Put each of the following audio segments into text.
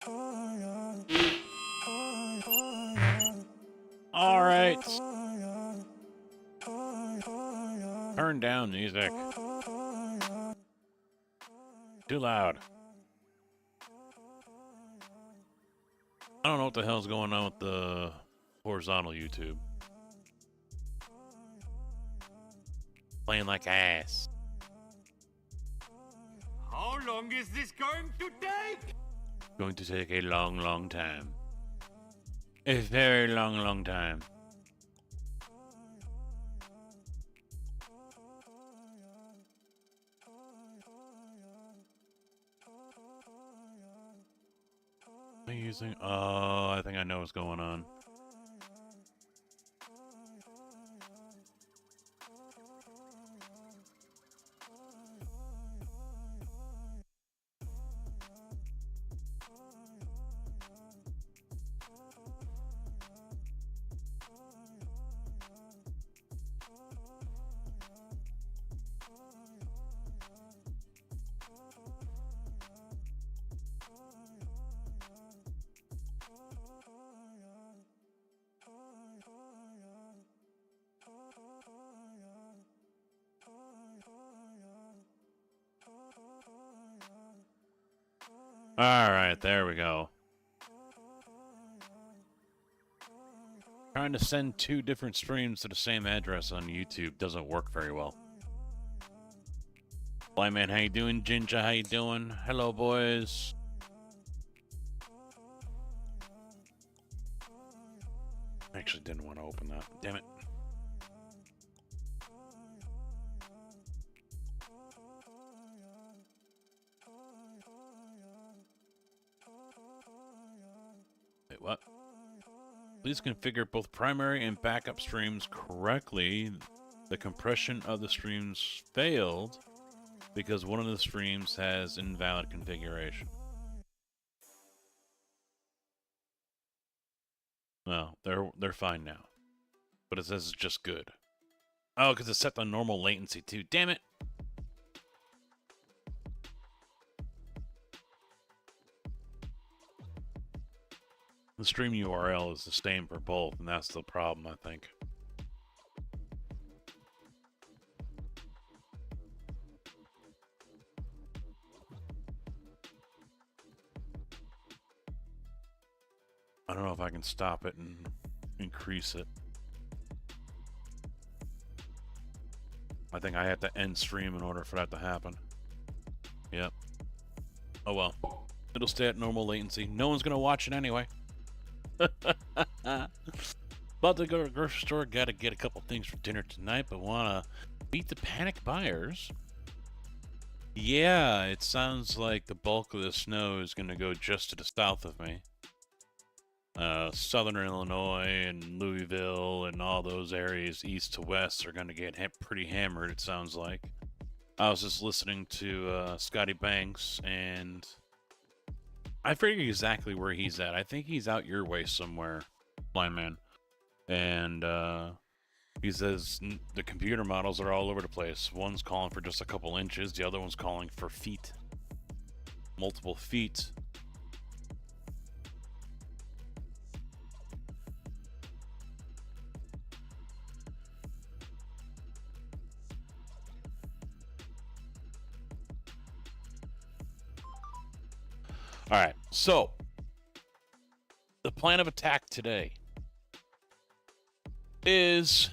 All right. Turn down music. Too loud. I don't know what the hell's going on with the horizontal YouTube. Playing like ass. How long is this going to take? Going to take a long, long time. A very long, long time. Am I using? Oh, I think I know what's going on. Alright, there we go. Trying to send two different streams to the same address on YouTube doesn't work very well. Blind man, how you doing? Ginger, how you doing? Hello, boys. I actually didn't want to open that. Damn it. Wait, what? Please configure both primary and backup streams correctly. The compression of the streams failed because one of the streams has invalid configuration. Well, they're fine now. But it says it's just good. Oh, because it's set to normal latency too. Damn it! The stream URL is the same for both, and that's the problem, I think. I don't know if I can stop it and increase it. I think I have to end stream in order for that to happen. Yep. Oh well. It'll stay at normal latency. No one's gonna watch it anyway. About to go to the grocery store. Gotta get a couple things for dinner tonight, but wanna beat the panic buyers. Yeah, it sounds like the bulk of the snow is gonna go just to the south of me. Southern Illinois and Louisville and all those areas east to west are going to get pretty hammered, it sounds like. I was just listening to Scotty Banks, and I forget exactly where he's at. I think he's out your way somewhere, Blind Man. And he says the computer models are all over the place. One's calling for just a couple inches, the other one's calling for feet. Multiple feet. Alright, so the plan of attack today is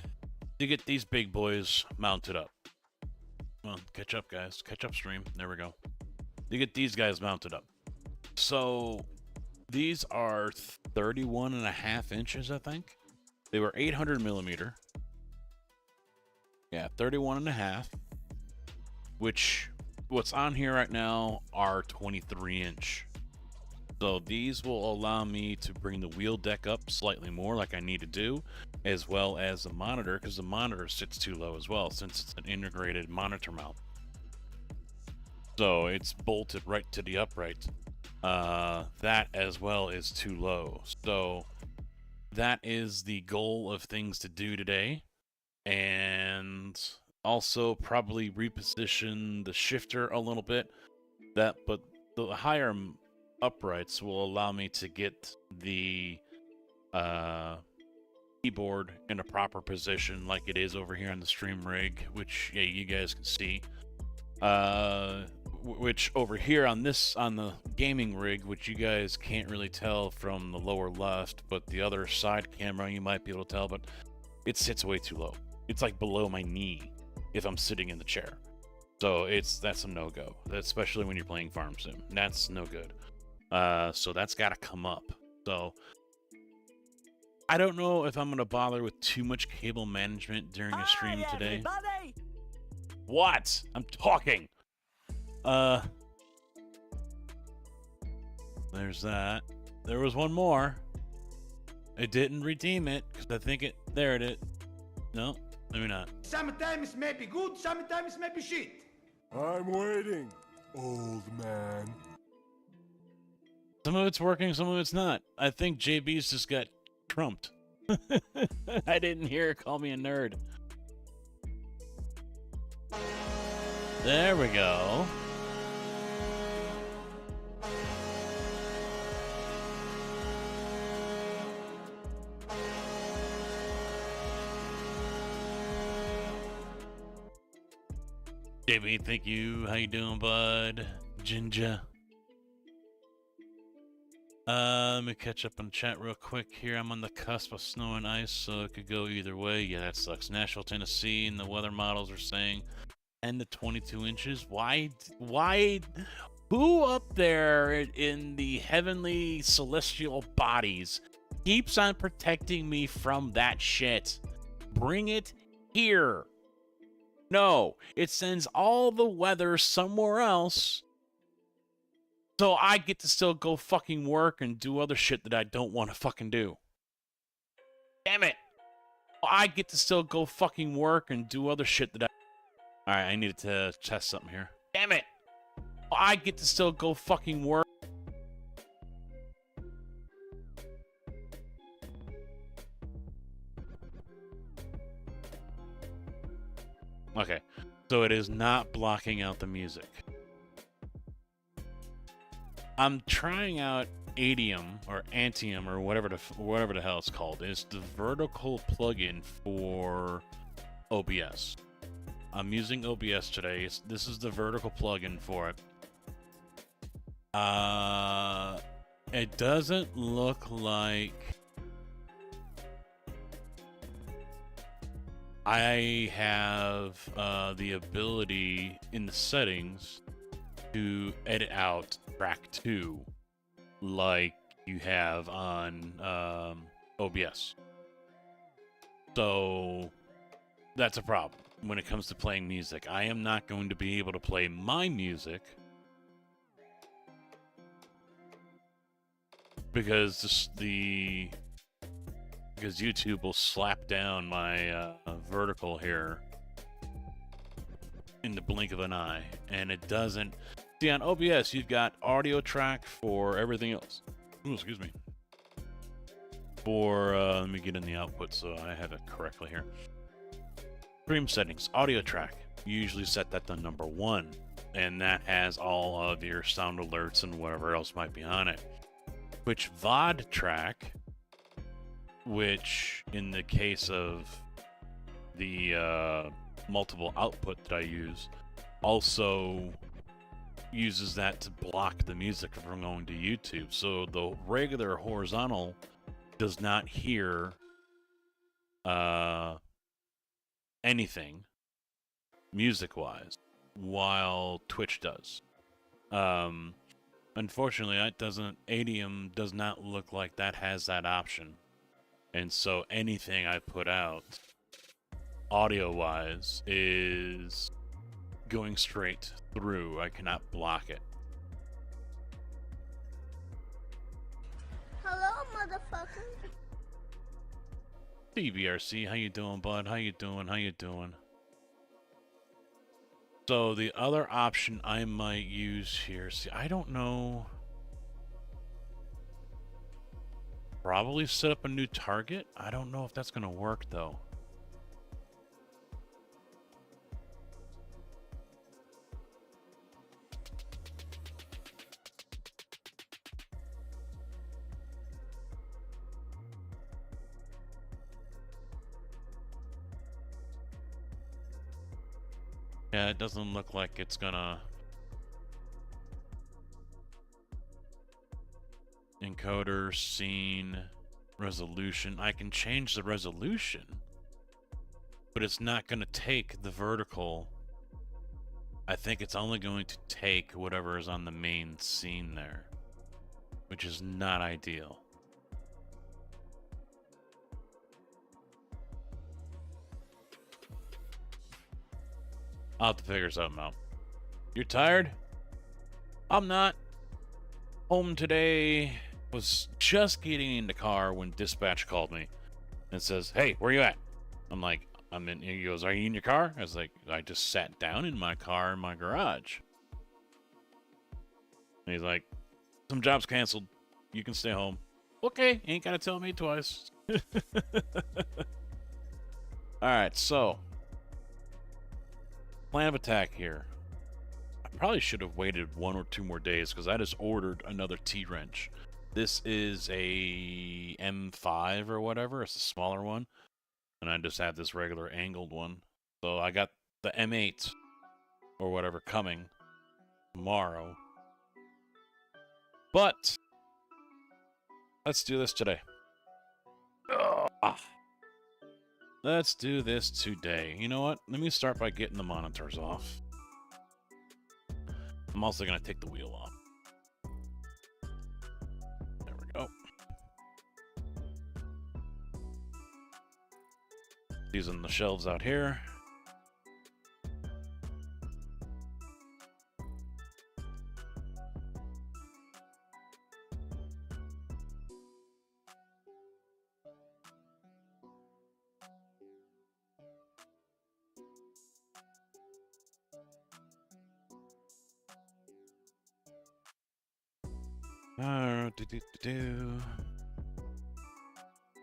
to get these big boys mounted up. Come on, catch up, guys. Catch up, stream. There we go. To get these guys mounted up. So these are 31.5 inches, I think. They were 800 millimeter. Yeah, 31.5. Which, what's on here right now are 23 inch. So these will allow me to bring the wheel deck up slightly more like I need to do, as well as the monitor, because the monitor sits too low as well, since it's an integrated monitor mount. So it's bolted right to the upright. That as well is too low. So that is the goal of things to do today. And also probably reposition the shifter a little bit. But the higher uprights will allow me to get the keyboard in a proper position like it is over here on the stream rig, which yeah, you guys can see. Which over here on the gaming rig, which you guys can't really tell from the lower left, but the other side camera you might be able to tell, but it sits way too low. It's like below my knee if I'm sitting in the chair. So that's a no-go, especially when you're playing Farm Sim. That's no good. So that's got to come up. So I don't know if I'm going to bother with too much cable management during a stream today. Everybody! What? I'm talking. There's that. There was one more. It didn't redeem it because I think it. There it is. No, maybe not. Sometimes may be good, sometimes may be shit. I'm waiting, old man. Some of it's working, some of it's not. I think JB's just got trumped. I didn't hear her call me a nerd. There we go. JB, thank you. How you doing, bud? Ginger. Let me catch up on chat real quick here. I'm on the cusp of snow and ice, so it could go either way. Yeah, that sucks. Nashville, Tennessee, and the weather models are saying 10 to 22 inches. Why? Who up there in the heavenly celestial bodies keeps on protecting me from that shit? Bring it here. No, it sends all the weather somewhere else. So I get to still go fucking work and do other shit that I don't want to fucking do. Damn it. I get to still go fucking work and do other shit that I... Alright, I needed to test something here. Damn it. I get to still go fucking work. Okay, so it is not blocking out the music. I'm trying out Adium or Antium or whatever the hell it's called. It's the vertical plugin for OBS. I'm using OBS today. This is the vertical plugin for it. It doesn't look like I have the ability in the settings to edit out track 2 like you have on OBS. So that's a problem when it comes to playing music. I am not going to be able to play my music because because YouTube will slap down my vertical here in the blink of an eye, and it doesn't. See, on OBS, you've got audio track for everything else. Ooh, excuse me. For, let me get in the output so I have it correctly here. Stream settings, audio track. You usually set that to number 1, and that has all of your sound alerts and whatever else might be on it. Which VOD track, which in the case of the multiple output that I use, also uses that to block the music from going to YouTube. So the regular horizontal does not hear anything music-wise, while Twitch does. Unfortunately, Adium does not look like that has that option. And so anything I put out audio-wise is going straight through. I cannot block it. Hello, motherfucker. DBRC, how you doing, bud? How you doing? So the other option I might use here, see, I don't know. Probably set up a new target. I don't know if that's going to work, though. Yeah, it doesn't look like it's gonna encoder, scene, resolution. I can change the resolution, but it's not gonna take the vertical. I think it's only going to take whatever is on the main scene there, which is not ideal. I'll have to figure something out. You're tired? I'm not. Home today. Was just getting in the car when dispatch called me and says, "Hey, where you at?" I'm like, "I'm in." He goes, "Are you in your car?" I was like, "I just sat down in my car in my garage." And he's like, "Some jobs canceled. You can stay home." Okay, ain't gotta tell me twice. Alright, so plan of attack here. I probably should have waited 1 or 2 more days because I just ordered another T-wrench. This is a M5 or whatever. It's a smaller one. And I just have this regular angled one. So I got the M8 or whatever coming tomorrow. But let's do this today. Let's do this today. You know what? Let me start by getting the monitors off. I'm also going to take the wheel off. There we go. Using the shelves out here.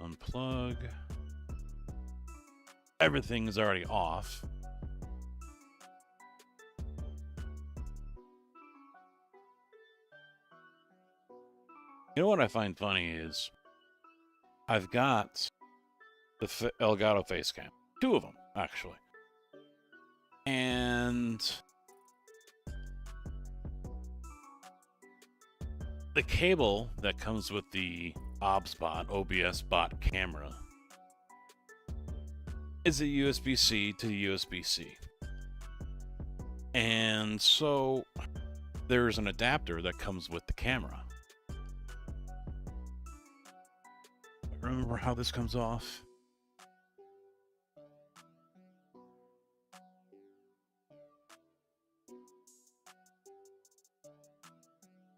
Unplug. Everything is already off. You know what I find funny is I've got the Elgato face cam. 2 of them, actually. And the cable that comes with the OBS bot camera is a USB-C to USB-C. And so there's an adapter that comes with the camera. Remember how this comes off?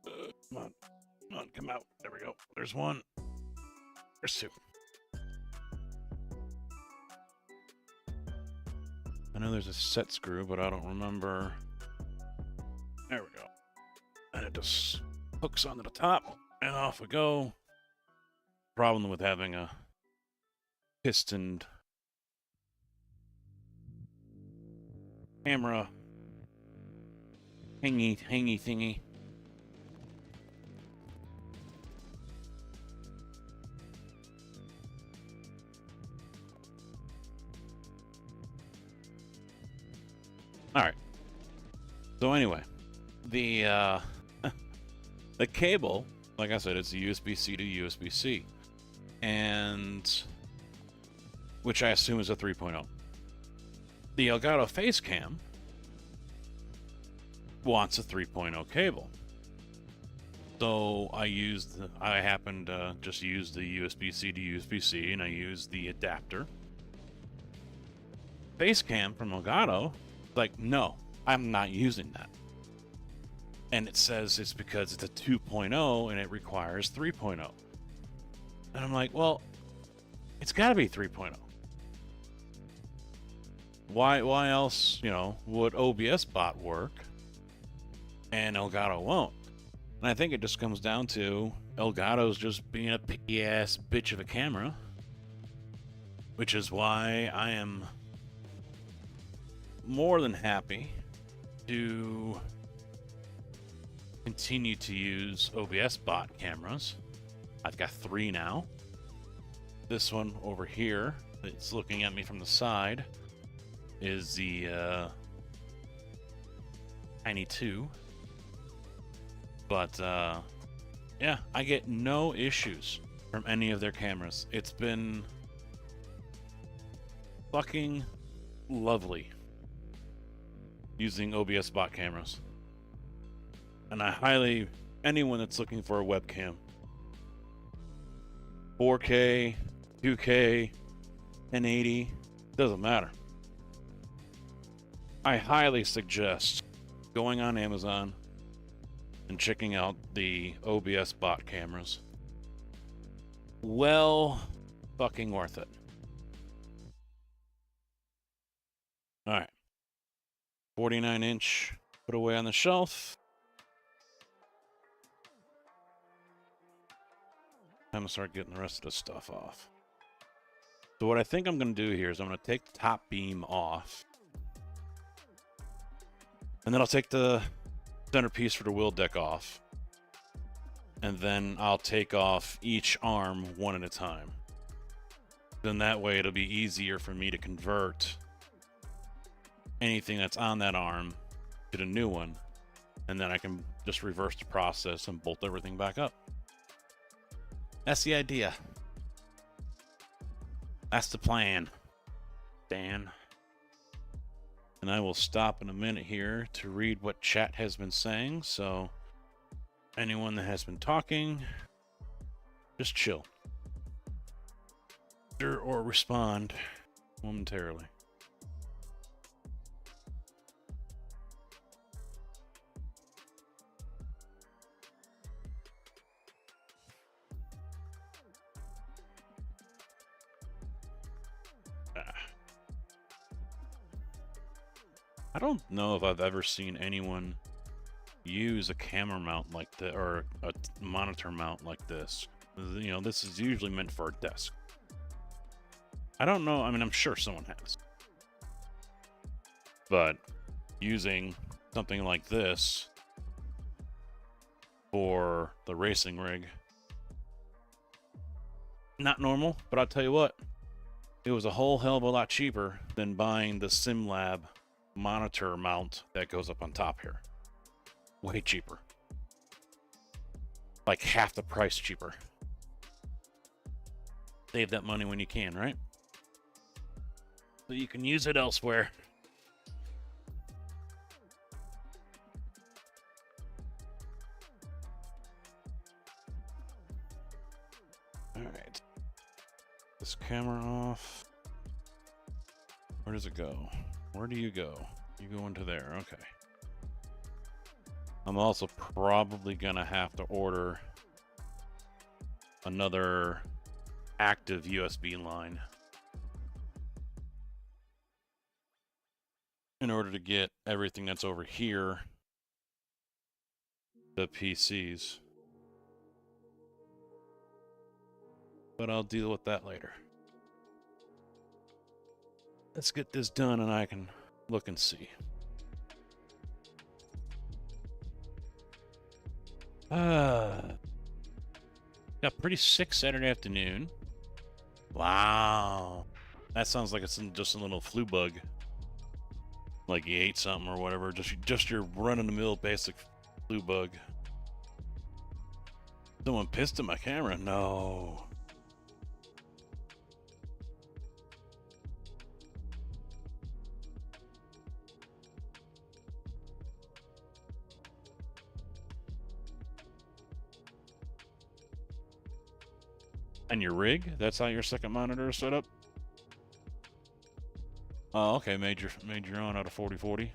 Come on. Come on, come out. There we go. There's one. There's 2. I know there's a set screw, but I don't remember. There we go. And it just hooks onto the top, and off we go. Problem with having a pistoned camera hangy thingy. Alright. So anyway, the the cable, like I said, it's a USB-C to USB-C. And which I assume is a 3.0. The Elgato Facecam wants a 3.0 cable. So I happened to just use the USB-C to USB-C, and I used the adapter. Facecam from Elgato, like, no, I'm not using that. And it says it's because it's a 2.0 and it requires 3.0. And I'm like, well, it's got to be 3.0. Why else, would OBS bot work and Elgato won't? And I think it just comes down to Elgato's just being a picky ass bitch of a camera, which is why I am more than happy to continue to use OBS bot cameras. I've got 3 now. This one over here that's looking at me from the side is the Tiny 2. But, yeah, I get no issues from any of their cameras. It's been fucking lovely using OBS bot cameras. And I highly, anyone that's looking for a webcam, 4K, 2K, 1080, doesn't matter. I highly suggest going on Amazon and checking out the OBS bot cameras. Well, fucking worth it. All right. 49-inch put away on the shelf. I'm gonna start getting the rest of this stuff off. So what I think I'm gonna do here is I'm gonna take the top beam off. And then I'll take the centerpiece for the wheel deck off. And then I'll take off each arm one at a time. Then that way it'll be easier for me to convert anything that's on that arm to the new one. And then I can just reverse the process and bolt everything back up. That's the idea. That's the plan, Dan. And I will stop in a minute here to read what chat has been saying. So anyone that has been talking, just chill. Or respond momentarily. I don't know if I've ever seen anyone use a camera mount like that or a monitor mount like this. You know, this is usually meant for a desk. I don't know. I mean, I'm sure someone has. But using something like this for the racing rig, not normal, but I'll tell you what, it was a whole hell of a lot cheaper than buying the SimLab monitor mount that goes up on top here. Way cheaper. Like half the price cheaper. Save that money when you can, right? So you can use it elsewhere. Alright. This camera off. Where does it go? Where do you go? You go into there. Okay. I'm also probably gonna have to order another active USB line in order to get everything that's over here, the PCs. But I'll deal with that later. Let's get this done and I can look and see. Got pretty sick Saturday afternoon. Wow. That sounds like it's just a little flu bug. Like you ate something or whatever. Just your run-of-the-mill basic flu bug. Someone pissed at my camera? No. And your rig? That's how your second monitor is set up? Oh, okay. Made your own out of 4040.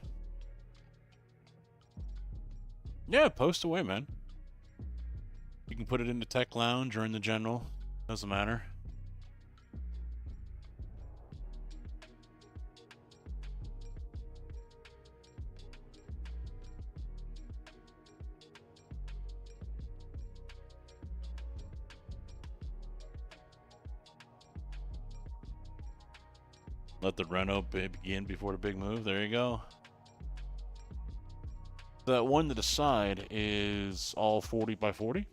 Yeah, post away, man. You can put it in the tech lounge or in the general. Doesn't matter. Let the reno begin before the big move. There you go. That one to the side is all 40 by 40.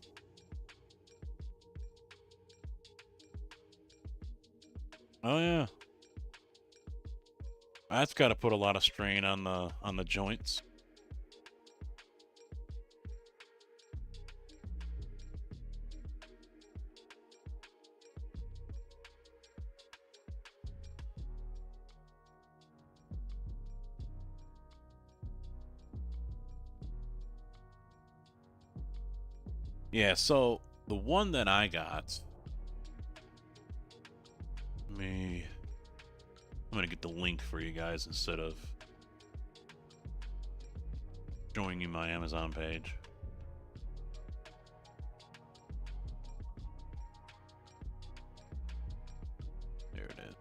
Oh yeah. That's got to put a lot of strain on the joints. Yeah, so the one that I got, I'm gonna get the link for you guys instead of showing you my Amazon page. There it is.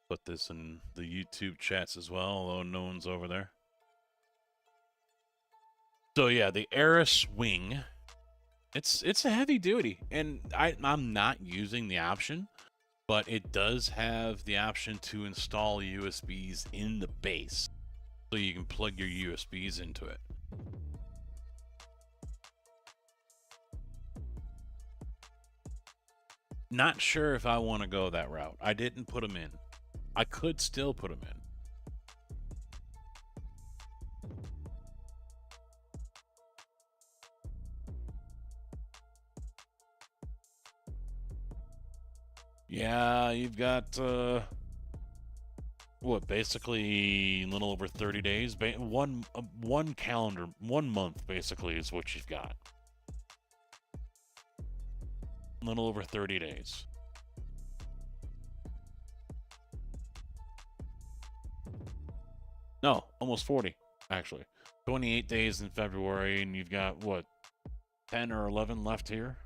Put this in the YouTube chats as well, although no one's over there. So yeah, the Aris Wing. It's a heavy duty, and I'm not using the option, but it does have the option to install USBs in the base, so you can plug your USBs into it. Not sure if I want to go that route. I didn't put them in. I could still put them in. Yeah, you've got what, basically a little over 30 days. One month basically is what you've got. A little over 30 days. No, almost 40 actually. 28 days in February, and you've got what, 10 or 11 left here.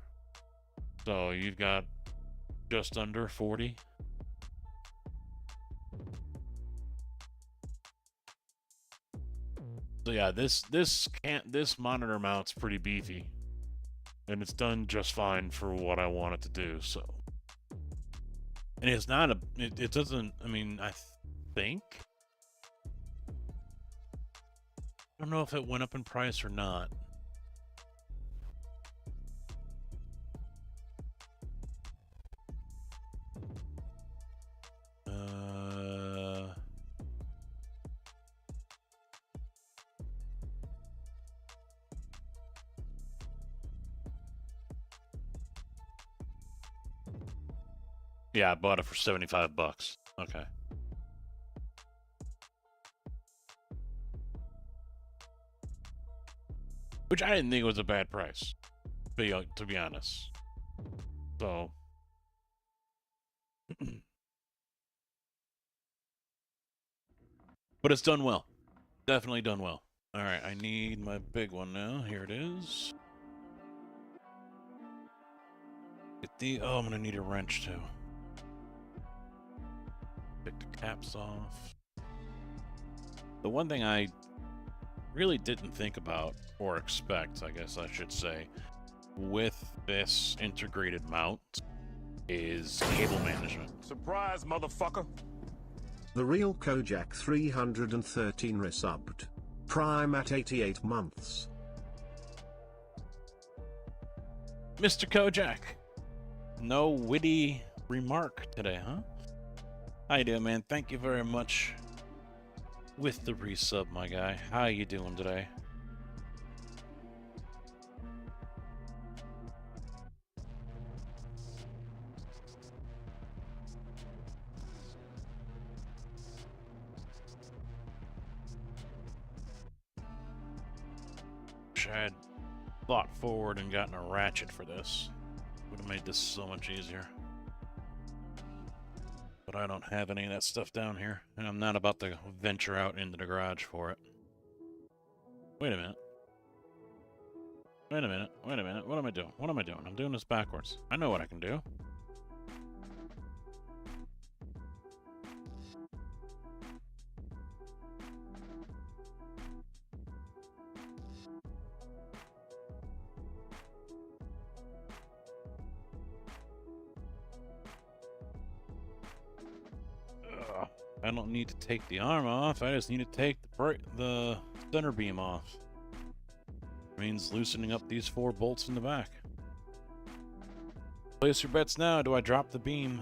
So you've got just under 40. So yeah, this monitor mount's pretty beefy, and it's done just fine for what I want it to do. So, and it's not a, it doesn't. I mean, I think, I don't know if it went up in price or not. Yeah, I bought it for 75 bucks. Okay. Which I didn't think was a bad price, to be honest. So, but it's done well. Definitely done well. All right, I need my big one now. Here it is. Oh, I'm gonna need a wrench too. Pick the caps off. The one thing I really didn't think about, or expect, I guess I should say, with this integrated mount is cable management. Surprise, motherfucker. The real Kojak 313 resubbed. Prime at 88 months. Mr. Kojak. No witty remark today, huh? How you doing, man? Thank you very much with the resub, my guy. How you doing today? Wish I had thought forward and gotten a ratchet for this. Would have made this so much easier. But I don't have any of that stuff down here, and I'm not about to venture out into the garage for it. Wait a minute. Wait a minute. Wait a minute. What am I doing? What am I doing? I'm doing this backwards. I know what I can do. I don't need to take the arm off. I just need to take the center beam off. Means loosening up these 4 bolts in the back. Place your bets now. Do I drop the beam?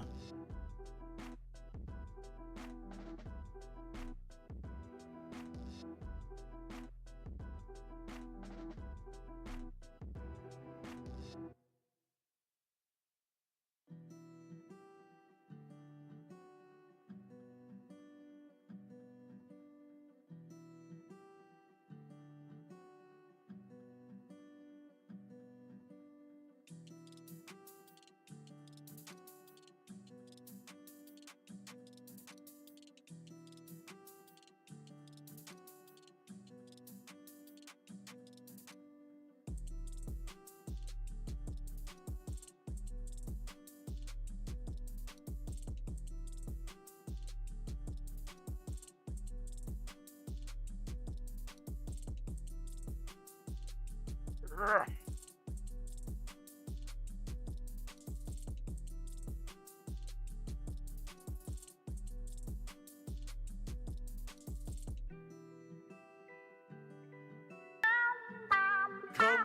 Come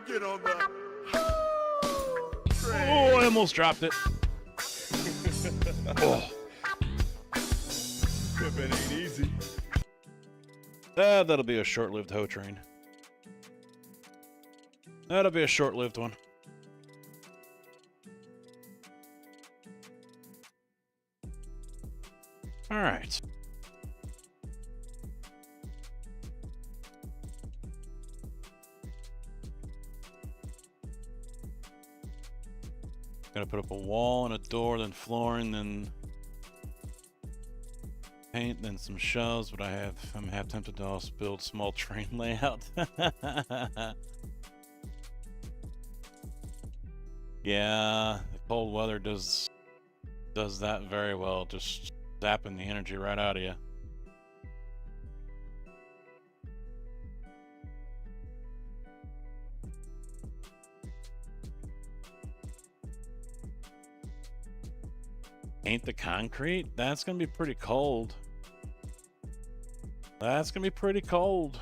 get on that. Oh, I almost dropped it. Oh. Pippin ain't easy. That'll be a short-lived hoe train. That'll be a short-lived one. All right. Gotta put up a wall and a door, then flooring, then paint, then some shelves. But I'm half tempted to also build small train layout. Yeah, the cold weather does that very well, just zapping the energy right out of you. Paint the concrete? That's gonna be pretty cold. That's gonna be pretty cold.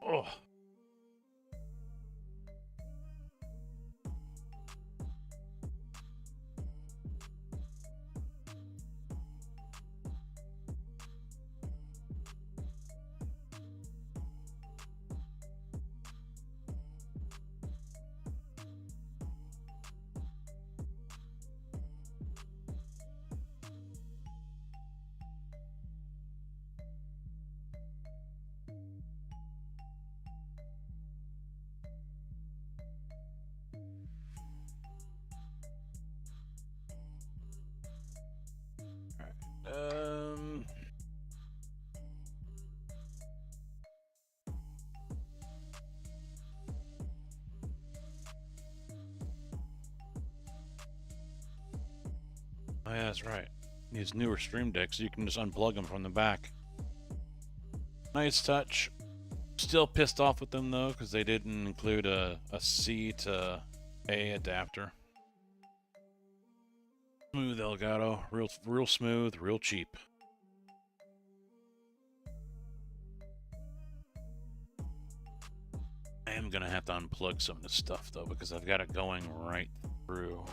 Oh. Oh yeah, that's right. These newer Stream Decks, you can just unplug them from the back. Nice touch. Still pissed off with them though, because they didn't include a C to A adapter. Smooth Elgato, real smooth, real cheap. I am gonna have to unplug some of this stuff though, because I've got it going right through.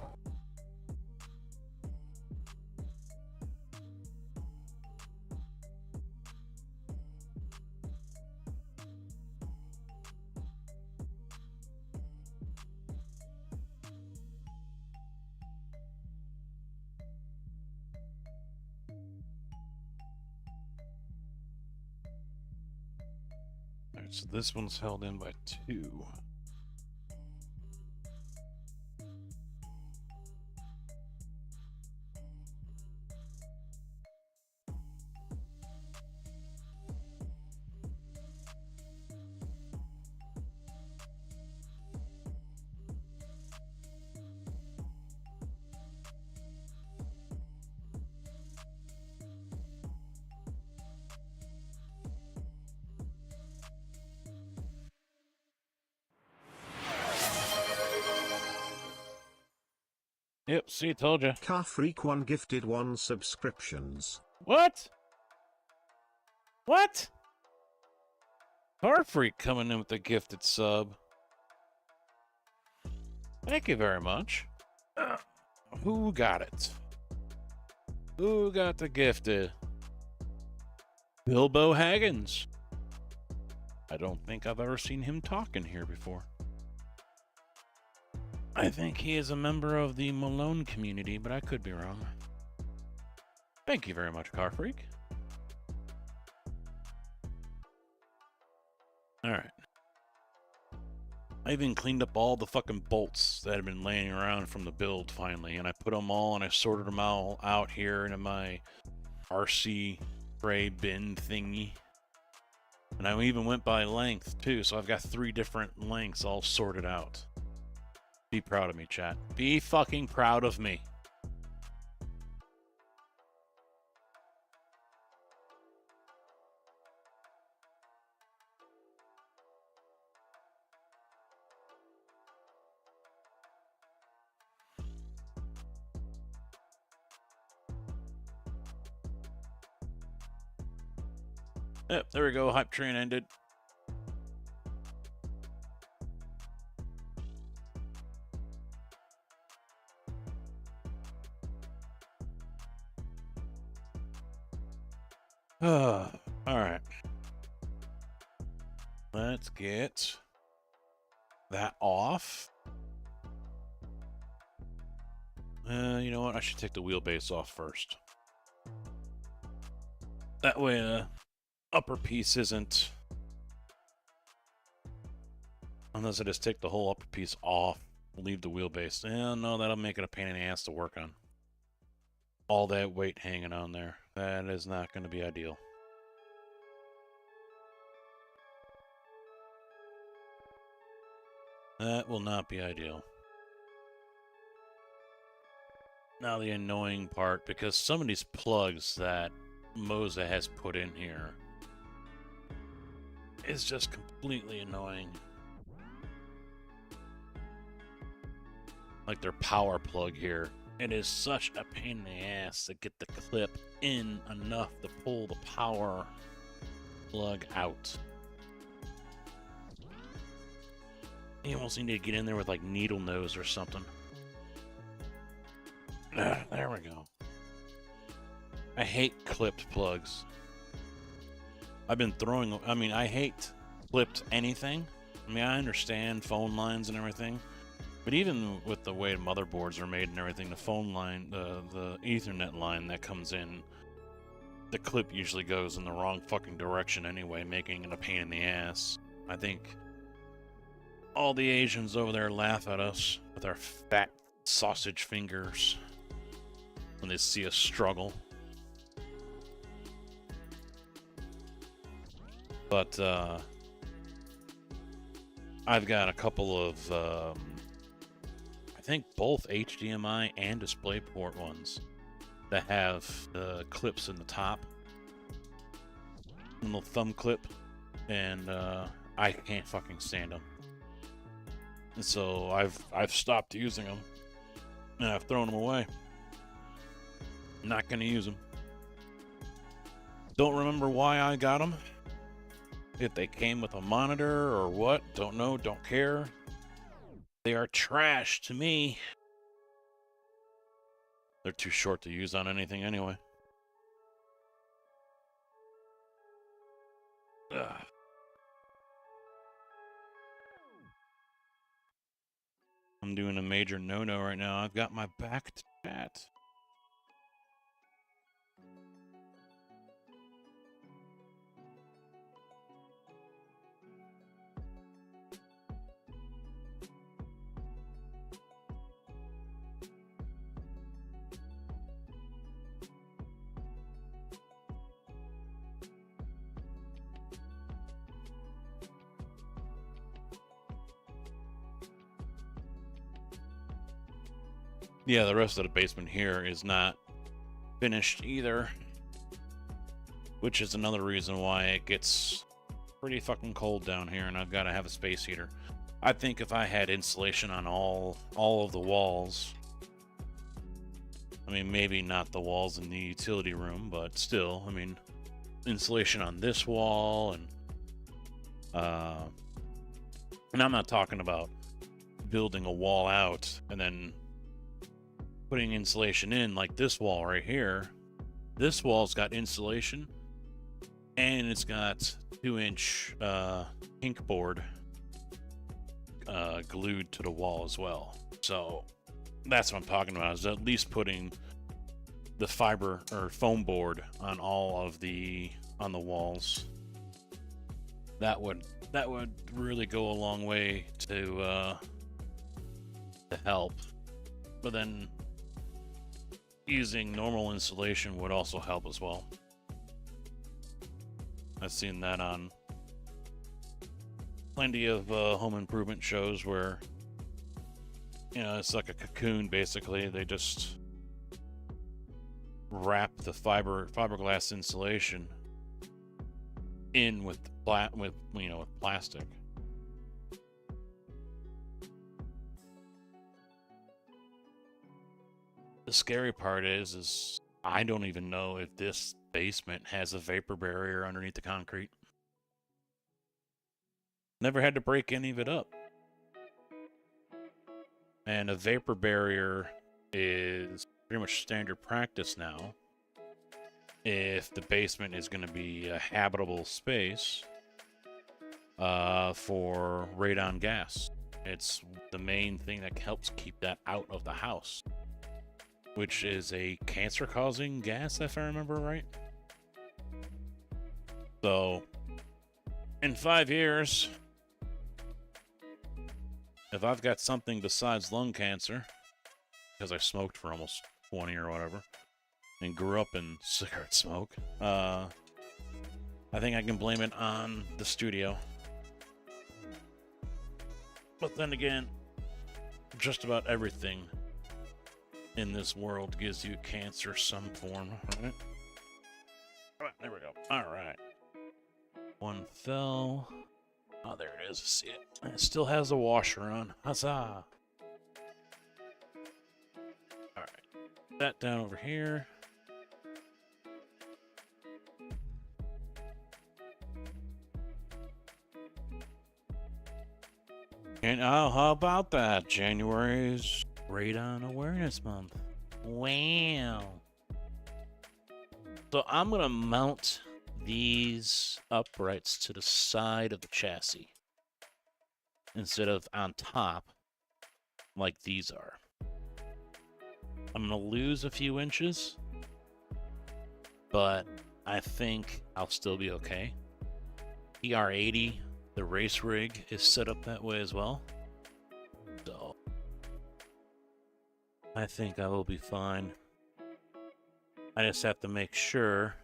Alright, so this one's held in by 2. Yep, see, told you. Car Freak 1 gifted 1 subscriptions. What? What? Car Freak coming in with a gifted sub. Thank you very much. Who got it? Who got the gifted? Bilbo Haggins. I don't think I've ever seen him talk in here before. I think he is a member of the Malone community, but I could be wrong. Thank you very much, Car Freak. Alright. I even cleaned up all the fucking bolts that had been laying around from the build finally, and I put them all and I sorted them all out here into my RC tray bin thingy. And I even went by length too, so I've got 3 different lengths all sorted out. Be proud of me, chat. Be fucking proud of me. Yep, there we go. Hype train ended. All right. Let's get that off. You know what? I should take the wheelbase off first. That way, upper piece isn't. Unless I just take the whole upper piece off, leave the wheelbase. No, that'll make it a pain in the ass to work on. All that weight hanging on there. That is not going to be ideal. That will not be ideal. Now the annoying part, because some of these plugs that Moza has put in here is just completely annoying. Like their power plug here. It is such a pain in the ass to get the clip in enough to pull the power plug out. You almost need to get in there with like needle nose or something. There we go. I hate clipped plugs. I've been throwing, I mean, I hate clipped anything. I mean, I understand phone lines and everything, but even with the way motherboards are made and everything, the phone line, the Ethernet line that comes in, the clip usually goes in the wrong fucking direction anyway, making it a pain in the ass. I think all the Asians over there laugh at us with our fat sausage fingers when they see us struggle. But I've got a couple of, I think both HDMI and DisplayPort ones that have the clips in the top, little thumb clip, and I can't fucking stand them. And so I've stopped using them, and I've thrown them away. Not gonna use them. Don't remember why I got them. If they came with a monitor or what, don't know, don't care. They are trash to me. They're too short to use on anything anyway. Ugh. I'm doing a major no-no right now. I've got my back to chat. Yeah, the rest of the basement here is not finished either, which is another reason why it gets pretty fucking cold down here, and I've got to have a space heater. I think if I had insulation on all of the walls, I mean, maybe not the walls in the utility room, but still, I mean, insulation on this wall, and I'm not talking about building a wall out and then putting insulation in like this wall right here. This wall's got insulation, and it's got 2-inch ink board glued to the wall as well. So that's what I'm talking about, is at least putting the fiber or foam board on all of the walls. That would really go a long way to help. But then using normal insulation would also help as well. I've seen that on plenty of home improvement shows where, you know, it's like a cocoon basically. They just wrap the fiberglass insulation in with plastic. The scary part is I don't even know if this basement has a vapor barrier underneath the concrete. Never had to break any of it up. And a vapor barrier is pretty much standard practice now. If the basement is going to be a habitable space for radon gas. It's the main thing that helps keep that out of the house, which is a cancer-causing gas, if I remember right. So, in 5 years, if I've got something besides lung cancer, because I smoked for almost 20 or whatever, and grew up in cigarette smoke, I think I can blame it on the studio. But then again, just about everything in this world gives you cancer some form, right? All right, there we go. All right. One fell. Oh, there it is. I see it. It still has a washer on. Huzzah! All right. That down over here. And oh, how about that? January's Radon Awareness Month. Wow. So I'm going to mount these uprights to the side of the chassis instead of on top like these are. I'm going to lose a few inches, but I think I'll still be okay. ER80, the race rig, is set up that way as well. So I think I will be fine. I just have to make sure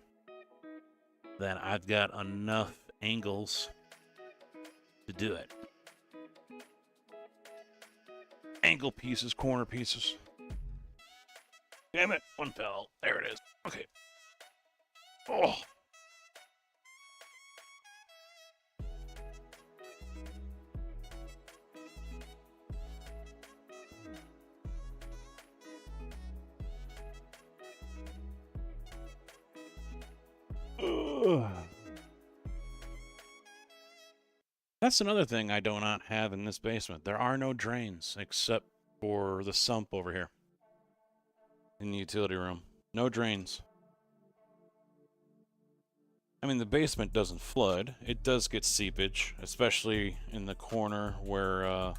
that I've got enough angles to do it. Angle pieces, corner pieces. Damn it, one fell. There it is. Okay. Oh. That's another thing I do not have in this basement. There are no drains except for the sump over here in the utility room. No drains. I mean, the basement doesn't flood. It does get seepage, especially in the corner where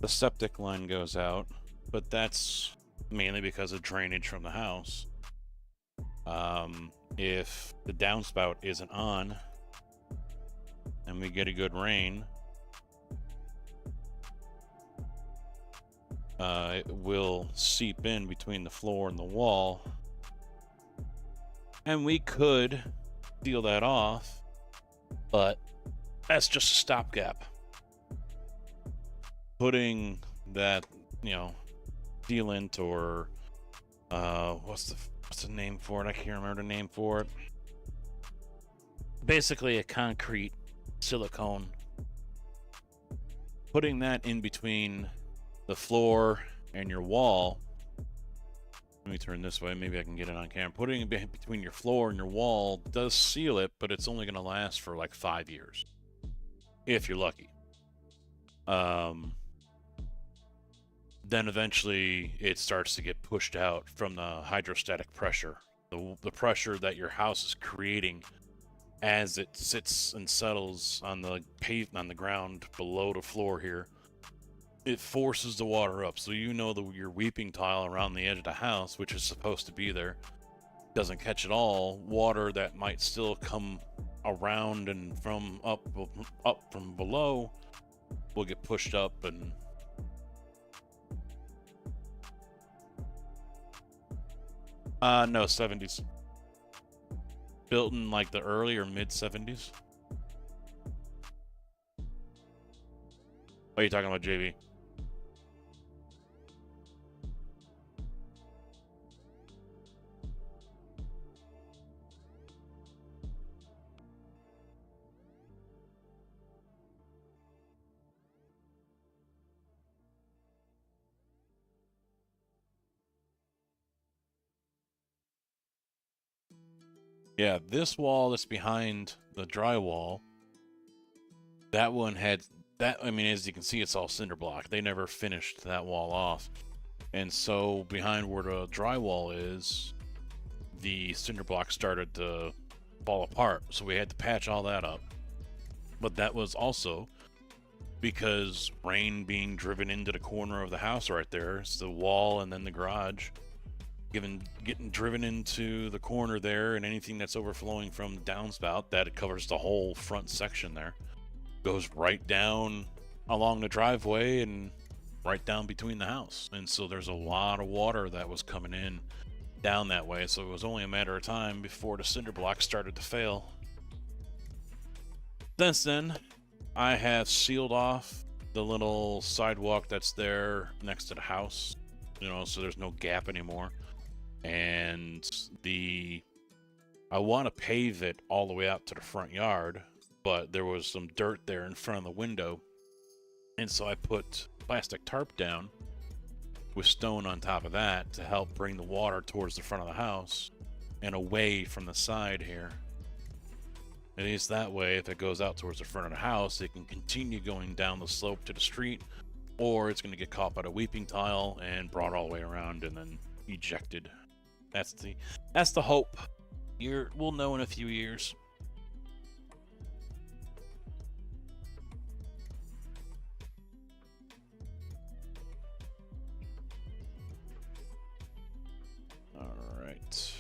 the septic line goes out, but that's mainly because of drainage from the house. If the downspout isn't on and we get a good rain, it will seep in between the floor and the wall, and we could seal that off, but that's just a stopgap. Putting that, sealant or what's the name for it? I can't remember the name for it. Basically a concrete silicone. Putting that in between the floor and your wall. Let me turn this way. Maybe I can get it on camera. Putting it between your floor and your wall does seal it, but it's only going to last for like 5 years. If you're lucky. Then eventually it starts to get pushed out from the hydrostatic pressure. The pressure that your house is creating as it sits and settles on the pavement, on the ground below the floor here. It forces the water up. So your weeping tile around the edge of the house, which is supposed to be there, doesn't catch it all. Water that might still come around and from up from below will get pushed up and no, 70s. Built in like the early or mid 70s. What are you talking about, JV? Yeah, this wall that's behind the drywall, that one had that. I mean, as you can see, it's all cinder block. They never finished that wall off, and so behind where the drywall is, the cinder block started to fall apart. So we had to patch all that up. But that was also because rain being driven into the corner of the house right there. It's the wall and then the garage. Getting driven into the corner there, and anything that's overflowing from the downspout, that it covers the whole front section there. Goes right down along the driveway and right down between the house. And so there's a lot of water that was coming in down that way. So it was only a matter of time before the cinder block started to fail. Since then, I have sealed off the little sidewalk that's there next to the house, so there's no gap anymore. And I want to pave it all the way out to the front yard, but there was some dirt there in front of the window. And so I put plastic tarp down with stone on top of that to help bring the water towards the front of the house and away from the side here. At least that way, if it goes out towards the front of the house, it can continue going down the slope to the street, or it's going to get caught by the weeping tile and brought all the way around and then ejected. That's the hope. We'll know in a few years. All right.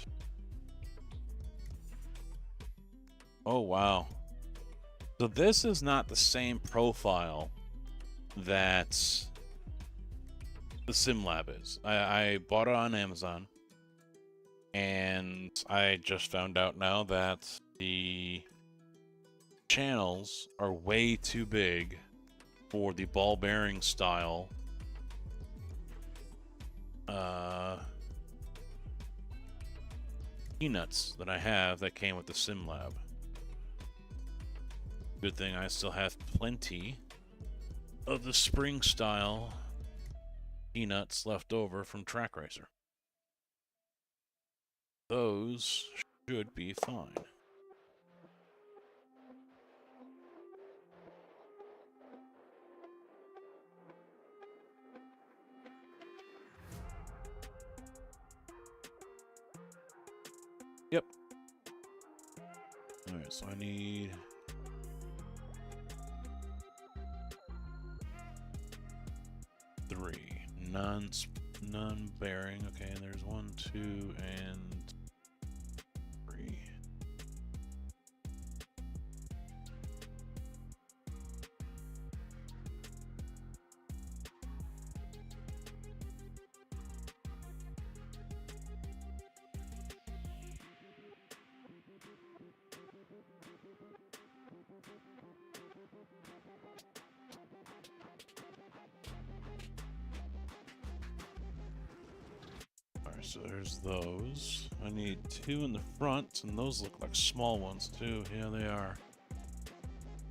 Oh, wow. So this is not the same profile that the SimLab is. I bought it on Amazon, and I just found out now that the channels are way too big for the ball bearing style peanuts that I have that came with the SimLab. Good thing I still have plenty of the spring style peanuts left over from Track Racer. Those should be fine. Yep. Alright, so I need 3 non-bearing. Okay, and there's 1, 2, and 3. So there's those. I need 2 in the front, and those look like small ones too. Yeah, they are.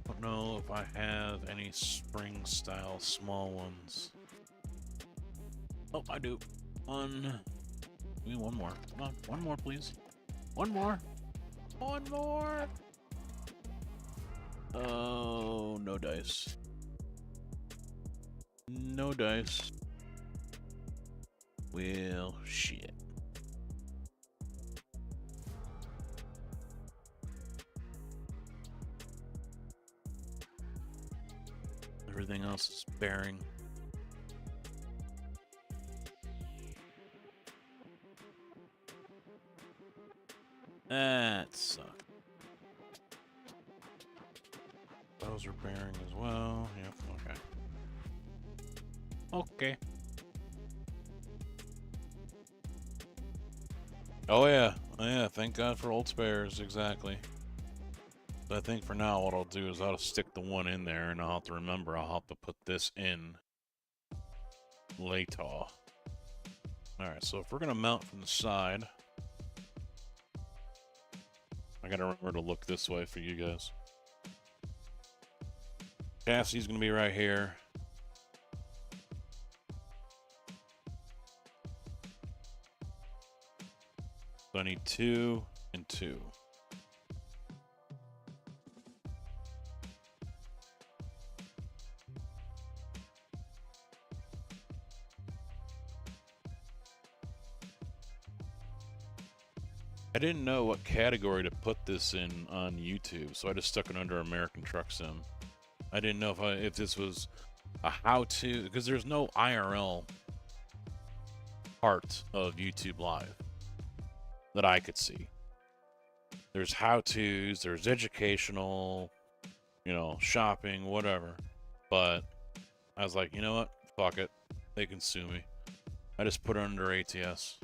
Don't know if I have any spring style small ones. Oh, I do. One. Give me one more. Come on, one more, please. One more. One more. Oh, no dice. No dice. Well, shit. Everything else is bearing. That sucks. Those are bearing as well. Yep, okay. Okay. Oh yeah, thank God for old spares, exactly. So I think for now what I'll do is I'll stick the one in there, and I'll have to remember I'll have to put this in later. Alright, so if we're gonna mount from the side, I gotta remember to look this way for you guys. Chassis's gonna be right here. So I need 2 and 2. I didn't know what category to put this in on YouTube, so I just stuck it under American Truck Sim. I didn't know if this was a how-to, because there's no IRL part of YouTube Live that I could see. There's how-tos, there's educational, you know, shopping, whatever. But I was like, you know what? Fuck it. They can sue me. I just put it under ATS.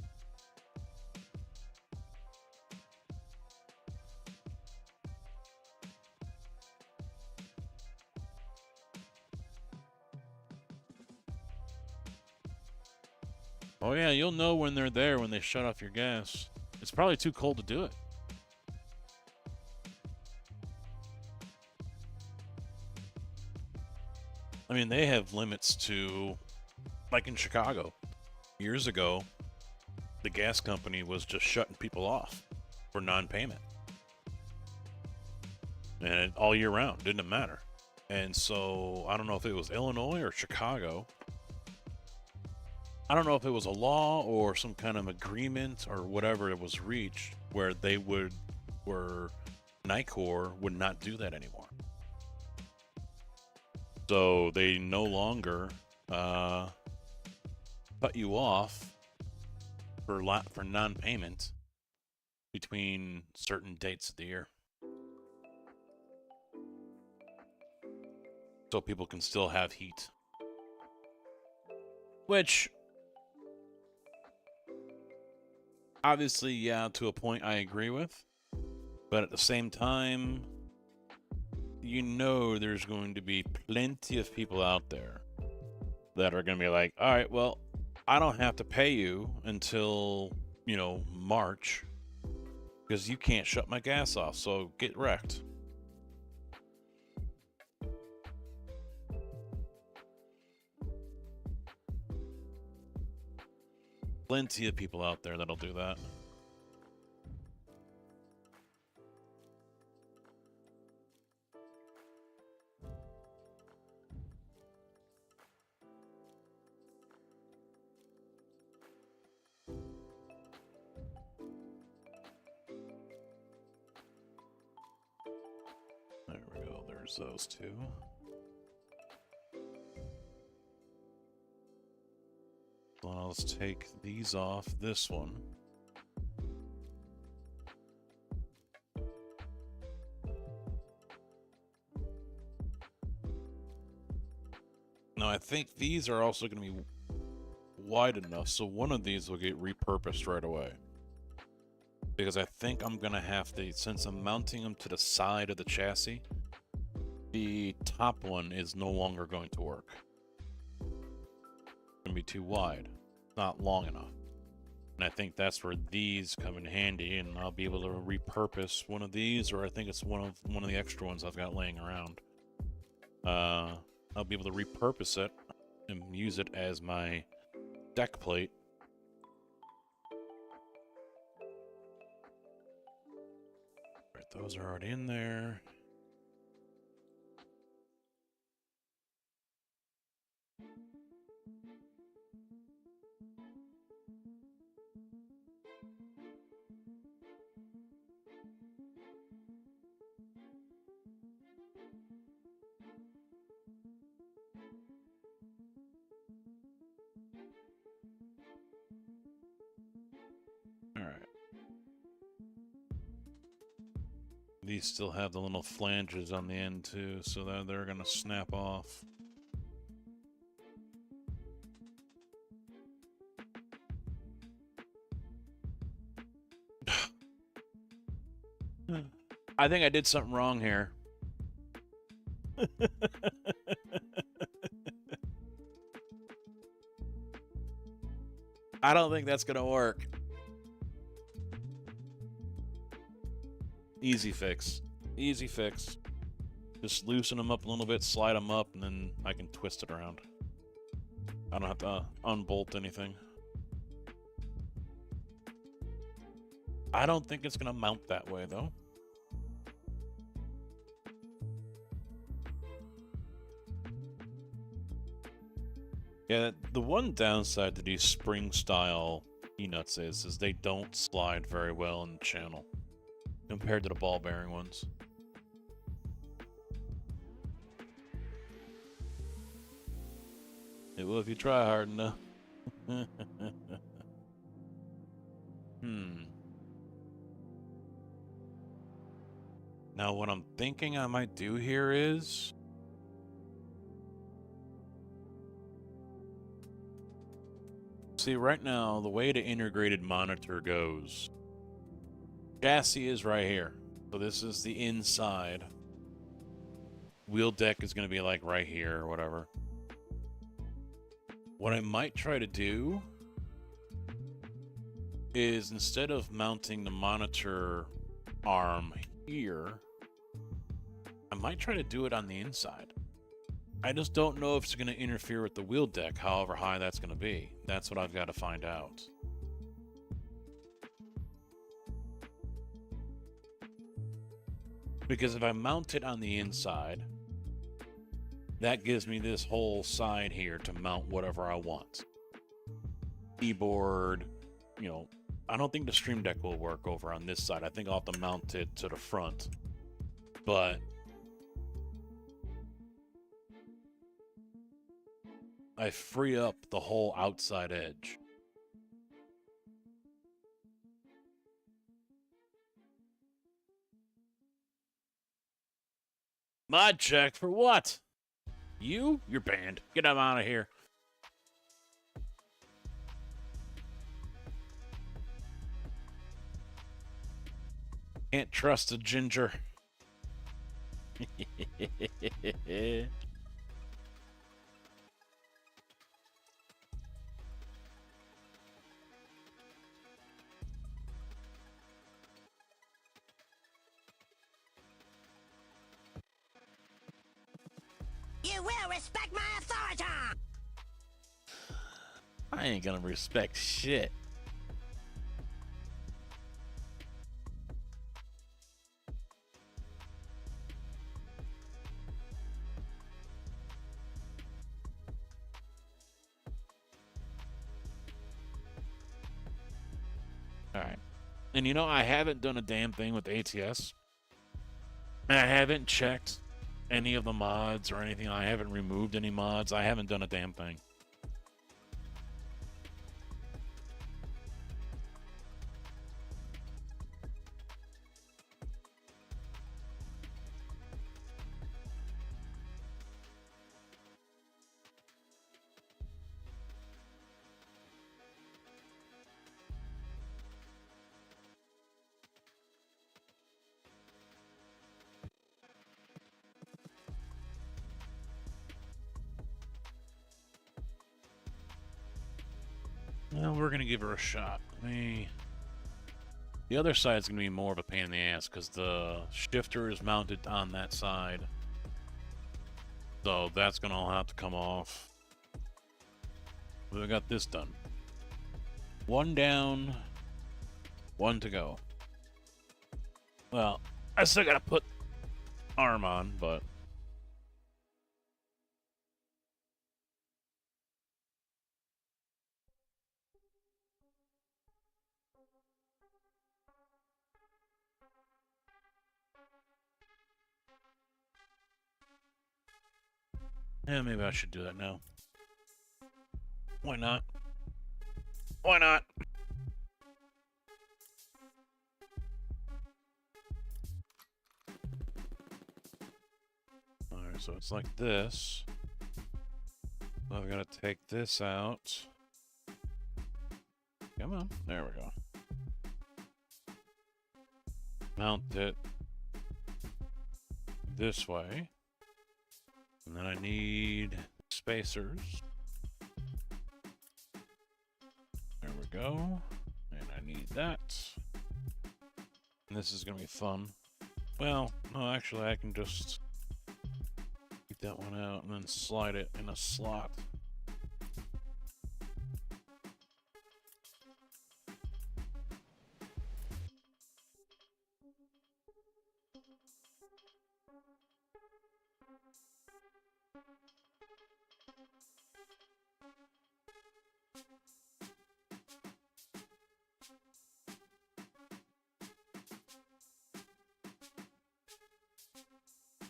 Oh yeah, you'll know when they're there when they shut off your gas. It's probably too cold to do it. I mean, they have limits to, like in Chicago, years ago, the gas company was just shutting people off for non-payment. And all year round, didn't matter. And so, I don't know if it was Illinois or Chicago. I don't know if it was a law or some kind of agreement or whatever it was reached where Nicor would not do that anymore. So they no longer cut you off for non-payment between certain dates of the year. So people can still have heat. Which, obviously, yeah, to a point I agree with. But at the same time, you know there's going to be plenty of people out there that are going to be like, all right, well, I don't have to pay you until, you know, March because you can't shut my gas off, so get wrecked. Plenty of people out there that'll do that. There we go, there's those two. Well, let's take these off this one. Now, I think these are also going to be wide enough, so one of these will get repurposed right away. Because I think I'm going to have to, since I'm mounting them to the side of the chassis, the top one is no longer going to work. Going to be too wide, not long enough. And I think that's where these come in handy, and I'll be able to repurpose one of these, or I think it's one of the extra ones I've got laying around. I'll be able to repurpose it and use it as my deck plate. Right, those are already in there. These still have the little flanges on the end too, so that they're gonna snap off. I think I did something wrong here. I don't think that's gonna work. Easy fix. Easy fix. Just loosen them up a little bit, slide them up, and then I can twist it around. I don't have to unbolt anything. I don't think it's gonna mount that way, though. Yeah, the one downside to these spring-style Peanuts is they don't slide very well in the channel compared to the ball bearing ones. It will if you try hard enough. Now, what I'm thinking I might do here is... See, right now, the way the integrated monitor goes... Chassis is right here. So this is the inside. Wheel deck is going to be like right here or whatever. What I might try to do is instead of mounting the monitor arm here, I might try to do it on the inside. I just don't know if it's going to interfere with the wheel deck, however high that's going to be. That's what I've got to find out. Because if I mount it on the inside, that gives me this whole side here to mount whatever I want. Keyboard, you know, I don't think the Stream Deck will work over on this side. I think I'll have to mount it to the front. But I free up the whole outside edge. Mod check for what? You? You're banned. Get him out of here. Can't trust a ginger. You will respect my authority! I ain't gonna respect shit. Alright. And you know, I haven't done a damn thing with ATS. I haven't checked any of the mods or anything. I haven't removed any mods. I haven't done a damn thing. Well, we're gonna give her a shot. The other side's gonna be more of a pain in the ass because the shifter is mounted on that side, so that's gonna all have to come off. We got this done. One down, one to go. Well, I still gotta put arm on, but. Yeah, maybe I should do that now. Why not? Why not? Alright, so it's like this. I've got to take this out. Come on. There we go. Mount it this way. And then I need spacers. There we go. And I need that. And this is going to be fun. Well, no, actually I can just keep that one out and then slide it in a slot.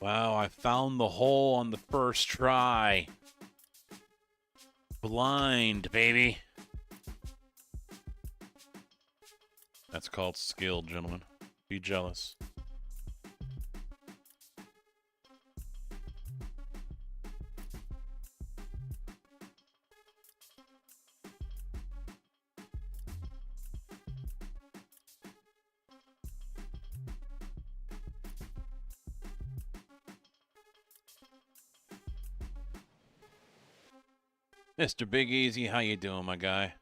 Wow, I found the hole on the first try. Blind, baby. That's called skill, gentlemen. Be jealous. Mr. Big Easy, how you doing, my guy?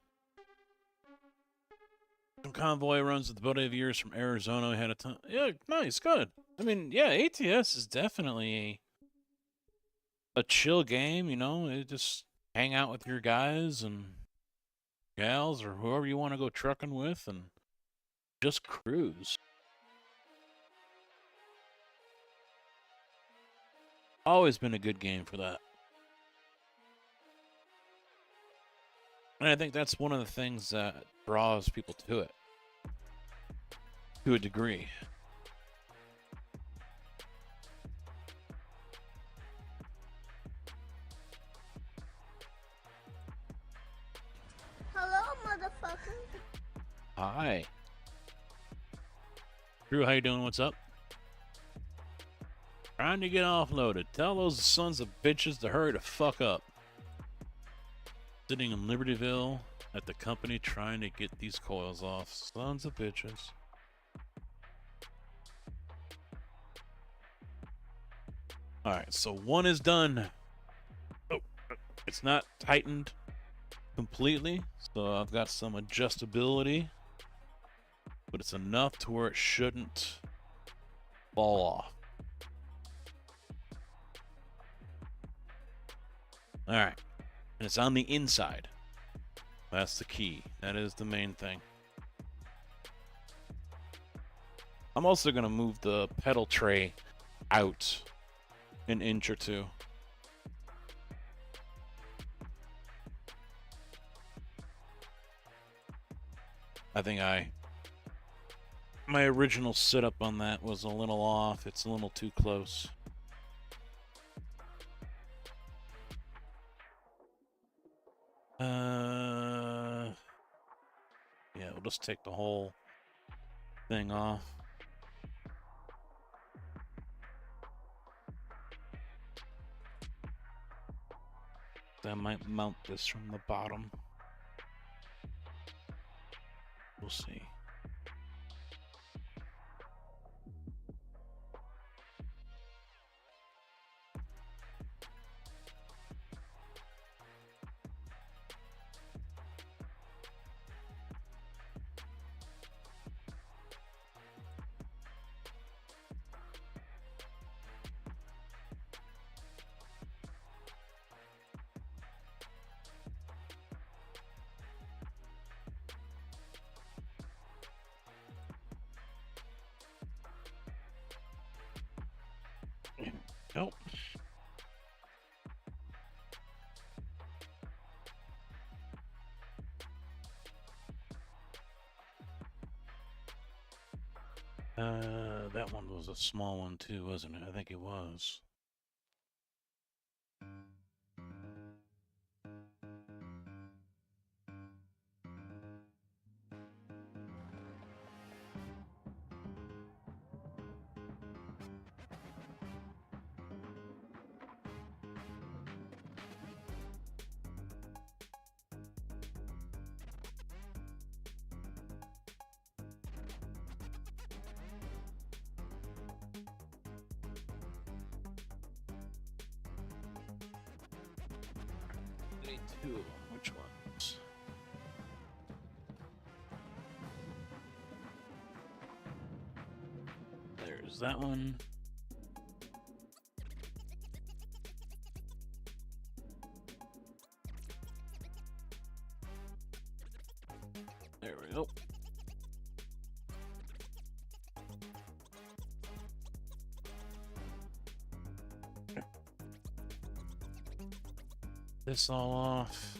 Some convoy runs with the buddy of yours from Arizona. We had a ton. Yeah, nice, good. I mean, yeah, ATS is definitely a chill game. You know, you just hang out with your guys and gals or whoever you want to go trucking with, and just cruise. Always been a good game for that. And I think that's one of the things that draws people to it. To a degree. Hello, motherfucker. Hi. Drew, how you doing? What's up? Trying to get offloaded. Tell those sons of bitches to hurry the fuck up. Sitting in Libertyville at the company trying to get these coils off. Sons of bitches. Alright, so one is done. Oh, it's not tightened completely, so I've got some adjustability, but it's enough to where it shouldn't fall off. Alright. And it's on the inside. That's the key. That is the main thing. I'm also going to move the pedal tray out an inch or two. I think my original setup on that was a little off. It's a little too close. Yeah, we'll just take the whole thing off. I might mount this from the bottom. We'll see. Nope. That one was a small one too, wasn't it? I think it was. Two of them. Which ones? There's that one. There we go. This all off.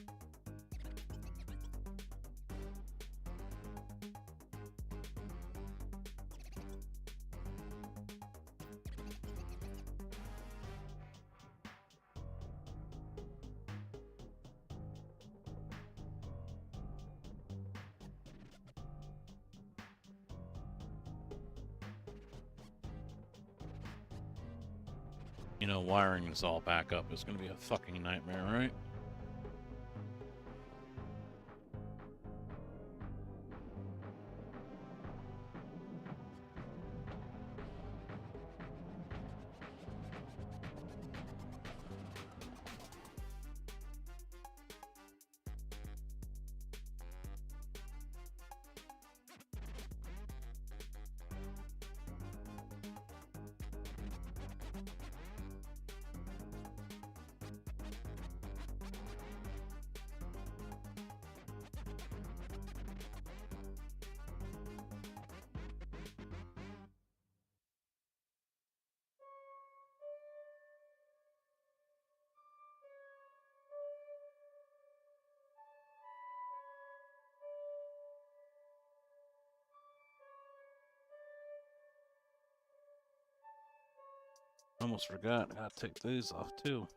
You know, wiring this all back up is going to be a fucking nightmare, right? Almost forgot. I gotta take these off too.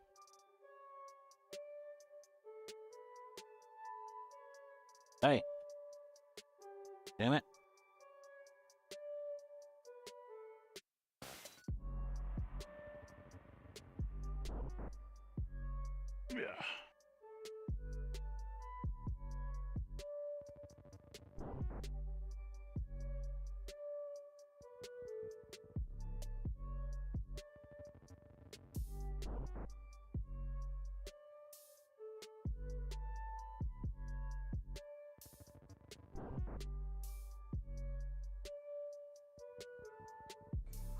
Hey. Damn it. Yeah.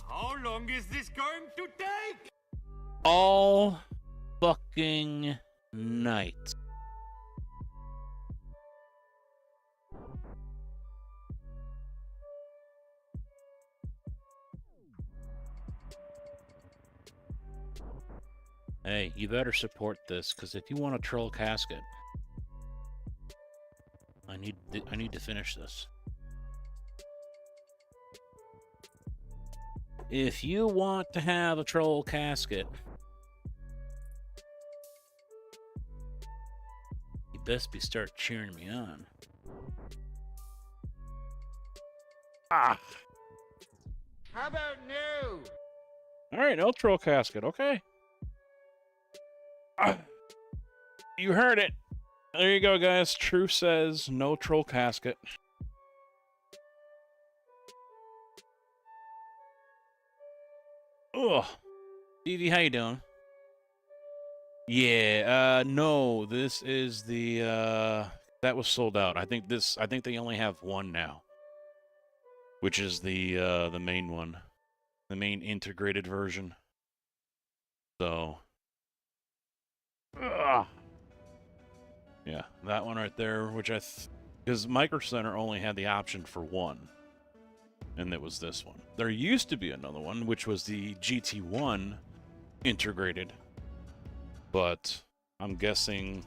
How long is this going to take? All fucking night. Hey, you better support this, because if you want a troll casket, I need to finish this. If you want to have a troll casket, you best be start cheering me on. Ah. How about no? All right, no troll casket. Okay. Ah. You heard it. There you go, guys. Truth says no troll casket. Ugh. Stevie, how you doing? Yeah, no, this is the that was sold out. I think they only have one now. Which is the main one. The main integrated version. So ugh. Yeah, that one right there, which because Micro Center only had the option for one. And it was this one. There used to be another one, which was the GT1 integrated. But I'm guessing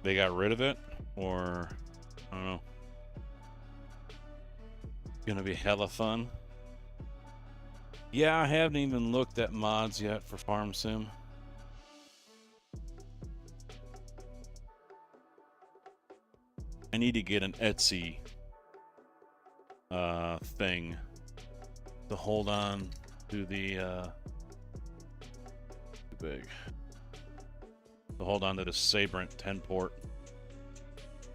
they got rid of it, or I don't know. Gonna be hella fun. Yeah, I haven't even looked at mods yet for Farm Sim. I need to get an Etsy thing to hold on to the too big to hold on to the Sabrent 10 port.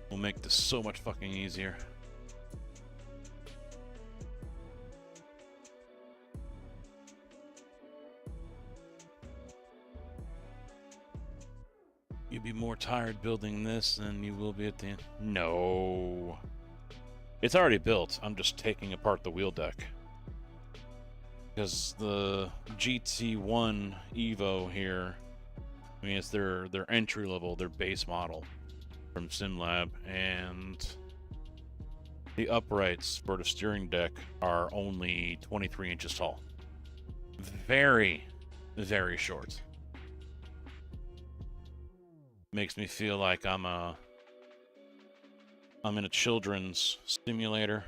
Will make this so much fucking easier. You'll be more tired building this than you will be at the end. No. It's already built. I'm just taking apart the wheel deck. Because the GT1 Evo here, I mean, it's their entry level, their base model from SimLab, and the uprights for the steering deck are only 23 inches tall. Very, very short. Makes me feel like I'm in a children's simulator.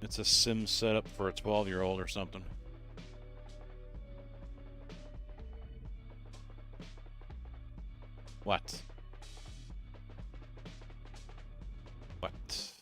It's a sim setup for a 12-year-old or something. What? What?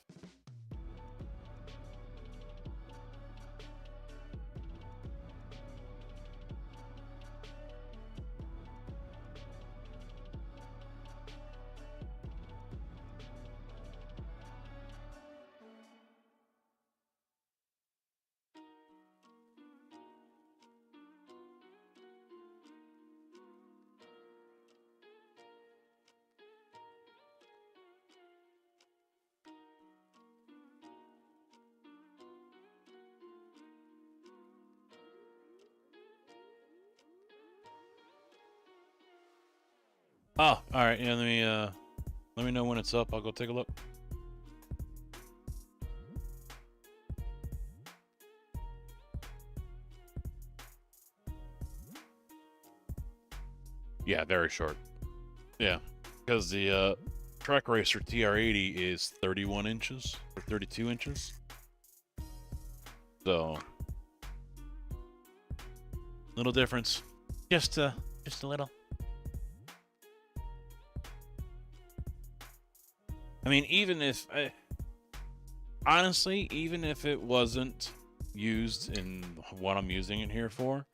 Oh, all right. Yeah, let me know when it's up. I'll go take a look. Yeah, very short. Yeah, because the Trek Racer TR80 is 31 inches or 32 inches. So, little difference. Just a little. I mean, honestly, even if it wasn't used in what I'm using it here for,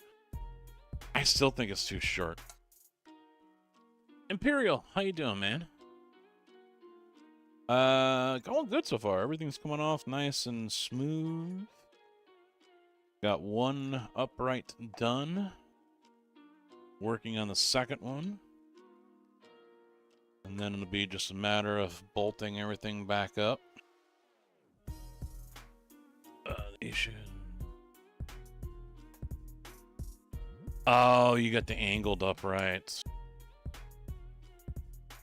I still think it's too short. Imperial, how you doing, man? Going good so far. Everything's coming off nice and smooth. Got one upright done. Working on the second one. And then it'll be just a matter of bolting everything back up. Oh, you got the angled uprights.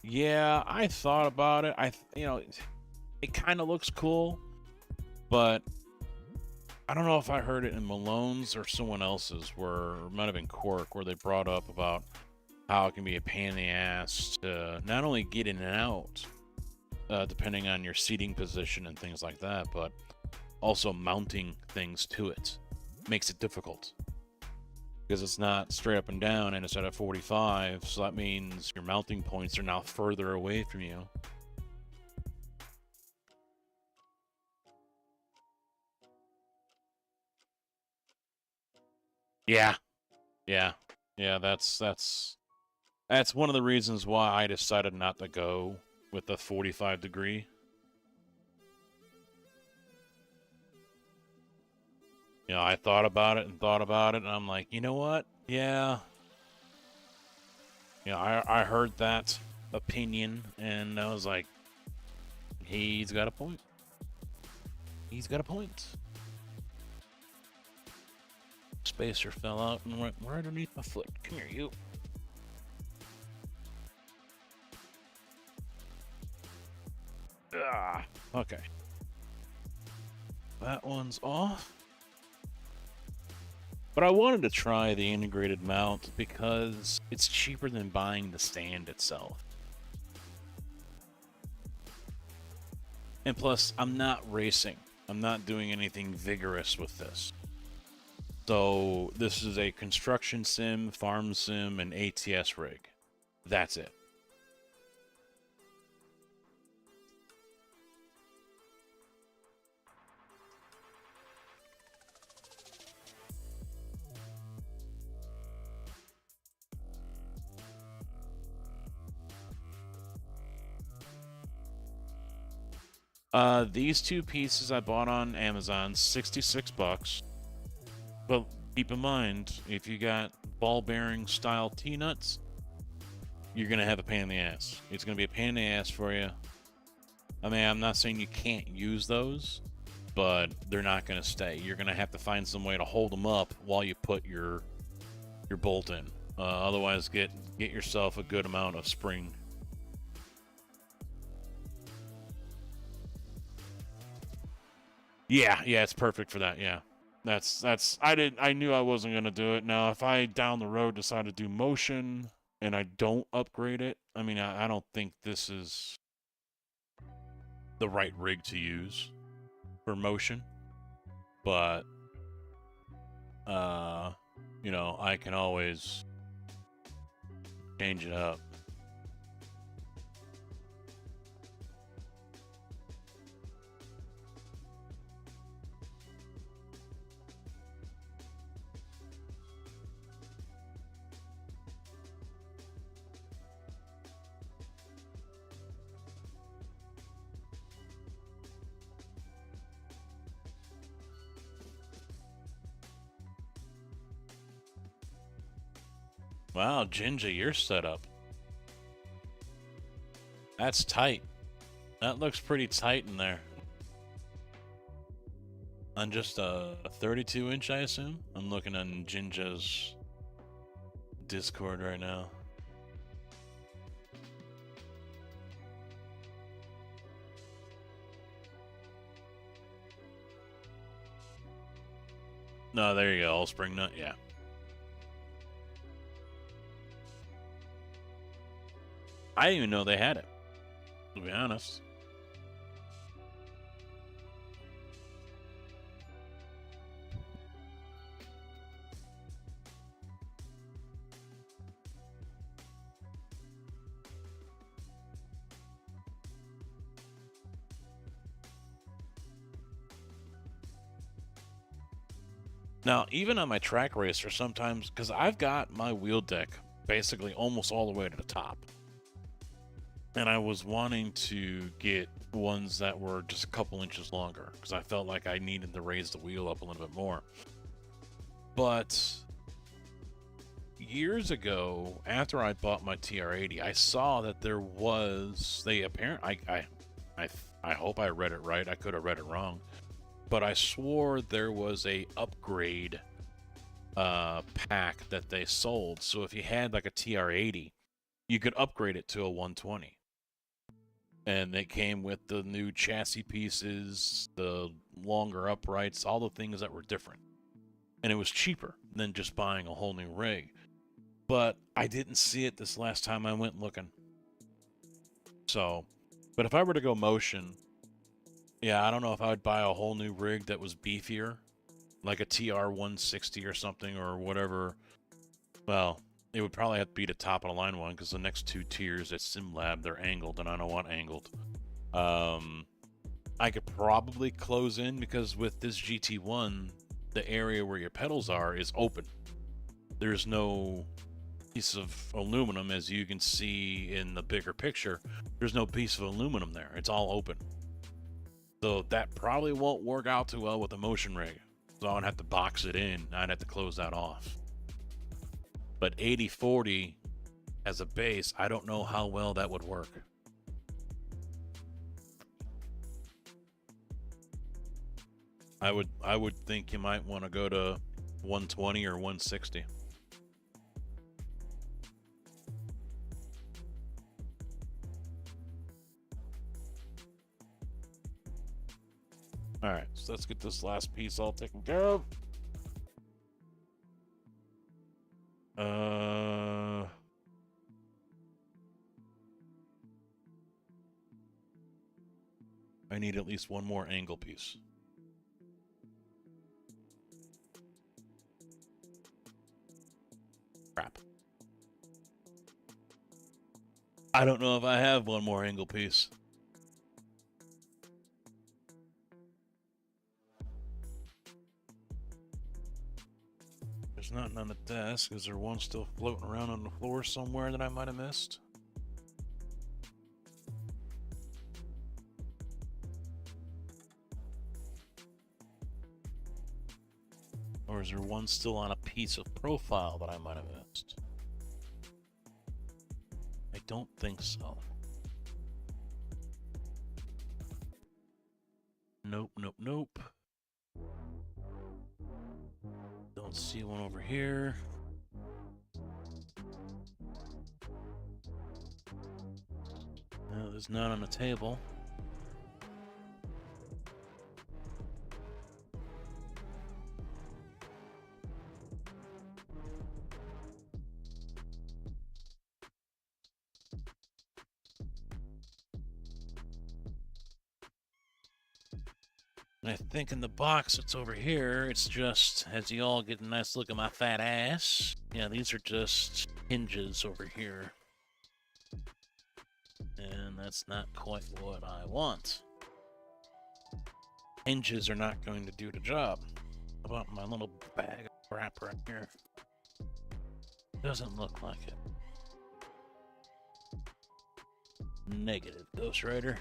Yeah, I thought about it. It kind of looks cool, but I don't know if I heard it in Malone's or someone else's, where it might have been Cork, where they brought up about how it can be a pain in the ass to not only get in and out, depending on your seating position and things like that, but also mounting things to it makes it difficult. Because it's not straight up and down and it's at a 45, so that means your mounting points are now further away from you. Yeah. That's one of the reasons why I decided not to go with the 45 degree. You know, I thought about it, and I'm like, you know what? Yeah. You know, I heard that opinion, and I was like, he's got a point. He's got a point. Spacer fell out and went right underneath my foot. Come here, you. Ah, okay. That one's off. But I wanted to try the integrated mount because it's cheaper than buying the stand itself. And plus, I'm not racing. I'm not doing anything vigorous with this. So this is a construction sim, farm sim, and ATS rig. That's it. These two pieces I bought on Amazon, 66 bucks. But keep in mind, if you got ball bearing style T-nuts, you're going to have a pain in the ass. It's going to be a pain in the ass for you. I mean, I'm not saying you can't use those, but they're not going to stay. You're going to have to find some way to hold them up while you put your bolt in. Otherwise, get yourself a good amount of spring. Yeah, it's perfect for that. Yeah. I knew I wasn't going to do it. Now, if I down the road decide to do motion and I don't upgrade it, I mean, I don't think this is the right rig to use for motion. But, you know, I can always change it up. Wow, Jinja, you're set up. That's tight. That looks pretty tight in there. On just a 32-inch, I assume? I'm looking on Jinja's Discord right now. No, there you go. All spring nut. Yeah. I didn't even know they had it, to be honest. Now, even on my track racer, sometimes, because I've got my wheel deck basically almost all the way to the top. And I was wanting to get ones that were just a couple inches longer, because I felt like I needed to raise the wheel up a little bit more. But years ago, after I bought my TR80, I saw that there was, I hope I read it right, I could have read it wrong, but I swore there was a upgrade pack that they sold. So if you had like a TR80, you could upgrade it to a 120. And it came with the new chassis pieces, the longer uprights, all the things that were different. And it was cheaper than just buying a whole new rig. But I didn't see it this last time I went looking. So, but if I were to go motion, yeah, I don't know if I would buy a whole new rig that was beefier, like a TR160 or something, or whatever. Well, it would probably have to be the top of the line one, because the next two tiers at SimLab, they're angled, and I don't want angled. I could probably close in, because with this GT1, the area where your pedals are is open. There's no piece of aluminum, as you can see in the bigger picture. There's no piece of aluminum there. It's all open. So that probably won't work out too well with a motion rig. So I would have to box it in. I'd have to close that off. But 80/40 as a base, I don't know how well that would work. I would think you might want to go to 120 or 160. All right, so let's get this last piece all taken care of. I need at least one more angle piece. Crap. I don't know if I have one more angle piece. There's nothing on the desk. Is there one still floating around on the floor somewhere that I might have missed? Or is there one still on a piece of profile that I might have missed? I don't think so. Nope, nope, nope. Don't see one over here. No, there's none on the table. And I think in the box that's over here, it's just, as you all get a nice look at my fat ass, yeah, these are just hinges over here. And that's not quite what I want. Hinges are not going to do the job. How about my little bag of crap right here? Doesn't look like it. Negative, Ghost Rider.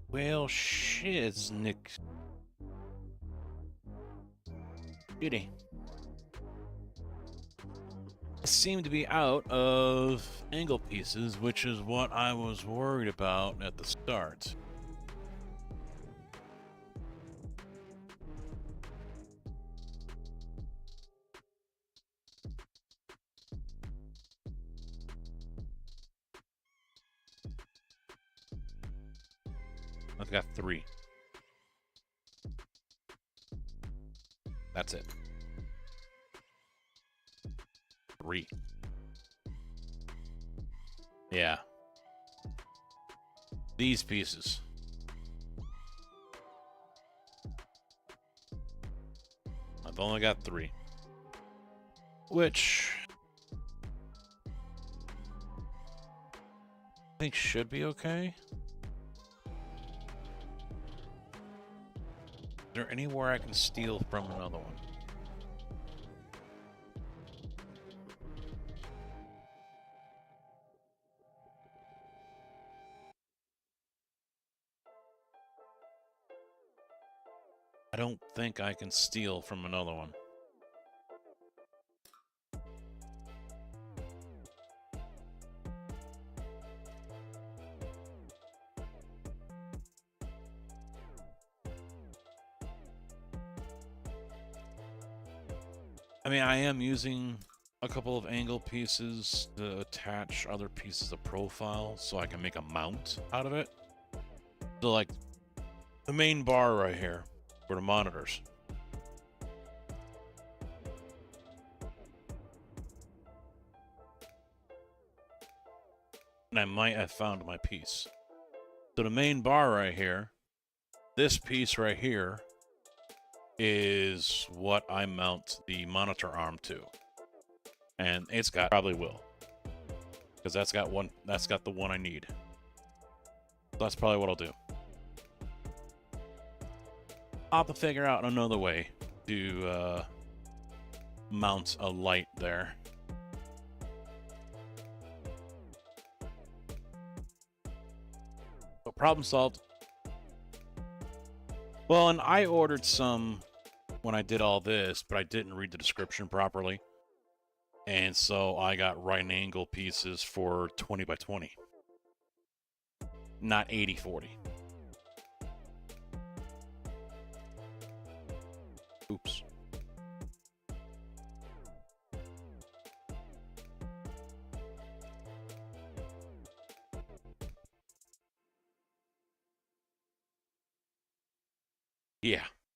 Well, shit, Nick. Beauty. I seem to be out of angle pieces, which is what I was worried about at the start. I've got 3. That's it. 3. Yeah. These pieces. I've only got 3. Which I think should be okay. Is there anywhere I can steal from another one? I don't think I can steal from another one. I mean, I am using a couple of angle pieces to attach other pieces of profile so I can make a mount out of it. So, like, the main bar right here for the monitors. And I might have found my piece. So the main bar right here, this piece right here, is what I mount the monitor arm to. And it's got, probably will. Because that's got the one I need. That's probably what I'll do. I'll have to figure out another way to mount a light there. So problem solved. Well, and I ordered some when I did all this, but I didn't read the description properly. And so I got right angle pieces for 20 by 20. Not 80-40. Oops.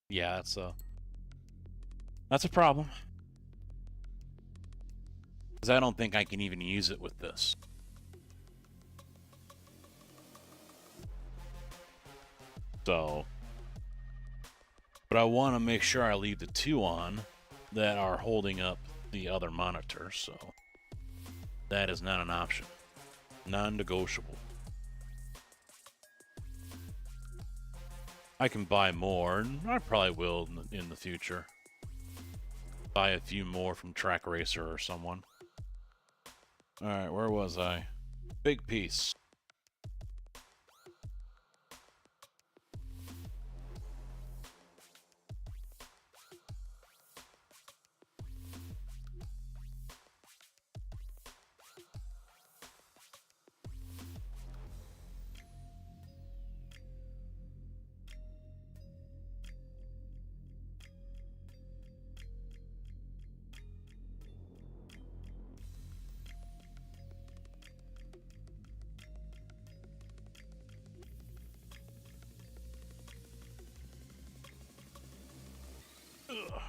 Yeah, that's a problem. Because I don't think I can even use it with this. So, but I want to make sure I leave the 2 on that are holding up the other monitor, so that is not an option. Non-negotiable. I can buy more, and I probably will in the future. Buy a few more from Track Racer or someone. Alright, where was I? Big piece. Ugh.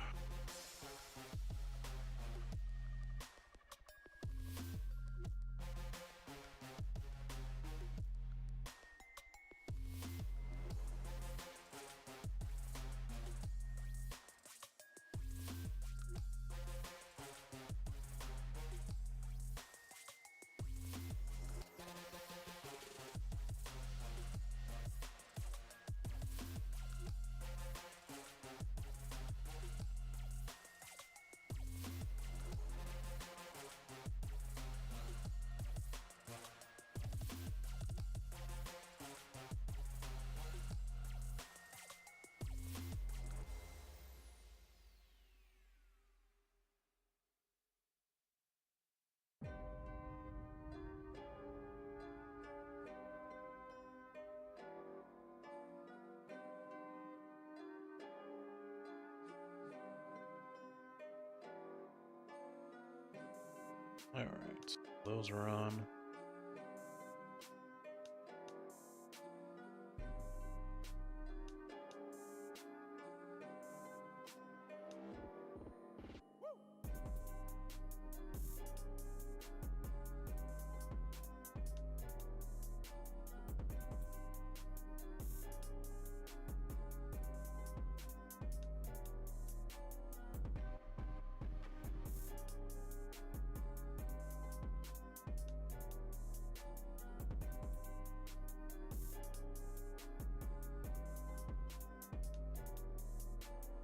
All right, those are on.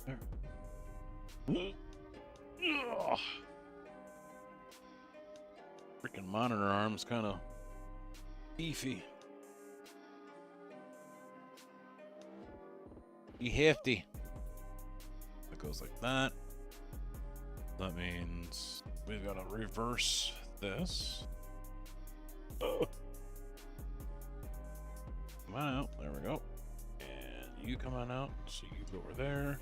Ugh. Freaking monitor arm's kind of beefy. Be hefty. It goes like that. That means we've got to reverse this. Ugh. Come on out. There we go. And you come on out. So you go over there.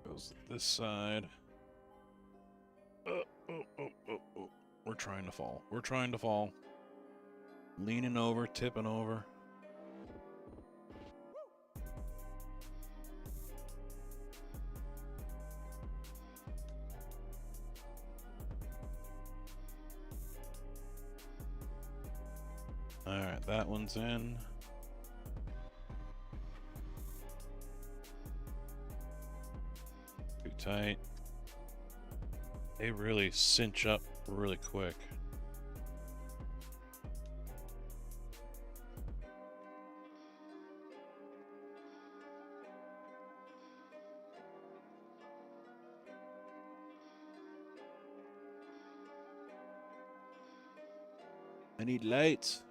Goes to this side. We're trying to fall. We're trying to fall. Leaning over, tipping over. Alright, that one's in. Too tight. They really cinch up really quick. I need lights.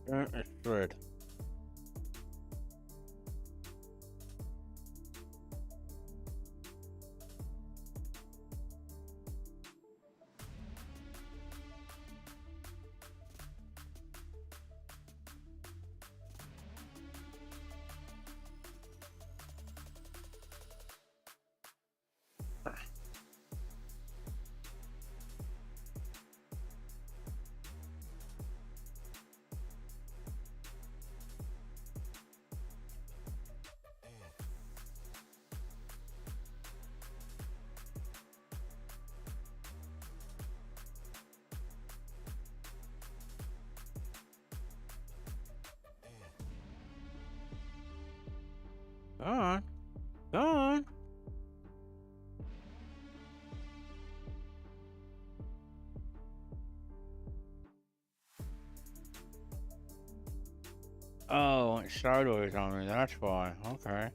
It's good. Go on. Go on. Oh, it's sideways on me, that's why. Okay.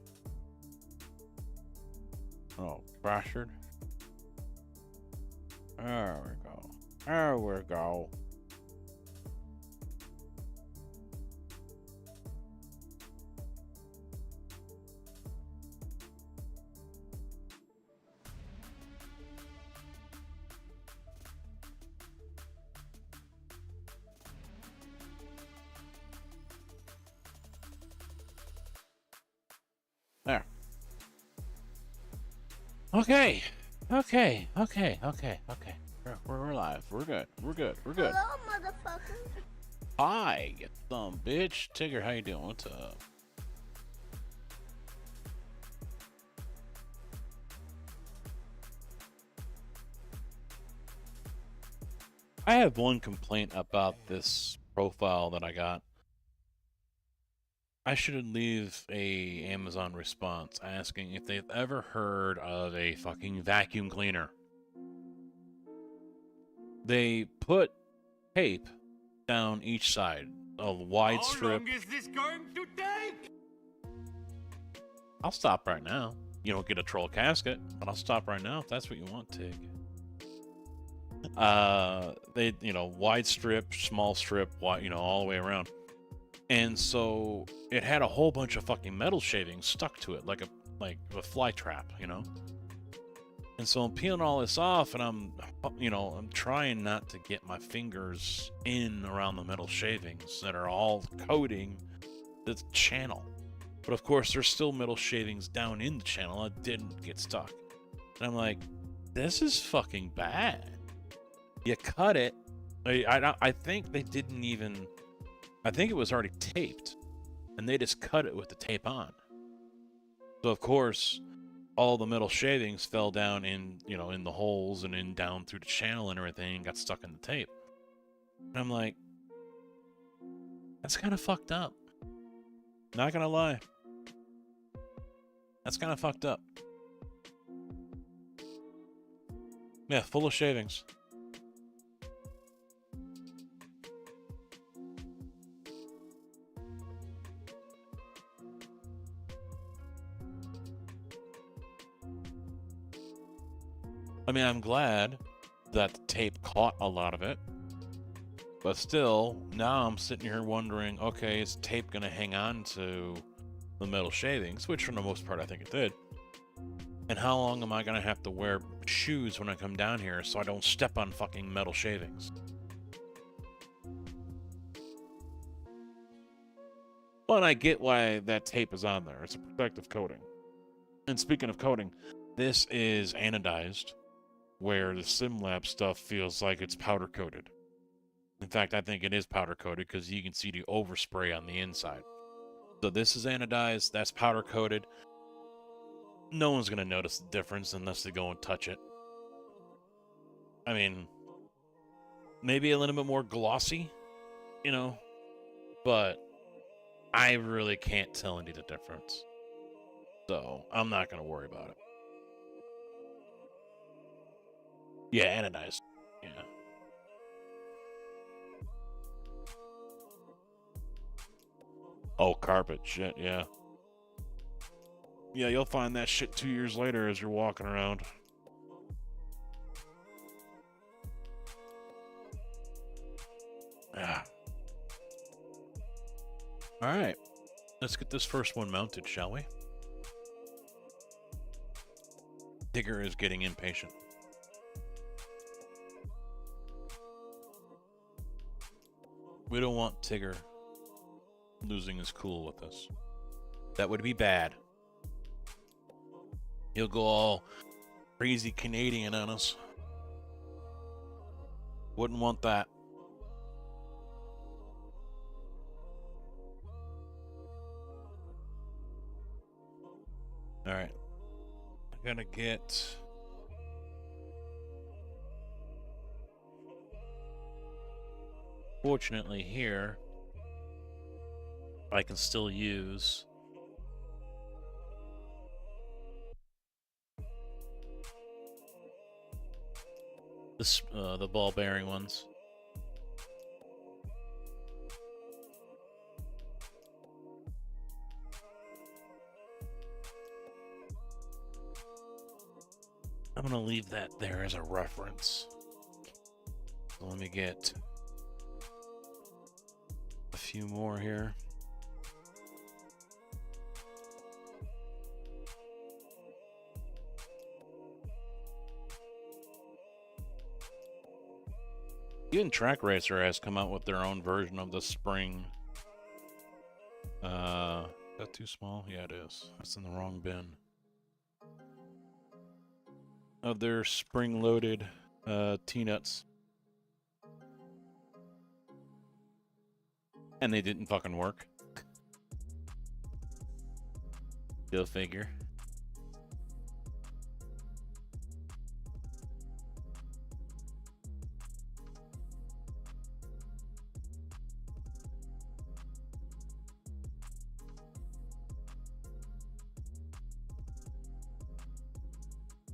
Oh, bastard. There we go. There we go. There. Okay. Okay. We're live. We're good. We're good. Hello, motherfucker. Hi, you dumb bitch. Tigger, how you doing? What's up? I have one complaint about this profile that I got. I should leave a Amazon response asking if they've ever heard of a fucking vacuum cleaner. They put tape down each side, a wide strip. How long is this going to take? I'll stop right now. You don't get a troll casket, but I'll stop right now if that's what you want, Tig. They, wide strip, small strip, wide, all the way around. And so it had a whole bunch of fucking metal shavings stuck to it, like a fly trap, And so I'm peeling all this off, and I'm trying not to get my fingers in around the metal shavings that are all coating the channel. But of course, there's still metal shavings down in the channel that didn't get stuck. And I'm like, this is fucking bad. You cut it. I think they didn't even... I think it was already taped. And they just cut it with the tape on. So, of course, all the metal shavings fell down in, you know, in the holes and in down through the channel and everything and got stuck in the tape. And I'm like, that's kind of fucked up. Not gonna lie. That's kind of fucked up. Yeah, full of shavings. I mean, I'm glad that the tape caught a lot of it. But still, now I'm sitting here wondering, okay, is tape going to hang on to the metal shavings? Which, for the most part, I think it did. And how long am I going to have to wear shoes when I come down here so I don't step on fucking metal shavings? Well, and I get why that tape is on there. It's a protective coating. And speaking of coating, this is anodized, where the SimLab stuff feels like it's powder coated. In fact, I think it is powder coated because you can see the overspray on the inside. So this is anodized, that's powder coated. No one's going to notice the difference unless they go and touch it. I mean, maybe a little bit more glossy, you know, but I really can't tell any of the difference. So I'm not going to worry about it. Yeah, anodized. Yeah. Oh, carpet. Shit, yeah. Yeah, you'll find that shit 2 years later as you're walking around. Yeah. Alright. Let's get this first one mounted, shall we? Tigger is getting impatient. We don't want Tigger losing his cool with us. That would be bad. He'll go all crazy Canadian on us. Wouldn't want that. Alright. I'm gonna get... Fortunately here, I can still use this, the ball bearing ones. I'm gonna leave that there as a reference. So let me get a few more here. Even Track Racer has come out with their own version of the spring. Is that too small? Yeah, it is. That's in the wrong bin. Of their spring-loaded T-nuts. And they didn't fucking work. Go figure.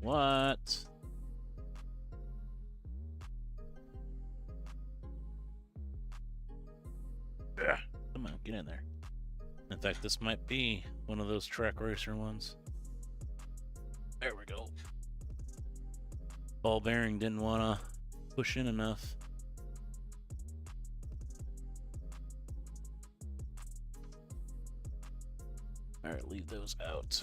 What? Yeah. Come on, get in there. In fact, this might be one of those Track Racer ones. There we go. Ball bearing didn't want to push in enough. Alright, leave those out.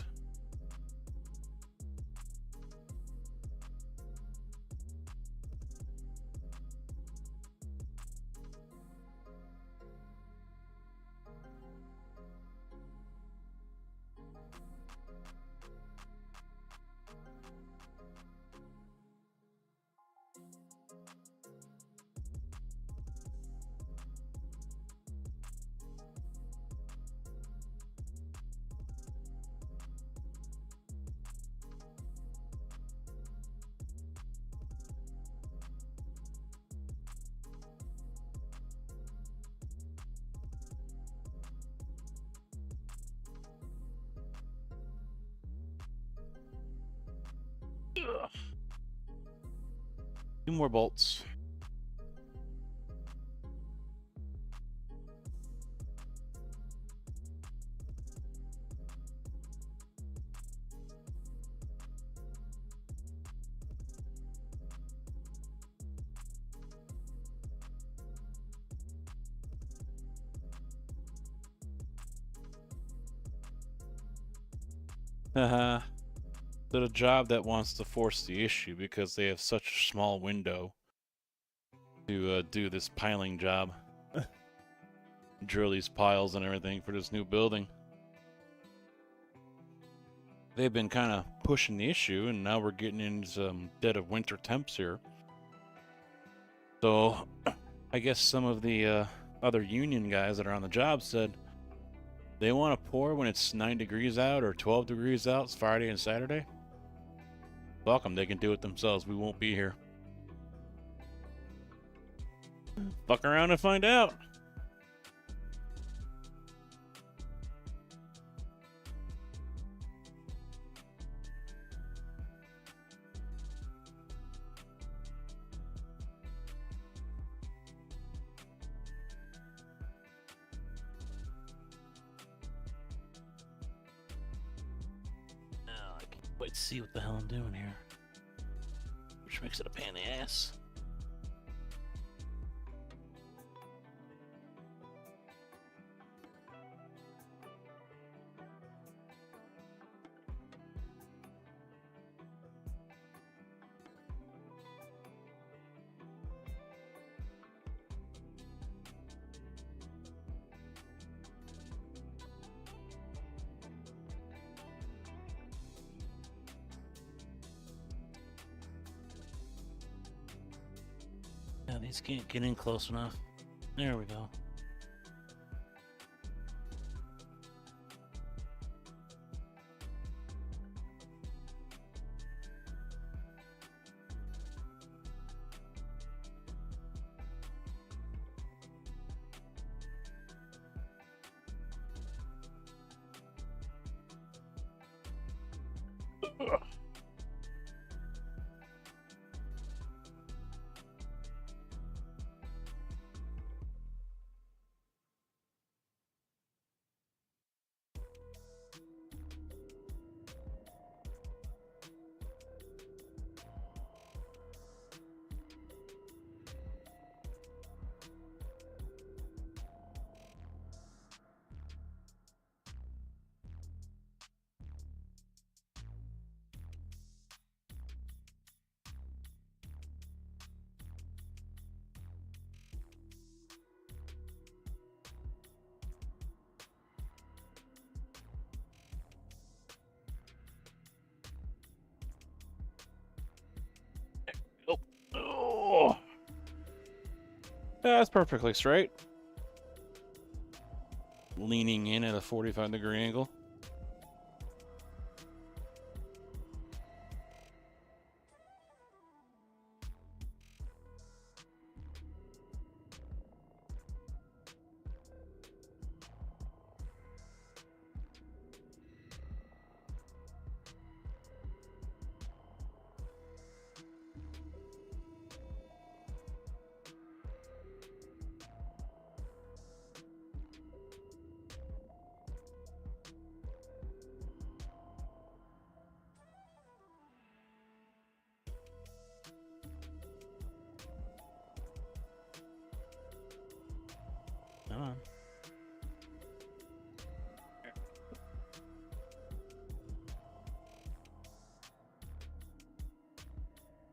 Two more bolts. Haha. Did a job that wants to force the issue because they have such a small window to do this piling job. Drill these piles and everything for this new building. They've been kind of pushing the issue, and now we're getting into some dead of winter temps here. So I guess some of the other union guys that are on the job said they want to pour when it's 9 degrees out or 12 degrees out. It's Friday and Saturday. Fuck them, they can do it themselves. We won't be here. Fuck around and find out. Now I can wait to see what the hell I'm doing here. Which makes it a pain in the ass. Yeah, these can't get in close enough. There we go. Oh, that's perfectly straight. Leaning in at a 45-degree angle. Come on.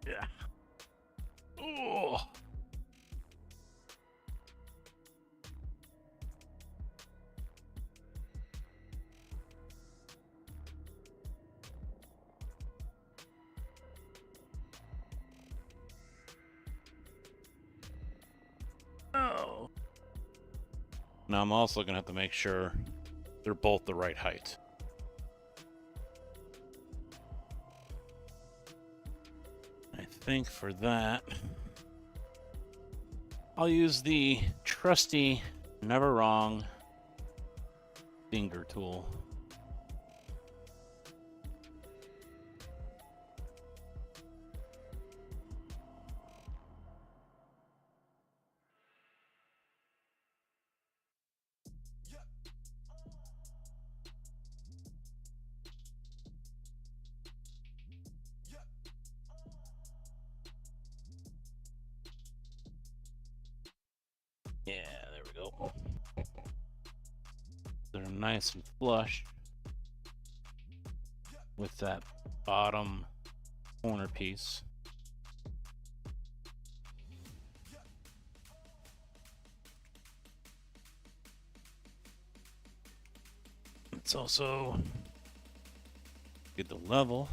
Yeah. Oh. Oh. Now I'm also going to have to make sure they're both the right height. I think for that, I'll use the trusty, never wrong finger tool. nice and flush with that bottom corner piece. It's also get the level.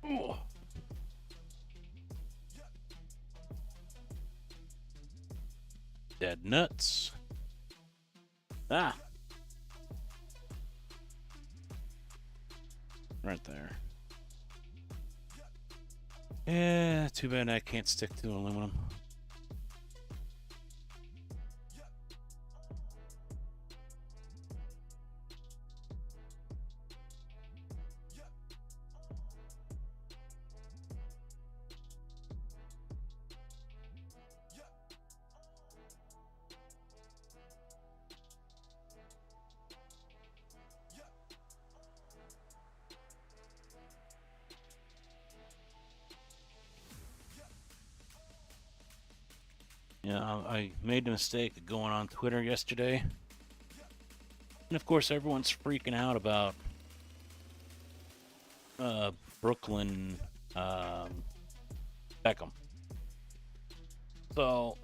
Ooh. Dead nuts. Ah. Right there. Yeah, too bad I can't stick to aluminum. Yeah, I made the mistake of going on Twitter yesterday. And of course, everyone's freaking out about Brooklyn Beckham. So,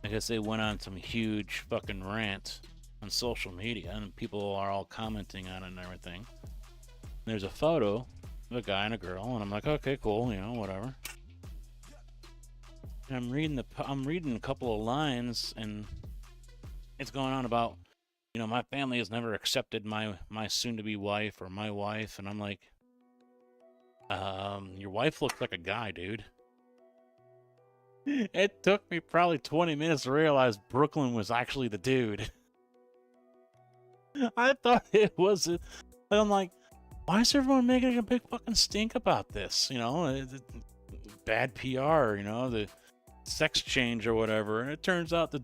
I guess they went on some huge fucking rant on social media, and people are all commenting on it and everything. There's a photo of a guy and a girl, and I'm like, okay, cool, you know, whatever. And I'm reading a couple of lines, and it's going on about, you know, my family has never accepted my soon-to-be wife or my wife, and I'm like, your wife looks like a guy, dude. It took me probably 20 minutes to realize Brooklyn was actually the dude. I thought it was. I'm like, why is everyone making a big fucking stink about this? You know, bad PR. You know, the sex change or whatever. And it turns out that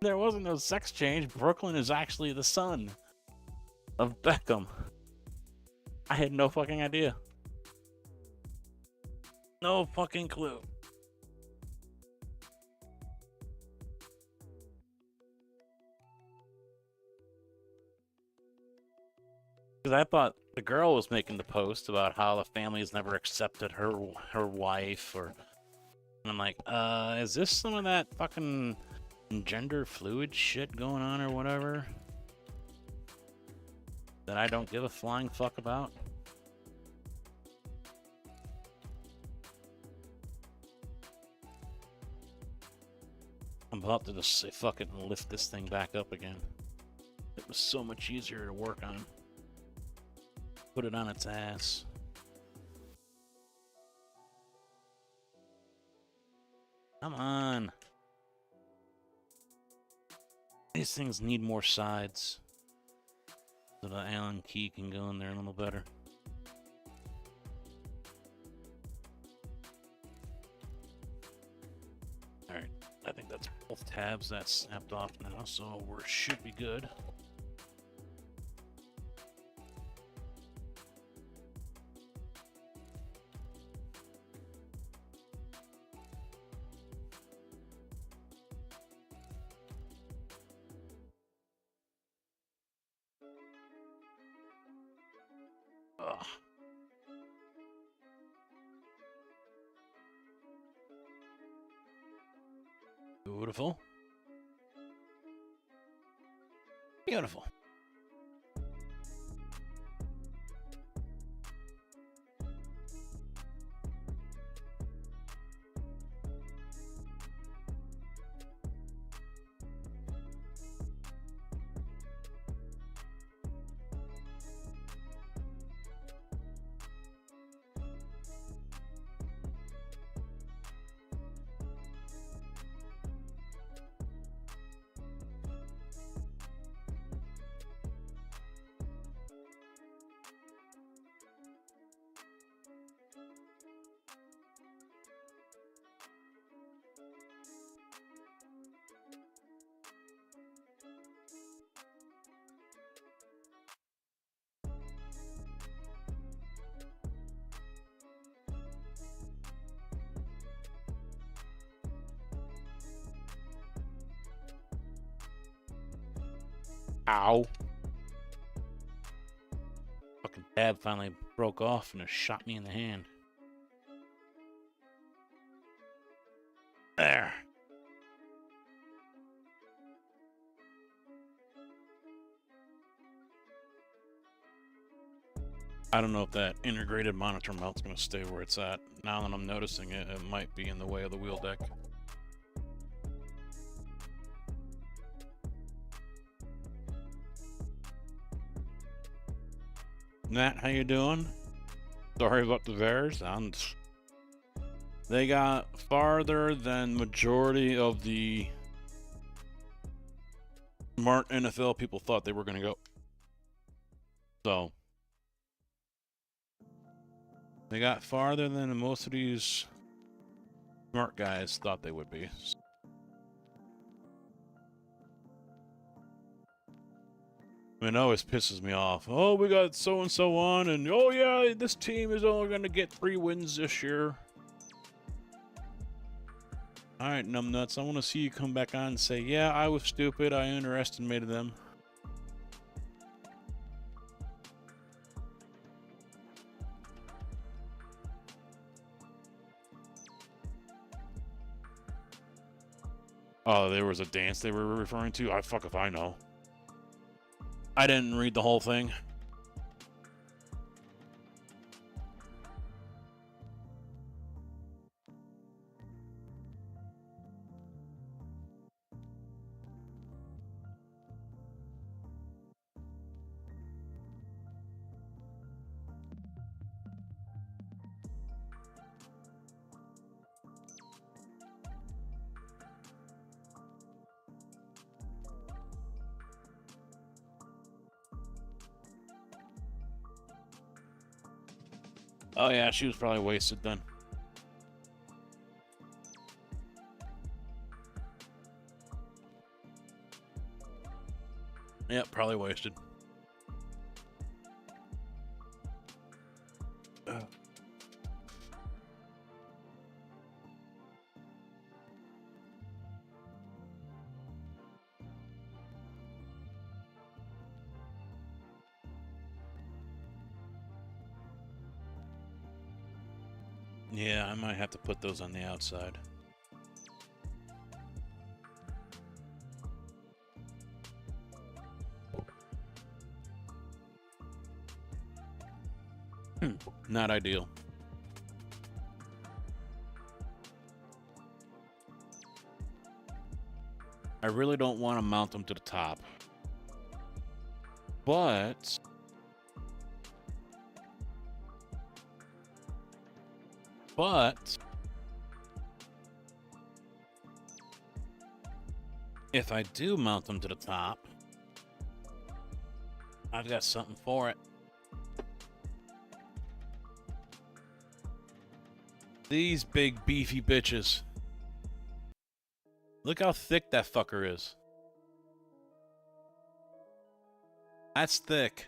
there wasn't no sex change. Brooklyn is actually the son of Beckham. I had no fucking idea. No fucking clue. Because I thought the girl was making the post about how the family has never accepted her wife, or and I'm like, is this some of that fucking gender fluid shit going on or whatever that I don't give a flying fuck about? I'm about to just say fuck it and lift this thing back up again. It was so much easier to work on. Put it on its ass. Come on. These things need more sides so the Allen key can go in there a little better. Alright, I think that's both tabs that's snapped off now, so we should be good. Ugh. Beautiful. Beautiful. Ow. Fucking tab finally broke off and it shot me in the hand. There. I don't know if that integrated monitor mount's going to stay where it's at. Now that I'm noticing it, it might be in the way of the wheel deck. Nat, how you doing? Sorry about the Bears. They got farther than majority of the smart NFL people thought they were going to go. So they got farther than most of these smart guys thought they would be. I mean, it always pisses me off. Oh, we got so-and-so on, and oh yeah, this team is only going to get 3 wins this year. Alright, numbnuts, I want to see you come back on and say, yeah, I was stupid, I underestimated them. Oh, there was a dance they were referring to? Fuck if I know. I didn't read the whole thing. Oh yeah, she was probably wasted then. Yep, probably wasted. Yeah, I might have to put those on the outside. Not ideal. I really don't want to mount them to the top. But if I do mount them to the top, I've got something for it. These big beefy bitches. Look how thick that fucker is. That's thick.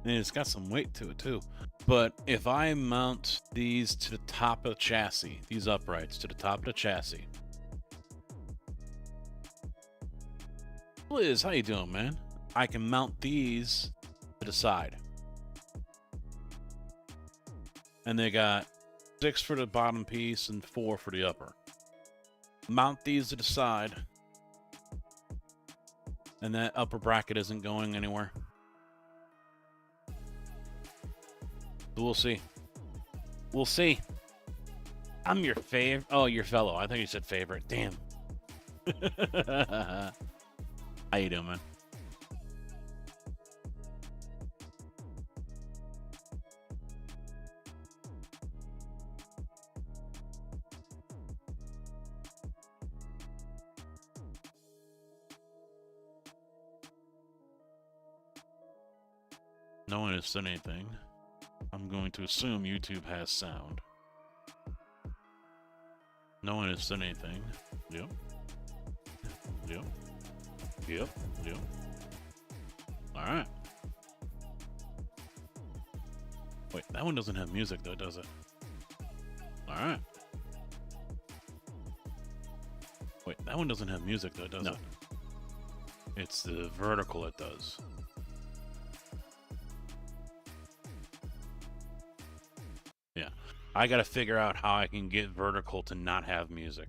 And it's got some weight to it too. But if I mount these to the top of the chassis, these uprights to the top of the chassis. Liz, how you doing, man? I can mount these to the side. And they got 6 for the bottom piece and 4 for the upper. Mount these to the side. And that upper bracket isn't going anywhere. We'll see. We'll see. I'm your favorite. Oh, your fellow. I think you said favorite. Damn. How you doing, man? No one has said anything. I'm going to assume YouTube has sound. No one has said anything. Yep. Yep. Yep. Yep. Alright. Wait, that one doesn't have music though, does it? Alright. Wait, that one doesn't have music though, does it? It's the vertical it does. Yeah. I gotta figure out how I can get vertical to not have music.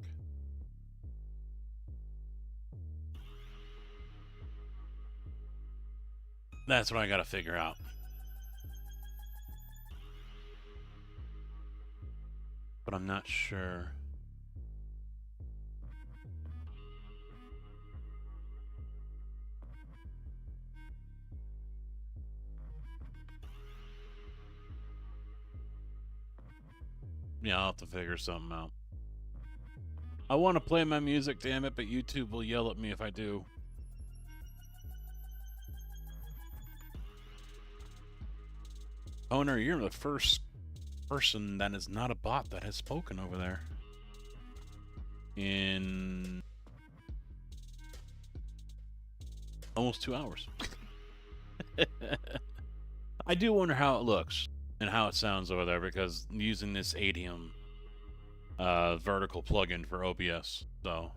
That's what I gotta figure out. But I'm not sure. Yeah, I'll have to figure something out. I want to play my music, damn it, but YouTube will yell at me if I do. Owner, you're the first person that is not a bot that has spoken over there. In almost 2 hours. I do wonder how it looks and how it sounds over there, because I'm using this Adium vertical plugin for OBS. So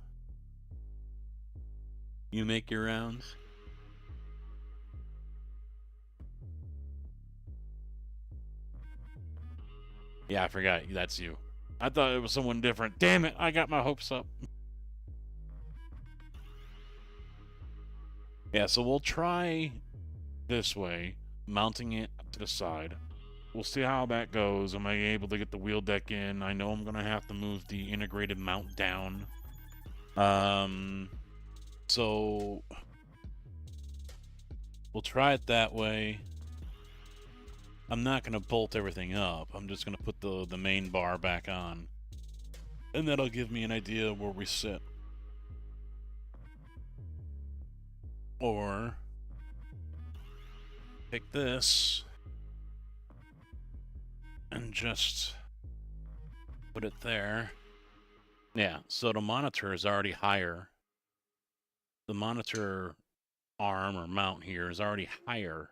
you make your rounds. Yeah, I forgot that's you. I thought it was someone different. Damn it, I got my hopes up. Yeah, so we'll try this way, mounting it to the side. We'll see how that goes. Am I able to get the wheel deck in? I know I'm going to have to move the integrated mount down. So we'll try it that way. I'm not going to bolt everything up. I'm just going to put the main bar back on. And that'll give me an idea of where we sit. Or take this and just put it there. Yeah, so the monitor is already higher. The monitor arm or mount here is already higher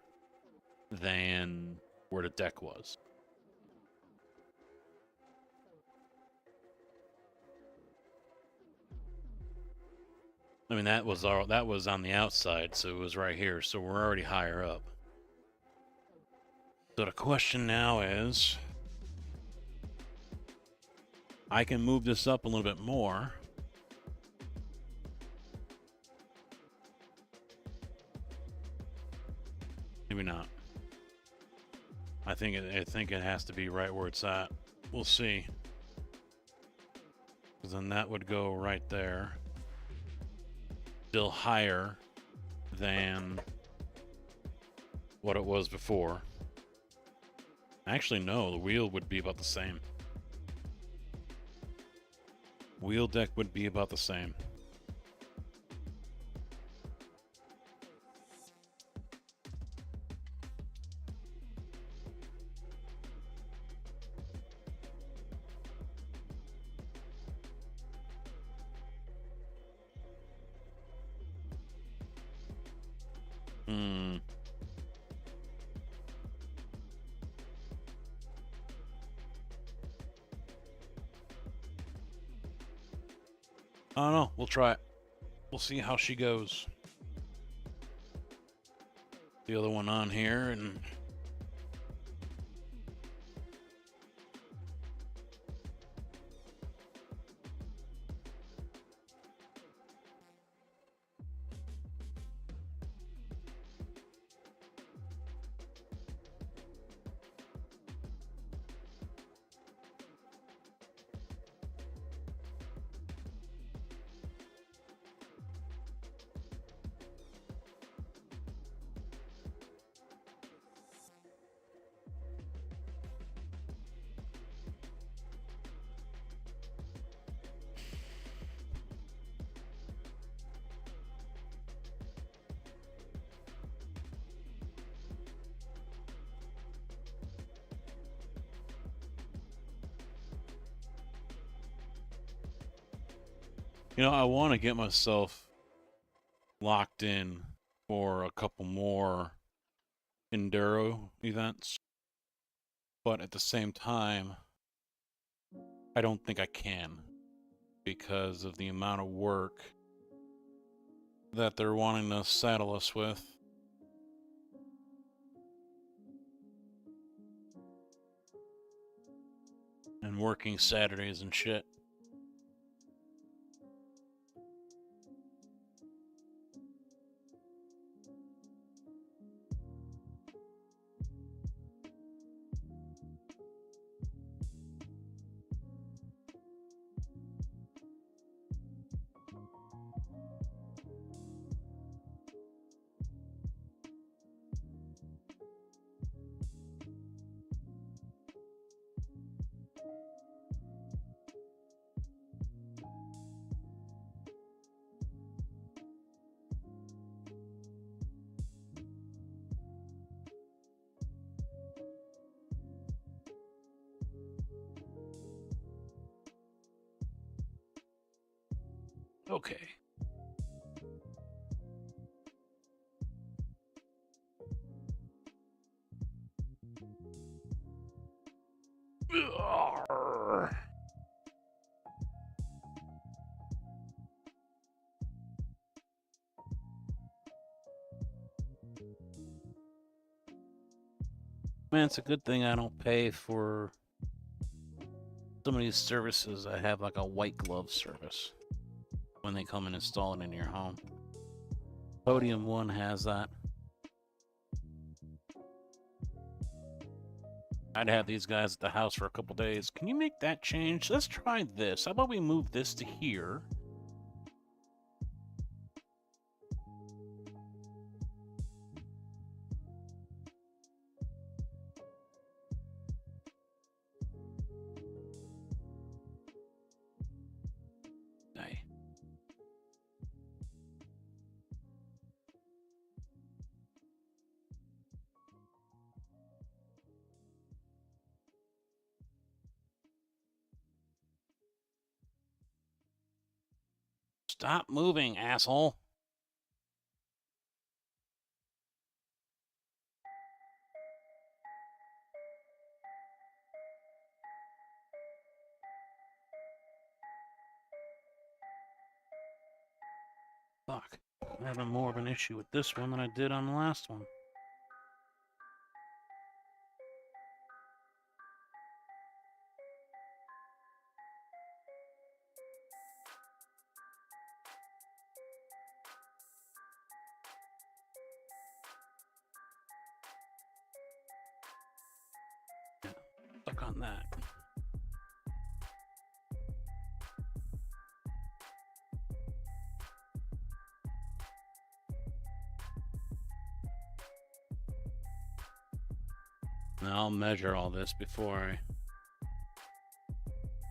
than where the deck was. I mean, that was on the outside, so it was right here, so we're already higher up. So the question now is, I can move this up a little bit more. Maybe not. I think it has to be right where it's at. We'll see. Because then that would go right there. Still higher than what it was before. Actually, no, the wheel would be about the same. Wheel deck would be about the same. I don't know. We'll try it. We'll see how she goes. The other one on here and... You know, I want to get myself locked in for a couple more Enduro events. But at the same time, I don't think I can because of the amount of work that they're wanting to saddle us with. And working Saturdays and shit. Okay. Arrgh. Man, it's a good thing I don't pay for some of these services. I have like a white glove service when they come and install it in your home. Podium 1 has that. I'd have these guys at the house for a couple days. Can you make that change? Let's try this. How about we move this to here? Hey. Stop moving, asshole. Fuck. I'm having more of an issue with this one than I did on the last one. Yeah, stuck on that. Now I'll measure all this before I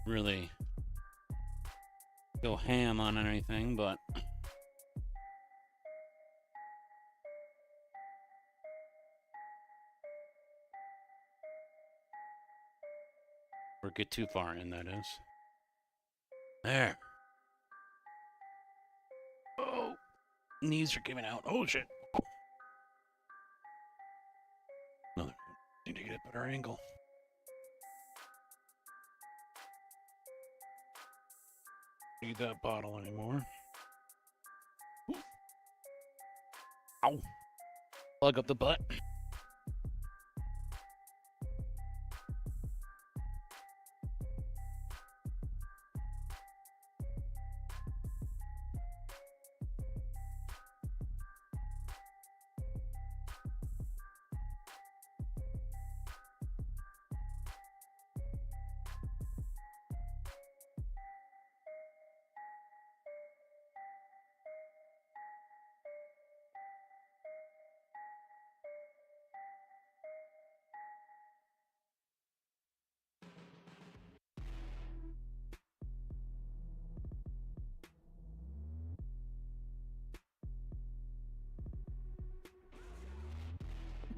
really go ham on anything, but or get too far in, that is. There. Oh, knees are giving out. Oh shit. Another. Need to get a better angle. Need that bottle anymore. Ooh. Ow. Plug up the butt.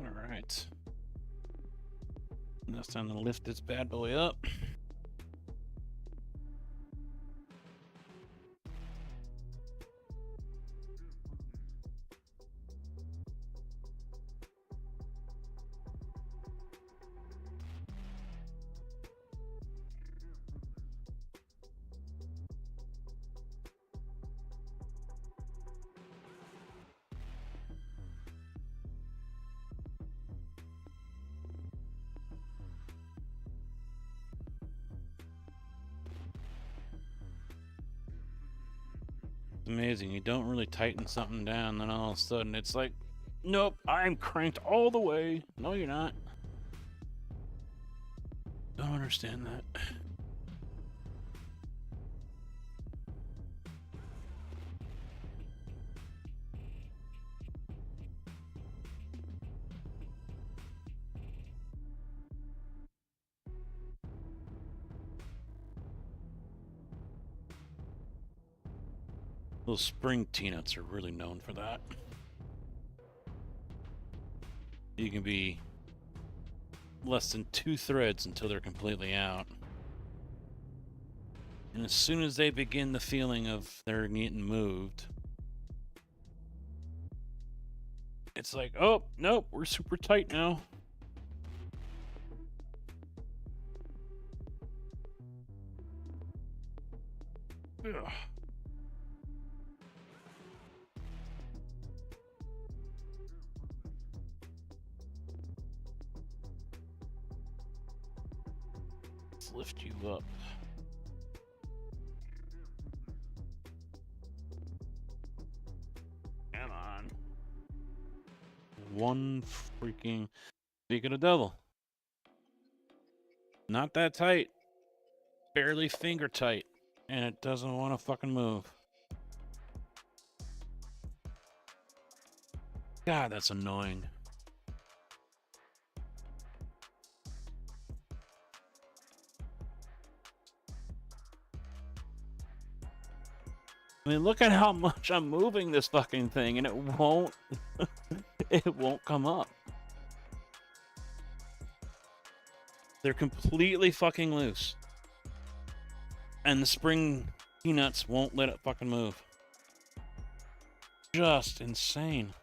All right. Now it's time to lift this bad boy up. amazing. You don't really tighten something down, then all of a sudden it's like, nope, I'm cranked all the way. No, you're not. Don't understand that. Those spring T-nuts are really known for that. You can be less than 2 threads until they're completely out. And as soon as they begin the feeling of they're getting moved, it's like, oh, nope, we're super tight now. Ugh. Let's lift you up. Come on. One freaking... Speaking of devil. Not that tight. Barely finger tight. And it doesn't want to fucking move. God, that's annoying. I mean, look at how much I'm moving this fucking thing, and it won't... it won't come up. They're completely fucking loose. And the spring peanuts won't let it fucking move. Just insane.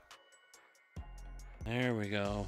There we go.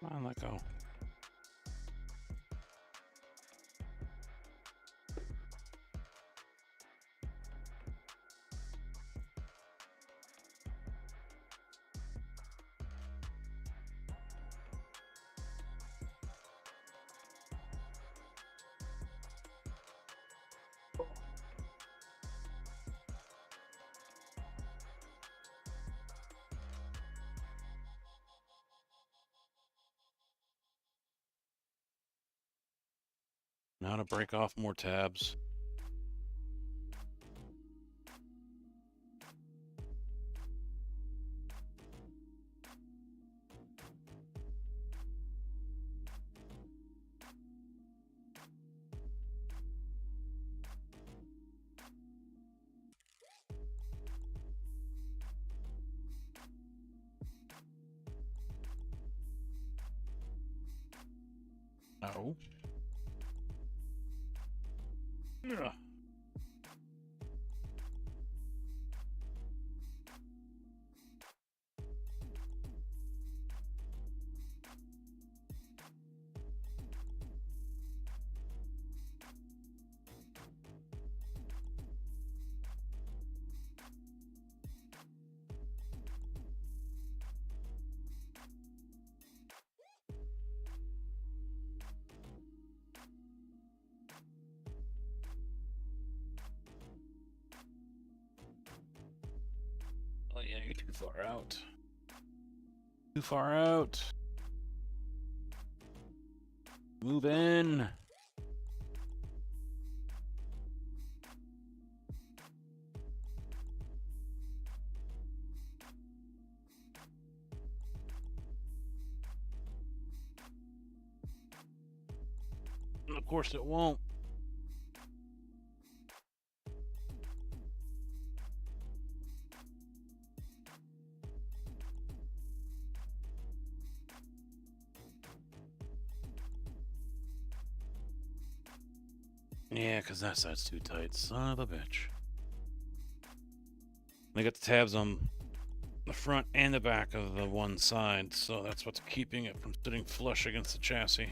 Come on, let go. Now to break off more tabs. No. Ugh. Oh yeah, you're too far out. Too far out. Move in. course it won't. Yeah, because that side's too tight. Son of a bitch. They got the tabs on the front and the back of the one side, so that's what's keeping it from sitting flush against the chassis.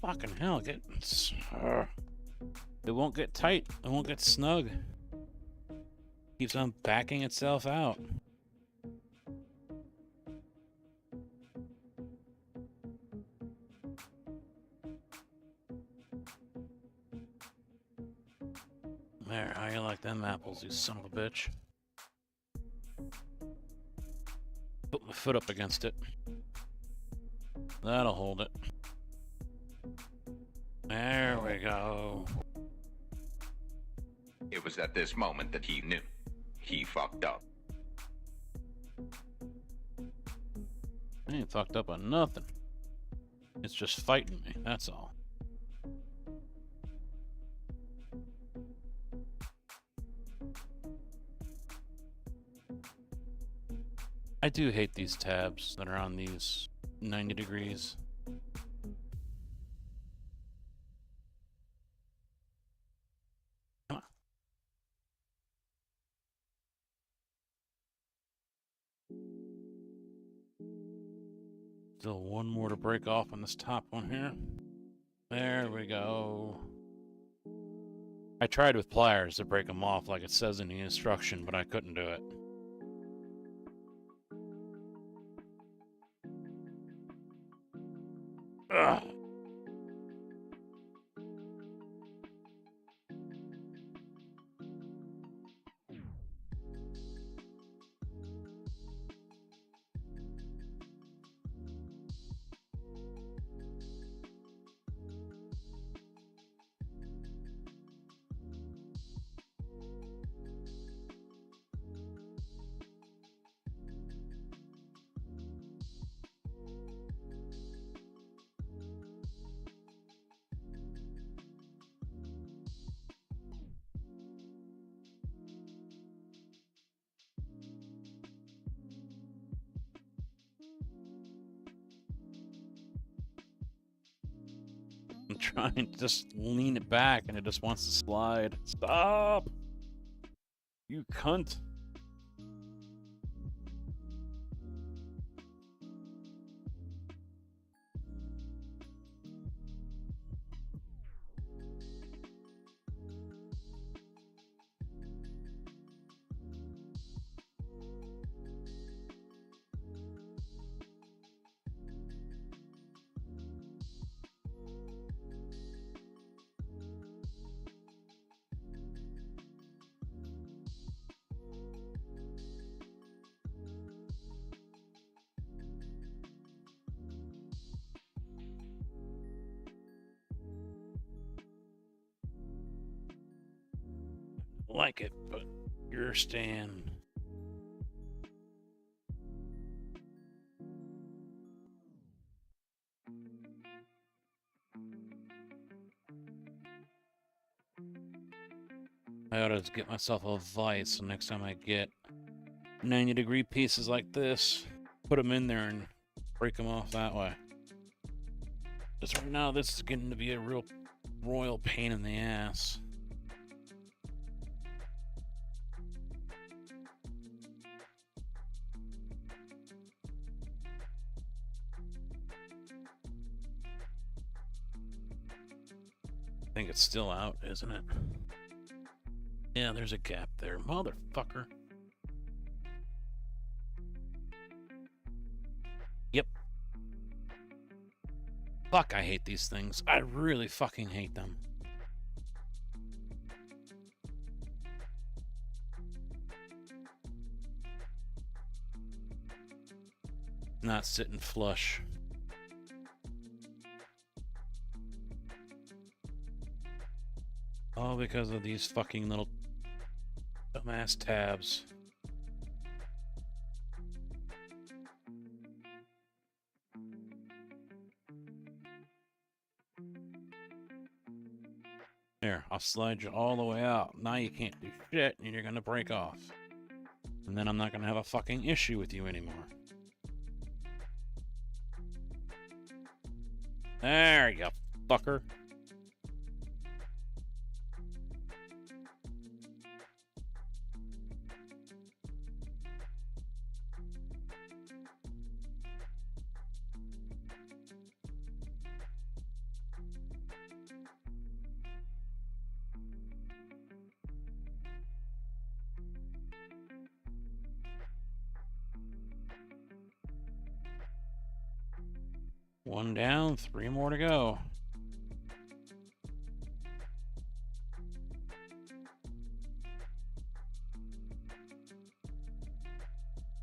Fucking hell, it won't get tight. It won't get snug. Keeps on backing itself out. There, how you like them apples, you son of a bitch? Put my foot up against it. That'll hold it. There we go. It was at this moment that he knew. He fucked up. I ain't fucked up on nothing. It's just fighting me, that's all. I do hate these tabs that are on these 90 degrees. Come on. Still one more to break off on this top one here. There we go. I tried with pliers to break them off like it says in the instruction, but I couldn't do it. Ugh. I'm trying to just lean it back and it just wants to slide. Stop! You cunt. Like it, but you're staying. I ought to get myself a vise so next time I get 90-degree pieces like this, put them in there and break them off that way. Just right now, this is getting to be a real royal pain in the ass. think it's still out, isn't it? Yeah, there's a gap there. Motherfucker. Yep. Fuck, I hate these things. I really fucking hate them. Not sitting flush. All because of these fucking little dumbass tabs. Here, I'll slide you all the way out. Now you can't do shit and you're gonna break off. And then I'm not gonna have a fucking issue with you anymore. There you go, fucker. One down, 3 more to go.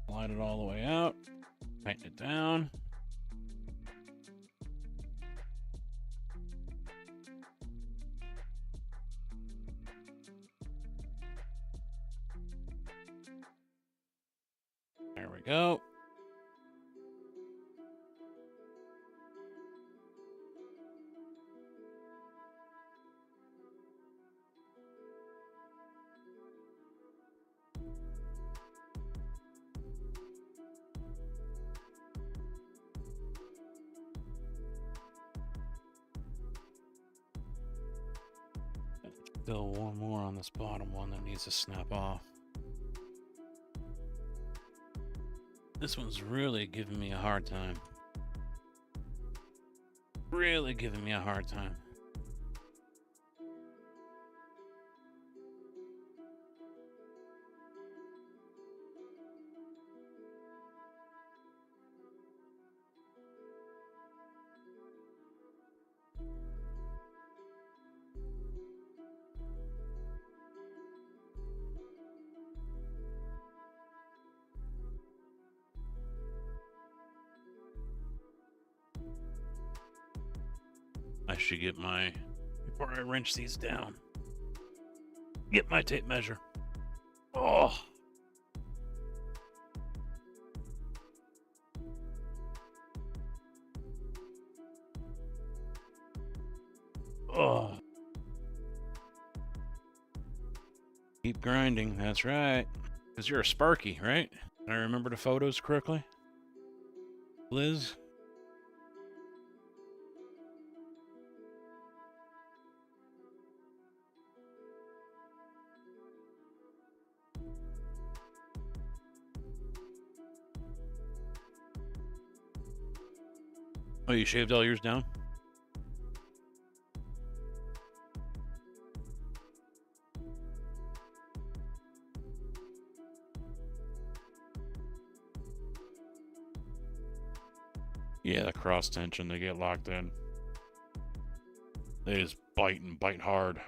Slide it all the way out. Tighten it down. There we go. Still one more on this bottom one that needs to snap off. This one's really giving me a hard time. Really giving me a hard time. I should get my, before I wrench these down, get my tape measure. Oh. Oh. Keep grinding, that's right. Because you're a Sparky, right? Did I remember the photos correctly? Liz? Oh, you shaved all yours down? Yeah, the cross tension, they get locked in. They just bite and bite hard.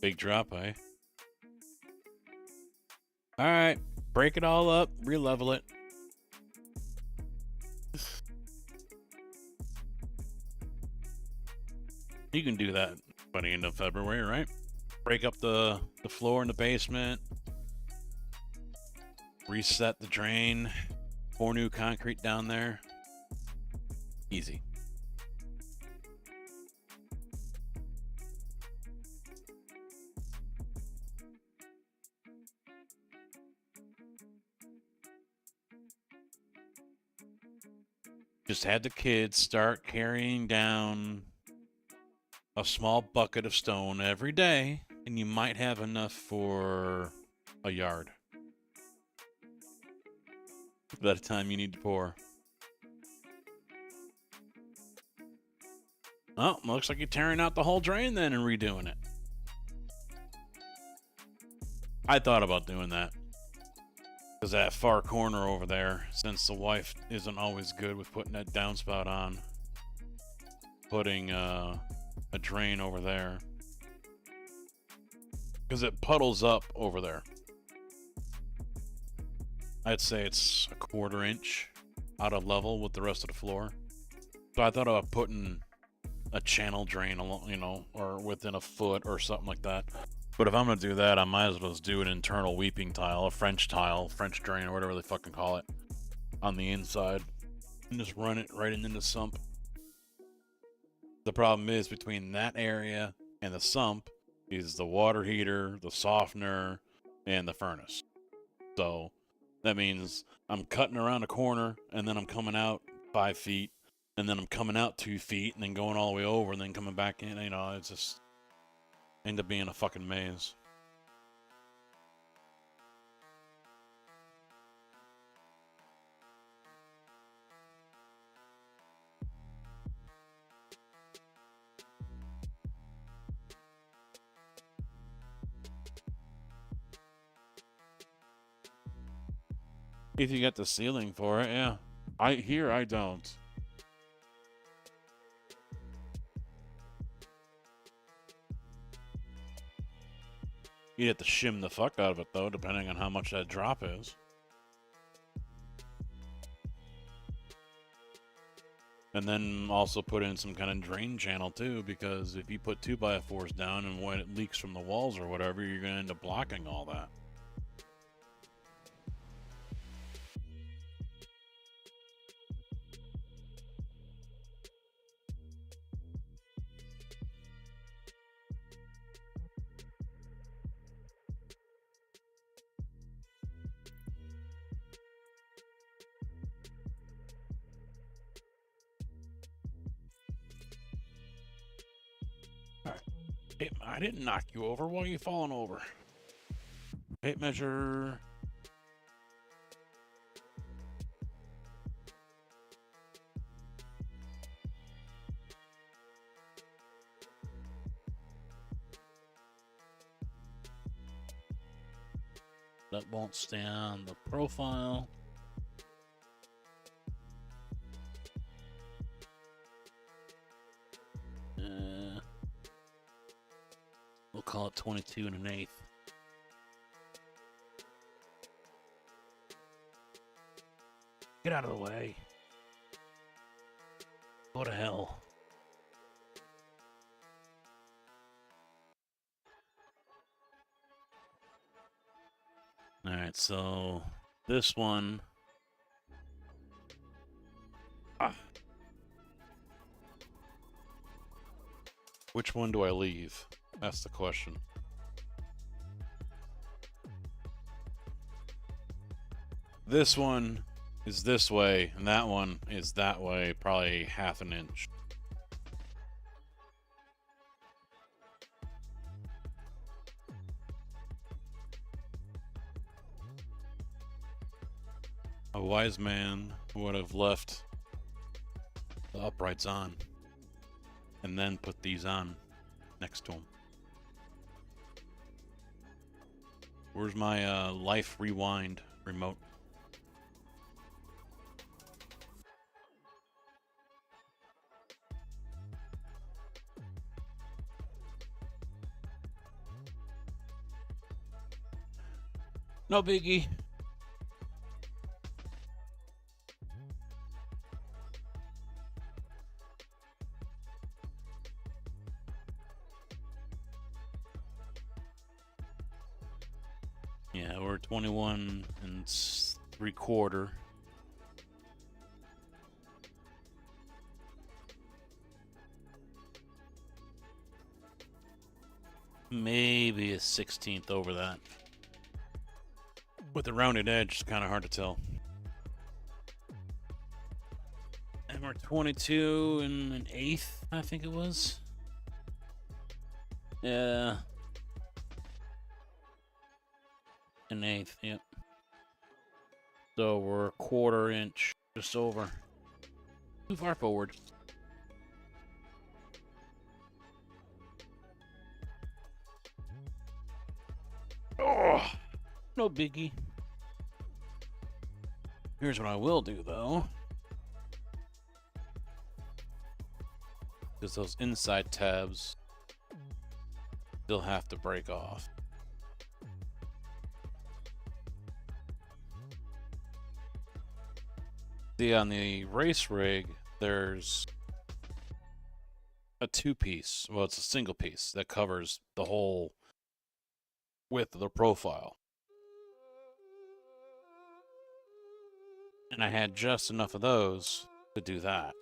Big drop, eh? Alright, break it all up, re-level it. You can do that by the end of February, right? Break up the floor in the basement. Reset the drain. Pour new concrete down there. Easy. Just had the kids start carrying down a small bucket of stone every day, and you might have enough for a yard by the time you need to pour. Oh, looks like you're tearing out the whole drain then and redoing it. I thought about doing that. Because that far corner over there, since the wife isn't always good with putting that downspout on, putting a drain over there. Because it puddles up over there. I'd say it's a 1/4 inch out of level with the rest of the floor. So I thought about putting a channel drain along, you know, or within a foot or something like that. But if I'm going to do that, I might as well just do an internal weeping tile, a French tile, French drain, or whatever they fucking call it, on the inside. And just run it right into the sump. The problem is between that area and the sump is the water heater, the softener, and the furnace. So that means I'm cutting around a corner, and then I'm coming out 5 feet, and then I'm coming out 2 feet, and then going all the way over, and then coming back in. You know, it's just end up being a fucking maze. If you got the ceiling for it, yeah. I don't. You'd have to shim the fuck out of it, though, depending on how much that drop is. And then also put in some kind of drain channel, too, because if you put 2x4s down and when it leaks from the walls or whatever, you're going to end up blocking all that. I didn't knock you over. Why are you falling over? Tape measure. That won't stay on the profile. We'll call it 22 1/8. Get out of the way. Go to hell. Alright, so this one. Which one do I leave? That's the question. This one is this way, and that one is that way, probably 1/2 inch. A wise man would have left the uprights on and then put these on next to them. Where's my life rewind remote? No biggie. Yeah, we're 21 3/4. Maybe a 1/16 over that. With the rounded edge, it's kind of hard to tell. And we're 22 and an eighth, I think it was. Yeah. An eighth, yep. So we're a quarter inch, just over. Too far forward. Oh, no biggie. Here's what I will do, though. Because those inside tabs still have to break off. See, on the race rig, there's a two-piece. Well, it's a single piece that covers the whole width of the profile. And I had just enough of those to do that.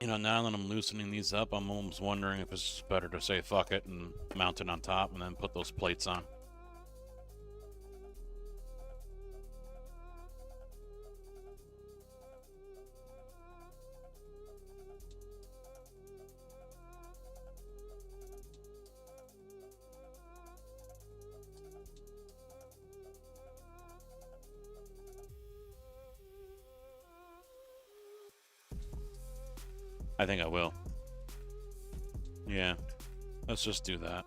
You know, now that I'm loosening these up, I'm almost wondering if it's better to say fuck it and mount it on top and then put those plates on. I think I will. Yeah, let's just do that.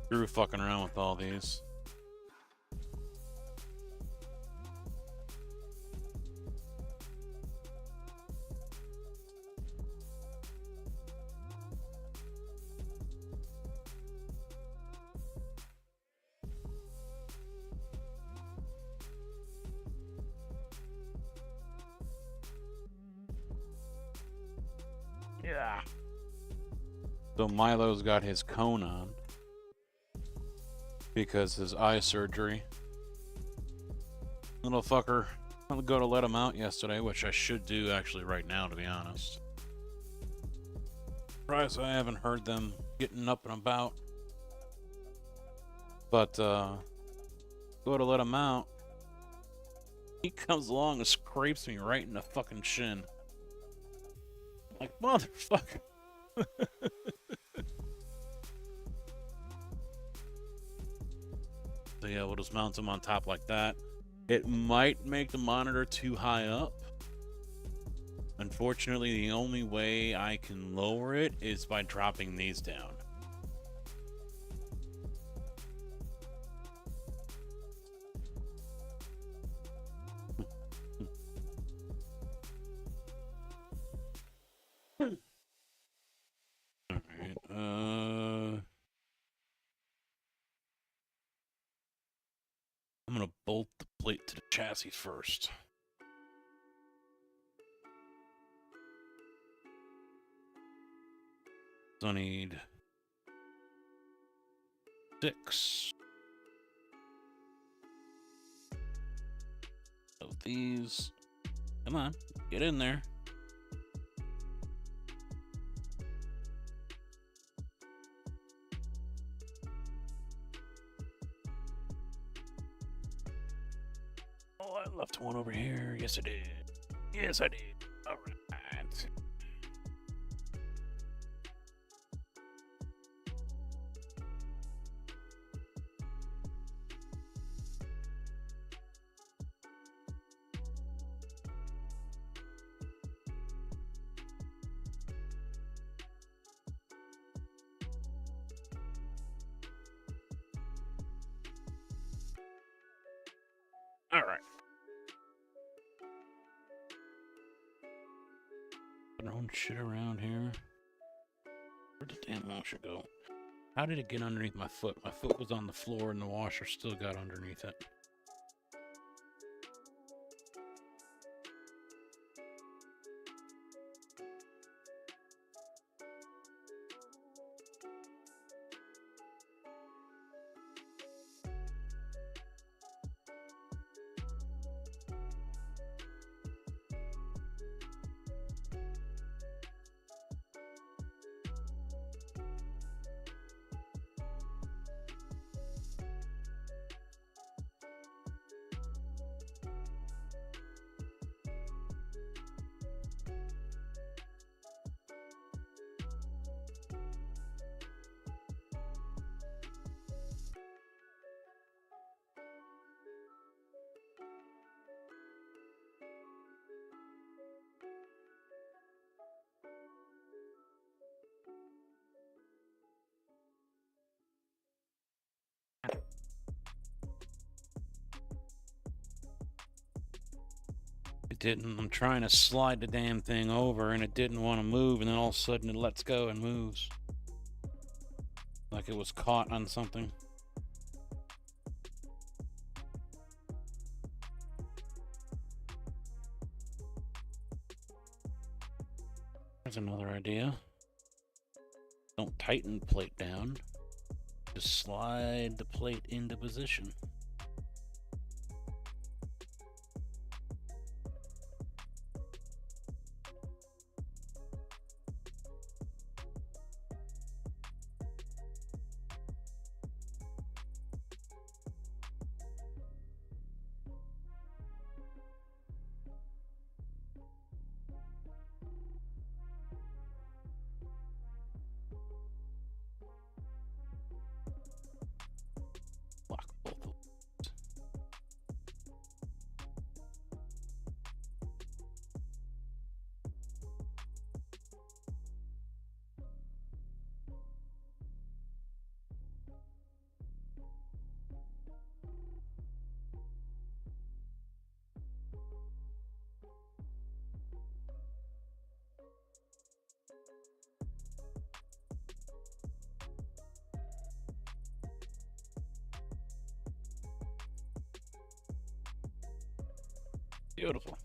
Screw fucking around with all these. Yeah. So Milo's got his cone on because his eye surgery. Little fucker, I'll go to let him out yesterday, which I should do actually right now, to be honest. Surprised I haven't heard them getting up and about. But go to let him out. He comes along and scrapes me right in the fucking shin. Like, motherfucker. So yeah, we'll just mount them on top like that. It might make the monitor too high up. Unfortunately, the only way I can lower it is by dropping these down. I'm gonna bolt the plate to the chassis first. So I need 6 of these. Come on, get in there. Oh, I left one over here. Yes, I did. Yes, I did. All right. All right. Throwing shit around here. Where'd the damn washer go? How did it get underneath my foot? My foot was on the floor and the washer still got underneath it. It didn't. I'm trying to slide the damn thing over and it didn't want to move, and then all of a sudden it lets go and moves. Like it was caught on something. There's another idea. Don't tighten plate down. Just slide the plate into position. Lock both of those. Beautiful.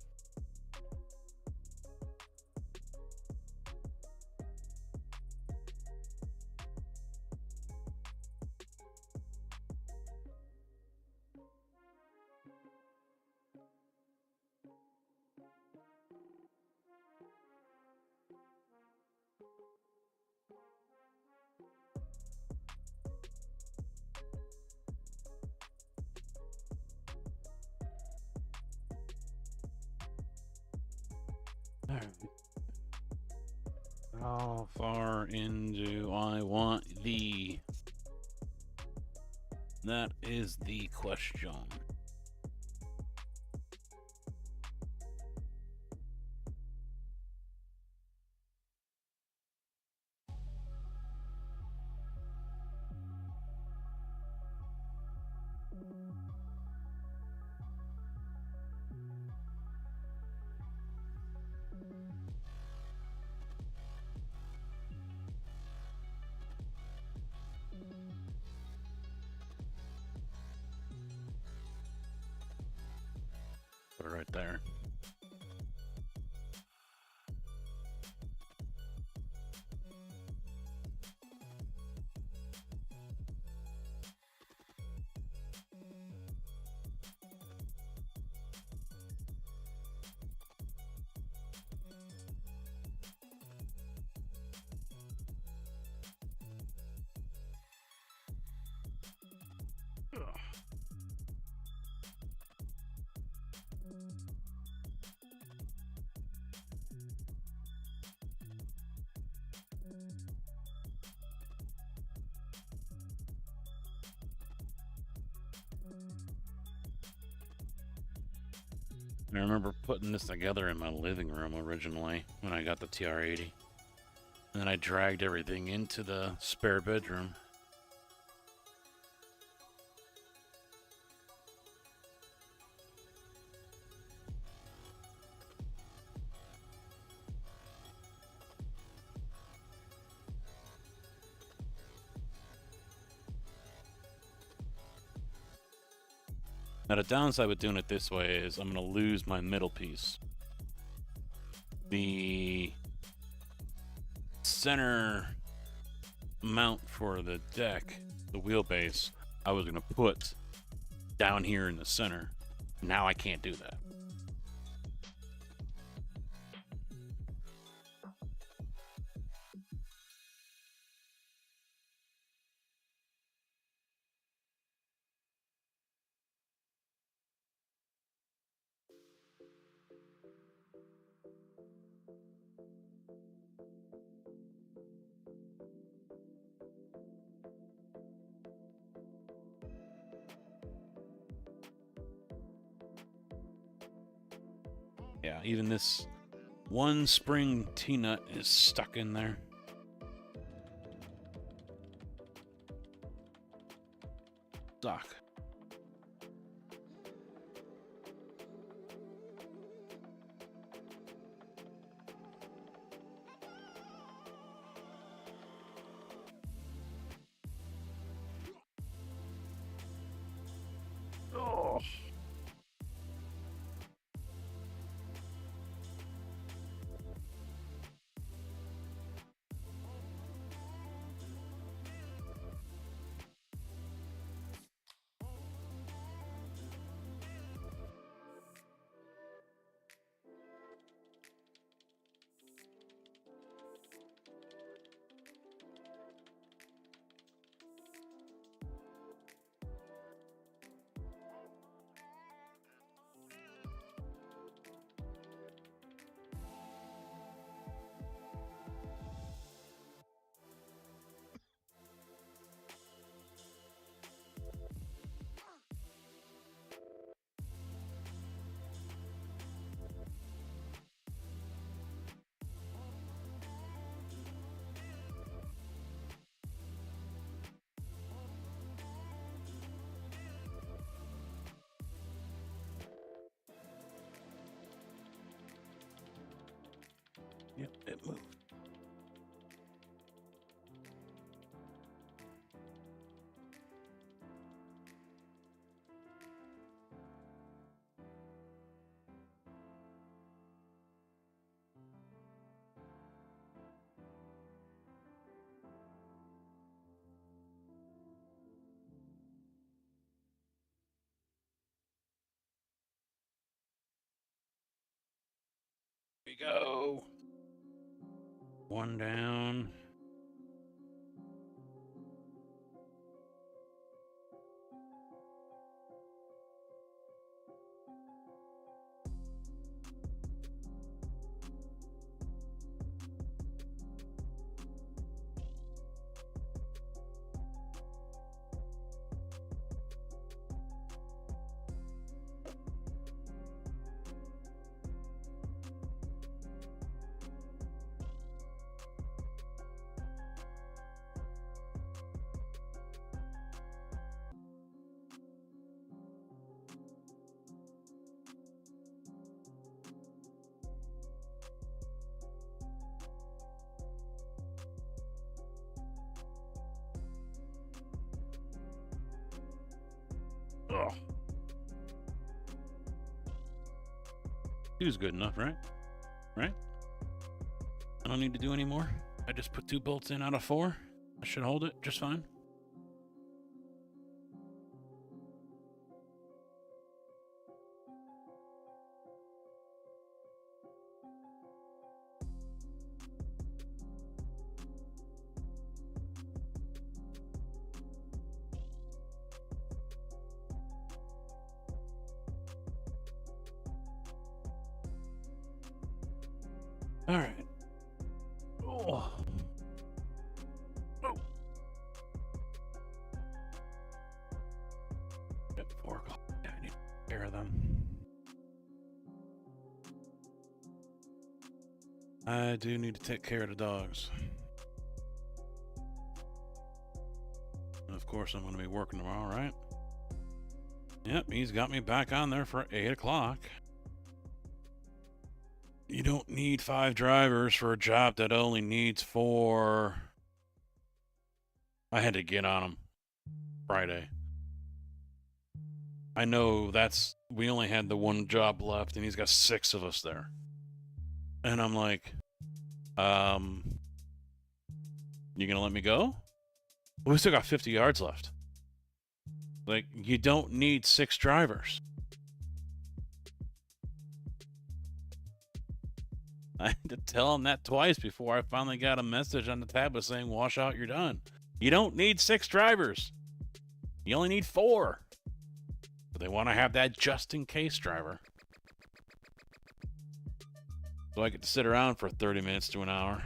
Alright. How far in do I want thee? That is the question. Put it right there. I remember putting this together in my living room originally when I got the TR-80. And then I dragged everything into the spare bedroom. Now the downside with doing it this way is I'm going to lose my middle piece. The center mount for the deck, the wheelbase, I was going to put down here in the center. Now I can't do that. Yeah, even this one spring T-nut is stuck in there. Stuck. we go. One down. Oh. He was good enough, right? Right? I don't need to do any more. I just put 2 bolts in out of 4. I should hold it just fine. All right. Oh. Oh. At 4 o'clock. Yeah, I need to take care of them. I do need to take care of the dogs. And of course, I'm going to be working tomorrow, right? Yep, he's got me back on there for 8 o'clock. You don't need 5 drivers for a job that only needs 4. I had to get on him Friday. I know we only had the 1 job left and he's got 6 of us there. And I'm like, you gonna let me go? We still got 50 yards left. Like, you don't need 6 drivers. I had to tell him that twice before I finally got a message on the tablet saying, wash out, you're done. You don't need 6 drivers. You only need 4. But they want to have that just in case driver. So I get to sit around for 30 minutes to an hour.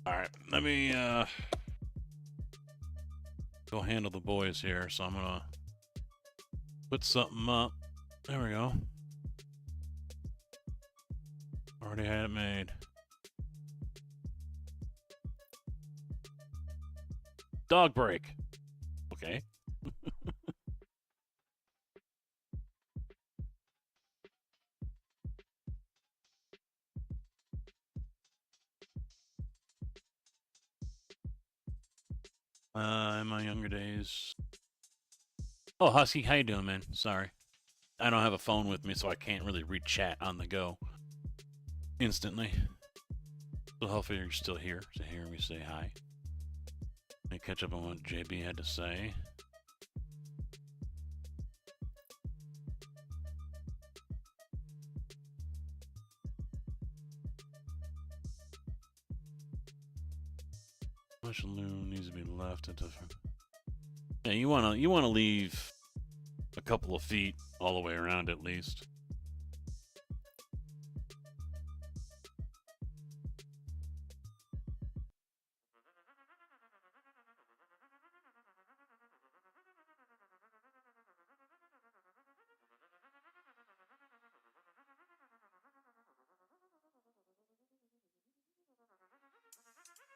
All right, let me go handle the boys here. So I'm gonna put something up. There we go. Already had it made. Dog break. Okay. In my younger days. Oh, Husky, how you doing, man? Sorry. I don't have a phone with me, so I can't really read chat on the go instantly. So hopefully you're still here to hear me say hi. Let me catch up on what JB had to say. Much loom needs to be left. Yeah, you wanna leave a couple of feet all the way around at least.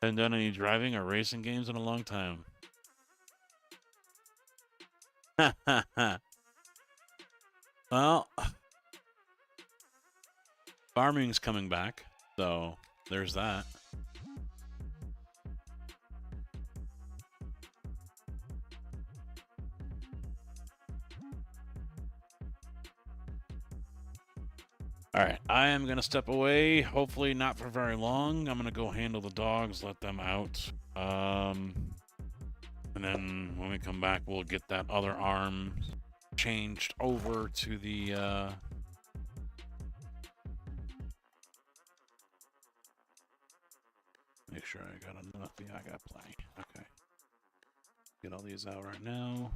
Haven't done any driving or racing games in a long time. Well, farming's coming back, so there's that. All right, I am gonna step away. Hopefully not for very long. I'm gonna go handle the dogs, let them out. And then when we come back, we'll get that other arm changed over to the. Make sure I got enough. Yeah, I got plenty. Okay. Get all these out right now.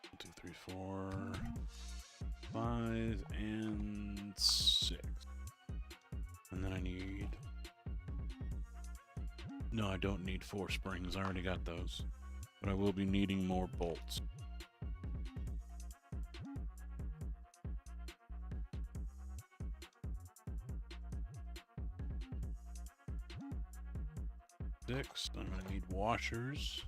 1, 2, 3, 4, 5, and 6. And then I need... No, I don't need 4 springs. I already got those. But I will be needing more bolts. Six. I'm gonna need washers.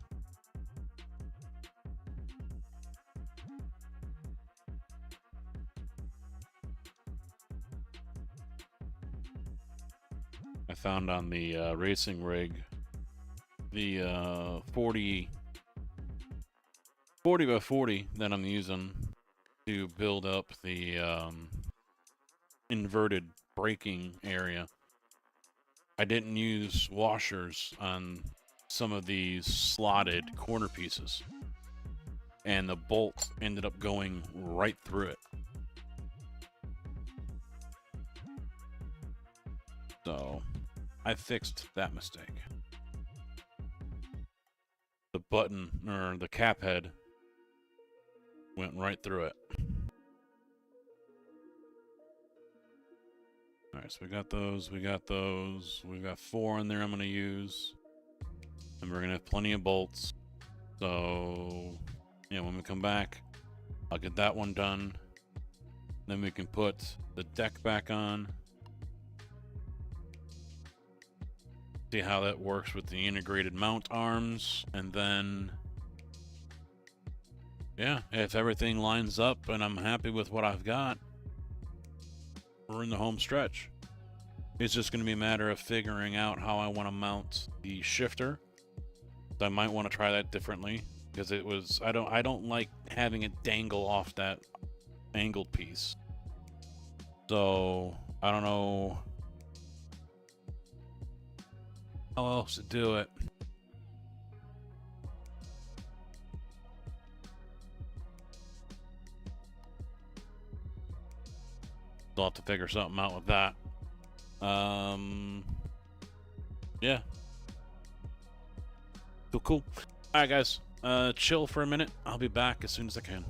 I found on the racing rig the 40 by 40 that I'm using to build up the inverted braking area. I didn't use washers on some of these slotted corner pieces, and the bolt ended up going right through it. So I fixed that mistake. The button, or the cap head, went right through it. Alright, so we got those, we got those. We've got 4 in there I'm going to use. And we're going to have plenty of bolts. So, yeah, when we come back, I'll get that one done. Then we can put the deck back on. See how that works with the integrated mount arms. And then, yeah, if everything lines up and I'm happy with what I've got, we're in the home stretch. It's just going to be a matter of figuring out how I want to mount the shifter. I might want to try that differently because it was I don't like having it dangle off that angled piece. So I don't know how else to do it. I'll have to figure something out with that. Yeah. Cool. Alright, guys. Chill for a minute. I'll be back as soon as I can.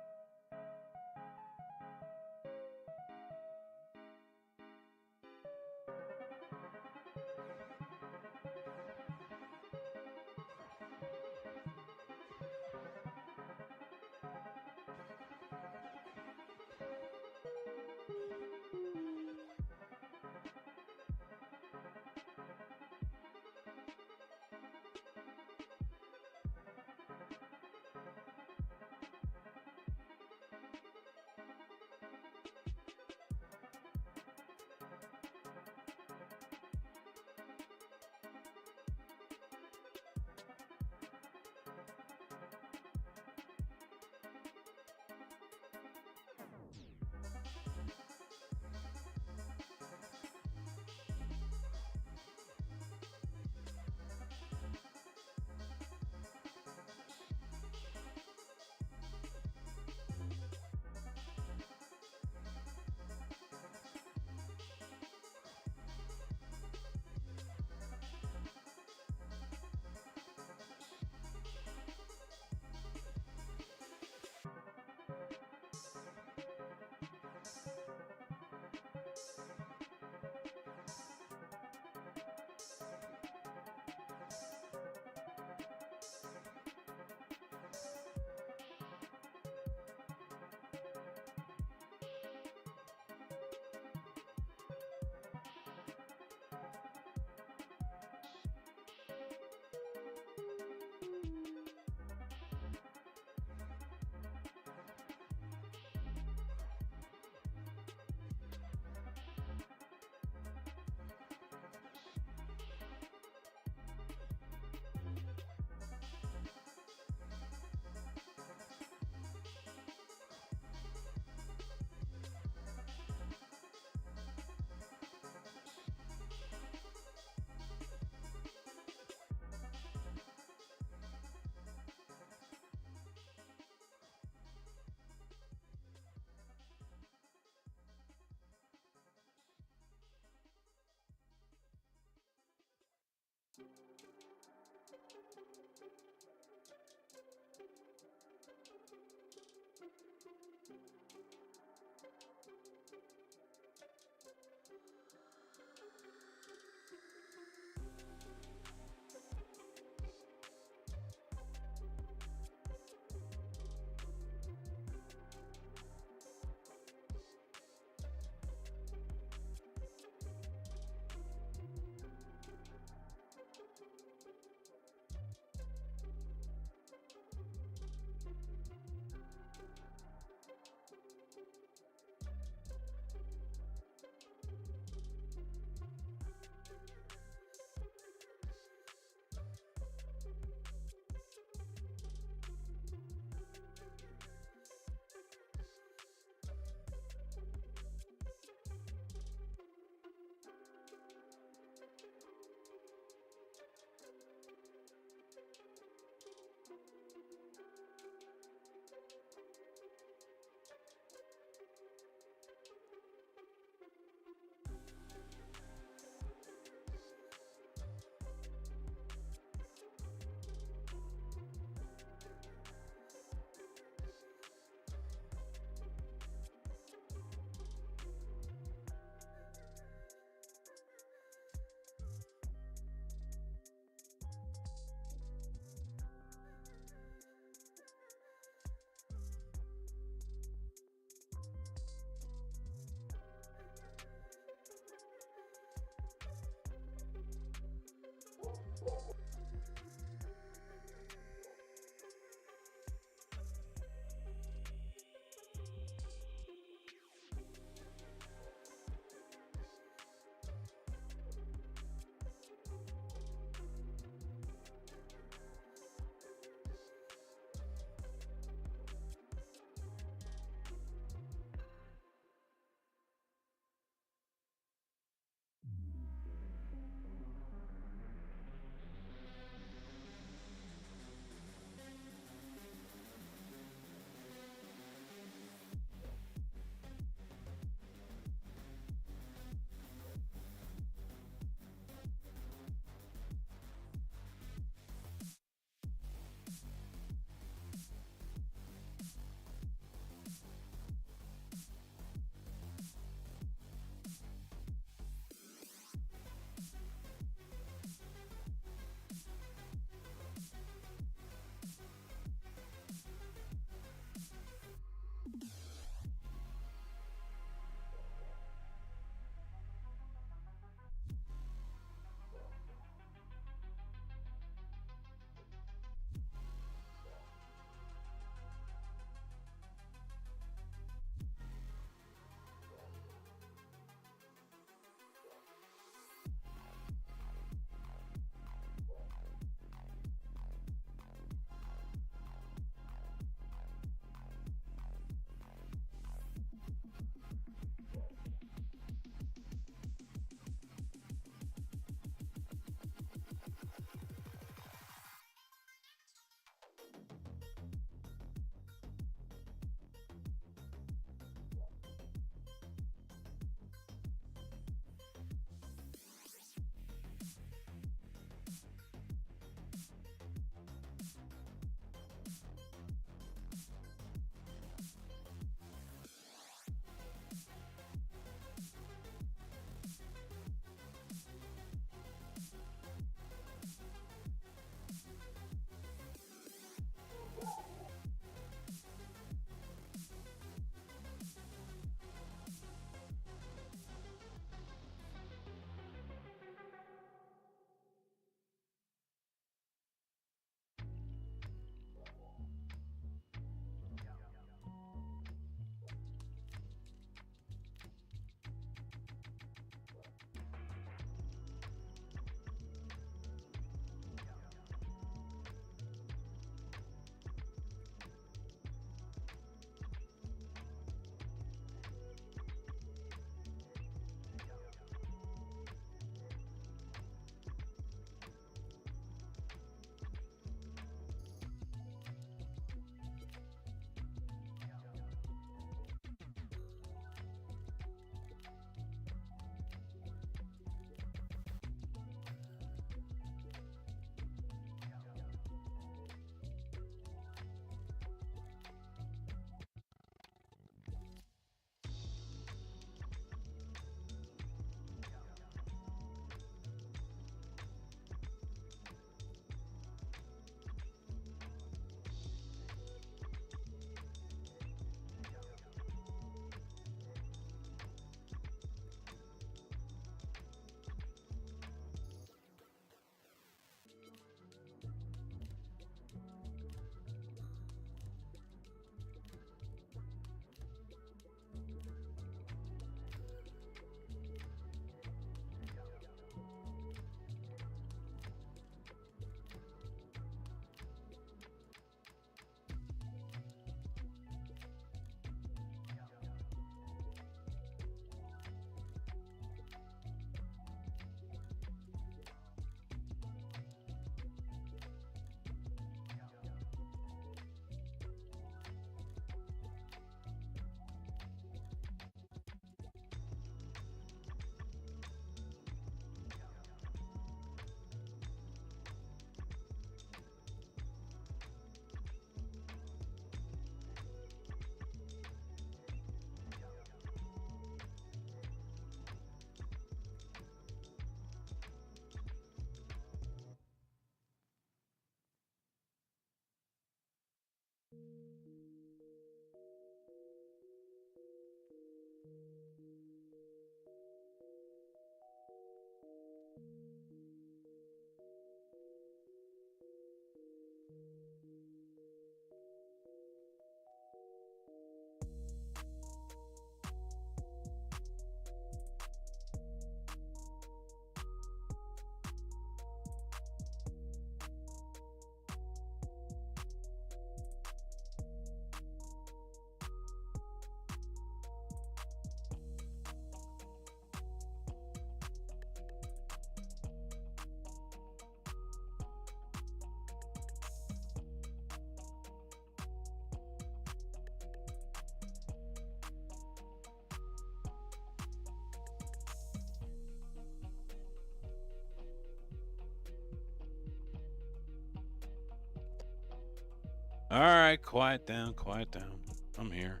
All right, quiet down, quiet down. I'm here.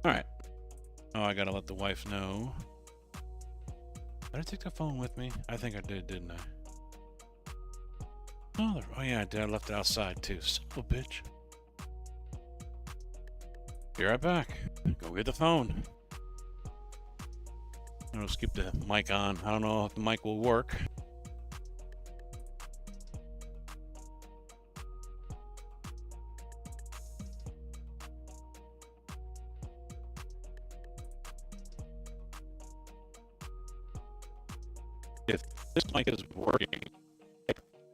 All right. Oh, I gotta let the wife know. Did I take the phone with me? I think I did, didn't I? Oh, yeah, I did. I left it outside too. Son of a bitch. Be right back. Go get the phone. I'm gonna keep the mic on. I don't know if the mic will work. If this mic is working,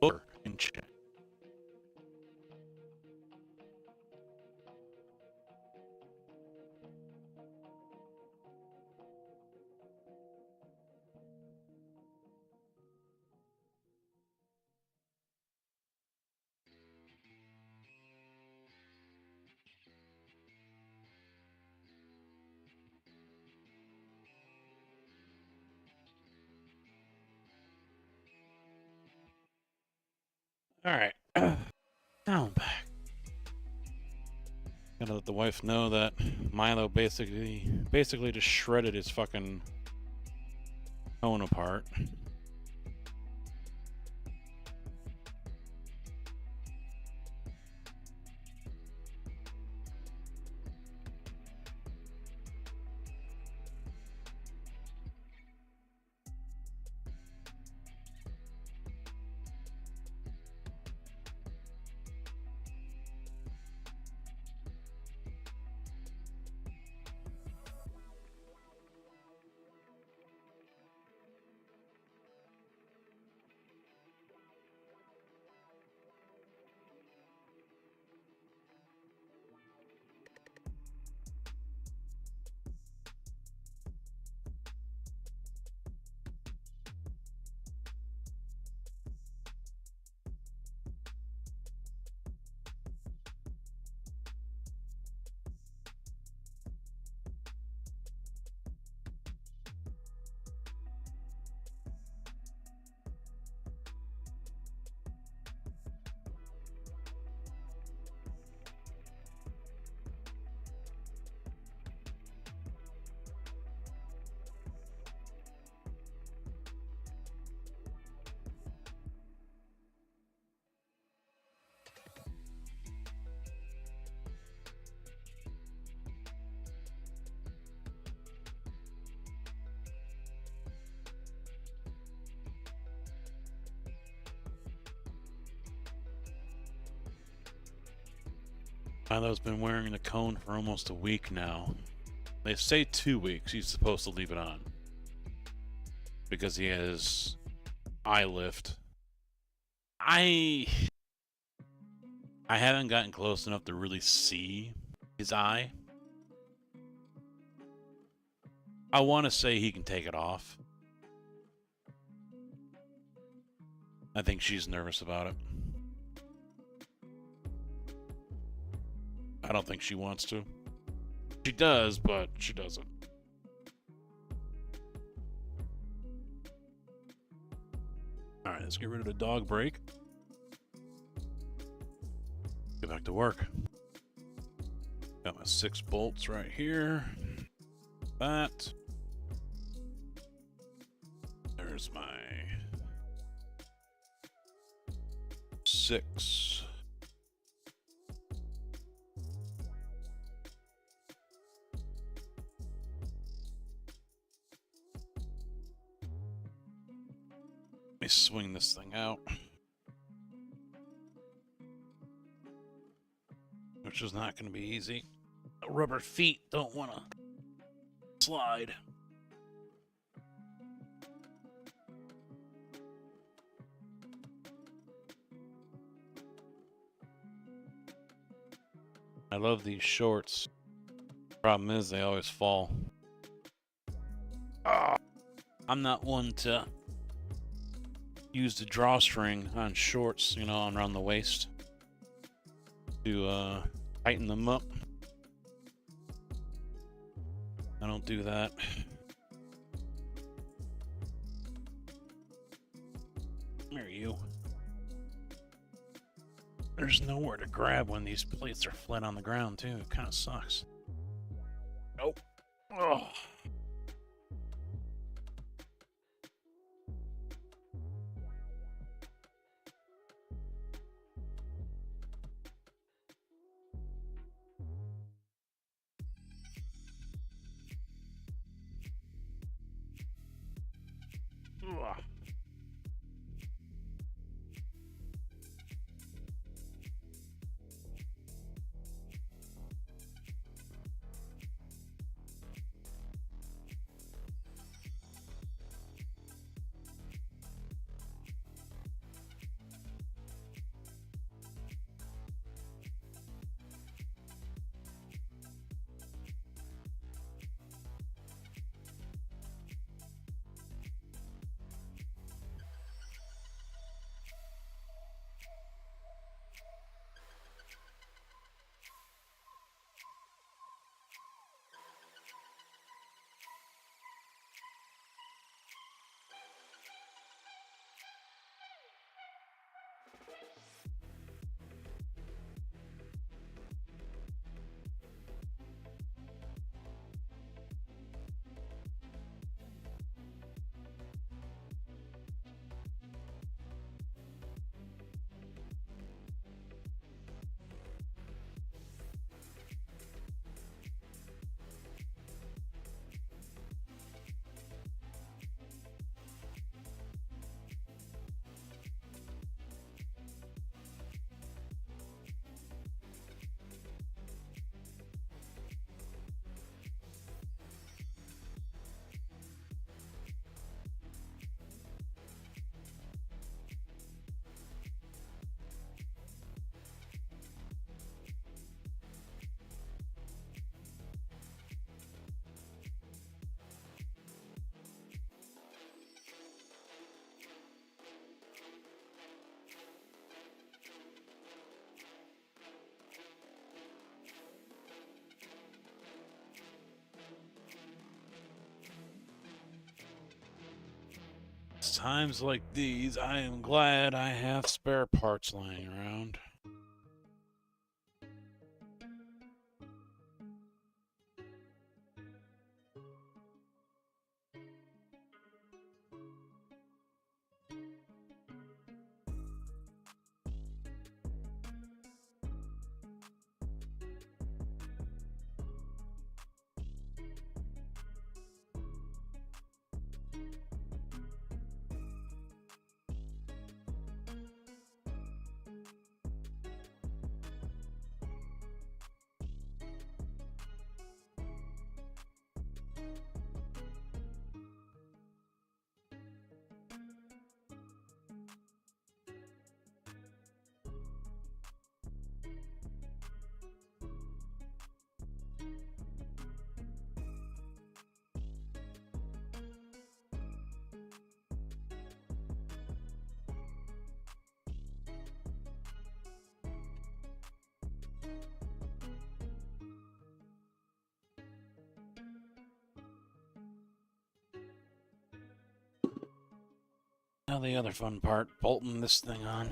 look and check. All right. Now I'm back. Gotta let the wife know that Milo basically just shredded his fucking phone apart. Milo's been wearing the cone for almost a week now. They say 2 weeks he's supposed to leave it on. Because he has eye lift. I haven't gotten close enough to really see his eye. I want to say he can take it off. I think she's nervous about it. I don't think she wants to. She does, but she doesn't. Alright, let's get rid of the dog break. Get back to work. Got my 6 bolts right here. That. There's my 6. Let me swing this thing out. Which is not going to be easy. Rubber feet don't want to slide. I love these shorts. Problem is they always fall. I'm not one to use the drawstring on shorts, you know, around the waist to tighten them up. I don't do that. Come There's nowhere to grab when these plates are flat on the ground, too. It kind of sucks. Nope. Oh. Ugh. Times like these, I am glad I have spare parts lying around. Now the other fun part, bolting this thing on.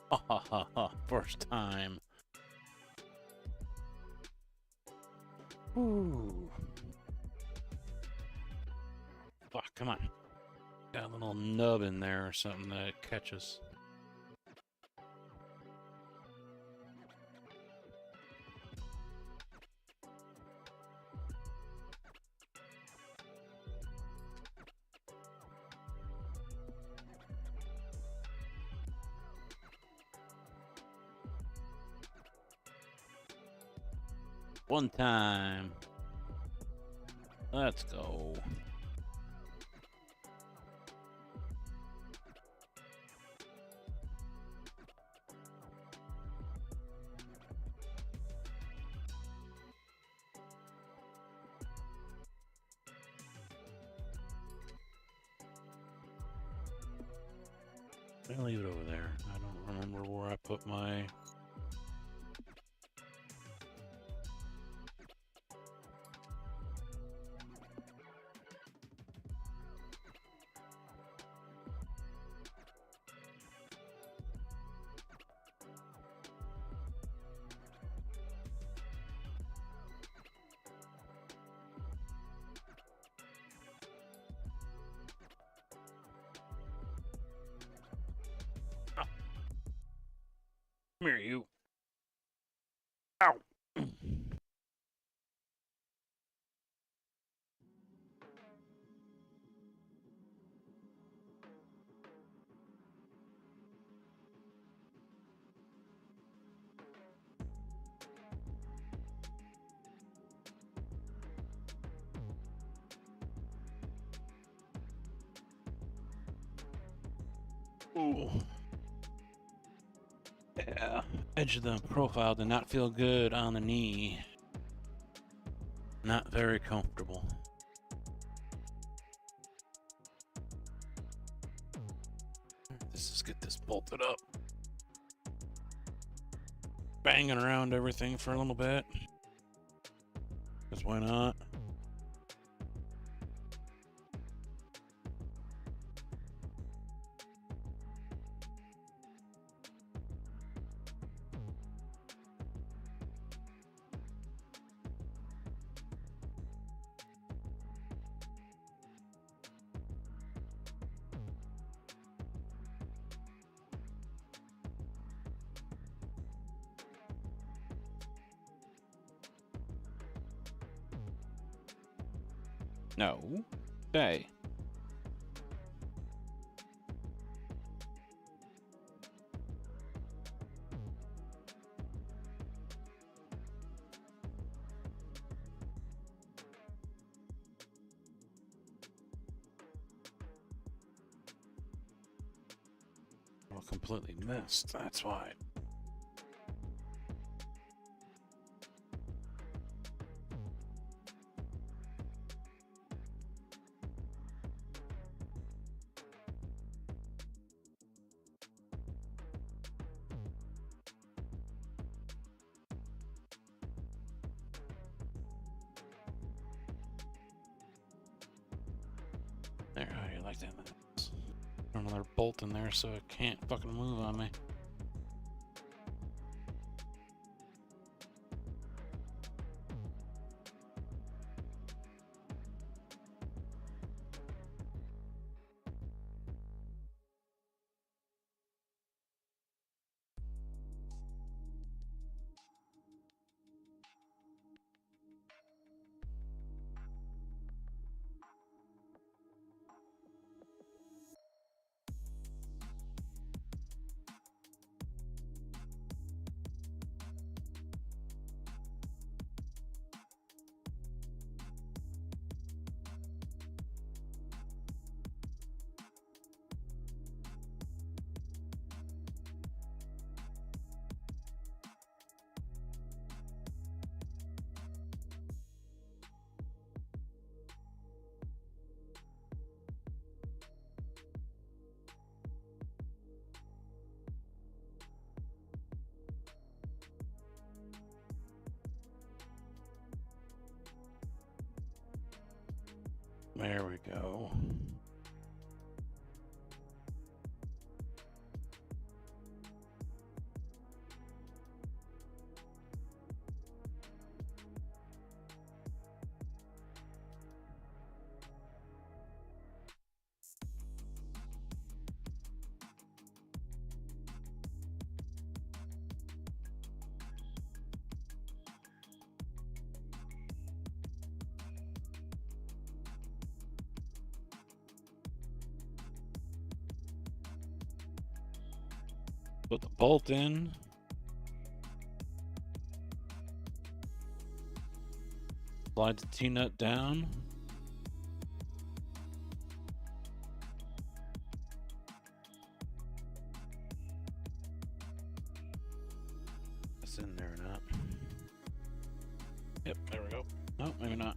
Ha ha ha ha. First time. Ooh. Fuck, come on. Got a little nub in there or something that it catches. One time. Let's go. I'll leave it over there. I don't remember where I put my... Come here, you. Ow. Ooh. Yeah, edge of the profile did not feel good on the knee. Not very comfortable. Let's just get this bolted up. Banging around everything for a little bit. Because why not? No. Stay. Well, completely missed. That's why. There, how do you like that? Throw another bolt in there so it can't fucking move on me. There we go. Put the bolt in. Slide the T-nut down. It's in there or not? Yep, there we go. No, maybe not.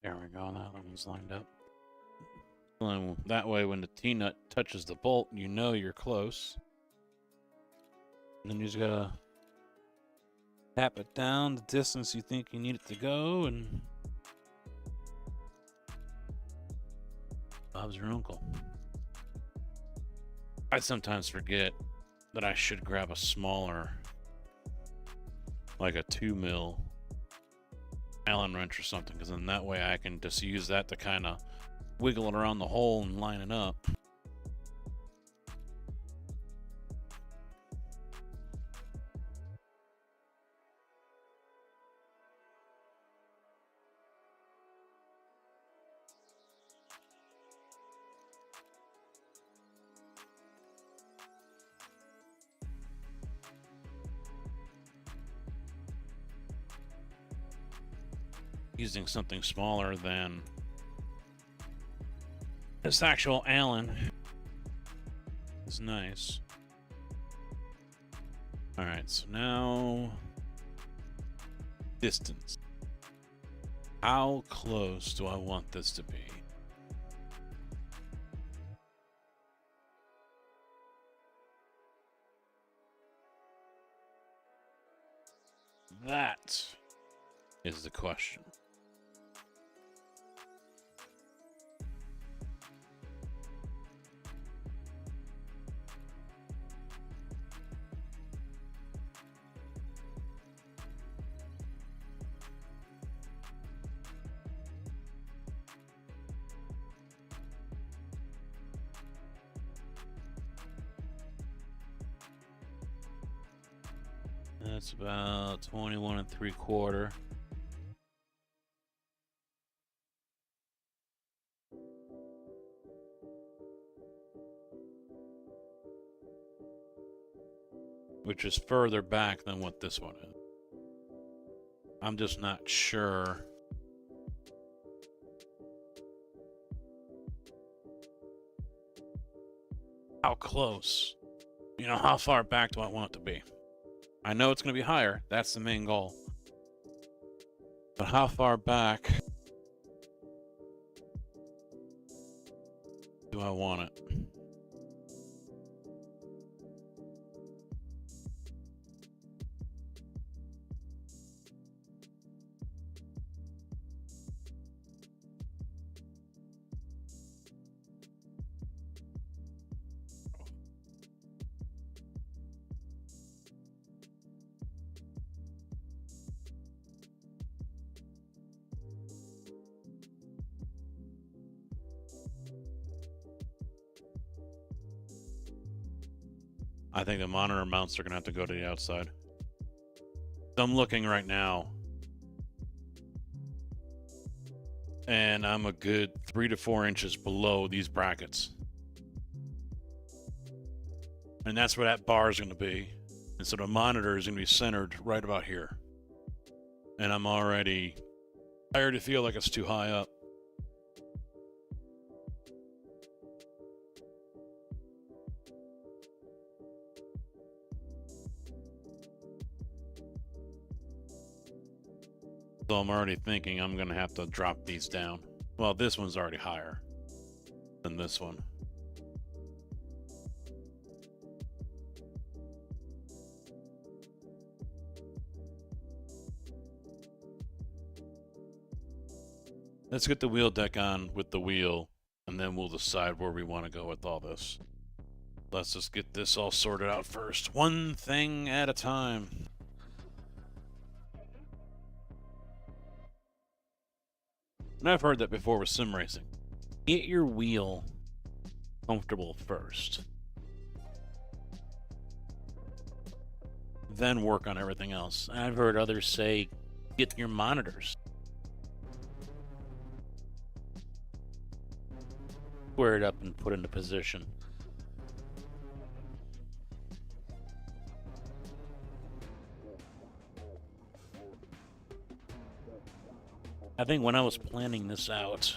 There we go, that one's lined up. And that way, when the T-nut touches the bolt, you know you're close. And then you just gotta tap it down the distance you think you need it to go, and Bob's your uncle. I sometimes forget that I should grab a smaller, like a 2mm Allen wrench or something, because then that way I can just use that to kind of wiggle it around the hole and line it up. Using something smaller than this actual Allen is nice. All right, so now distance. How close do I want this to be? That is the question. That's about 21 3/4. Which is further back than what this one is. I'm just not sure how close. You know, how far back do I want it to be? I know it's going to be higher. That's the main goal. But how far back do I want it? I think the monitor mounts are going to have to go to the outside. I'm looking right now, and I'm a good 3 to 4 inches below these brackets. And that's where that bar is going to be. And so the monitor is going to be centered right about here. And I already feel like it's too high up. So I'm already thinking I'm going to have to drop these down. Well, this one's already higher than this one. Let's get the wheel deck on with the wheel, and then we'll decide where we want to go with all this. Let's just get this all sorted out first. One thing at a time. And I've heard that before with sim racing. Get your wheel comfortable first. then work on everything else. I've heard others say, get your monitors. Square it up and put into position. I think when I was planning this out,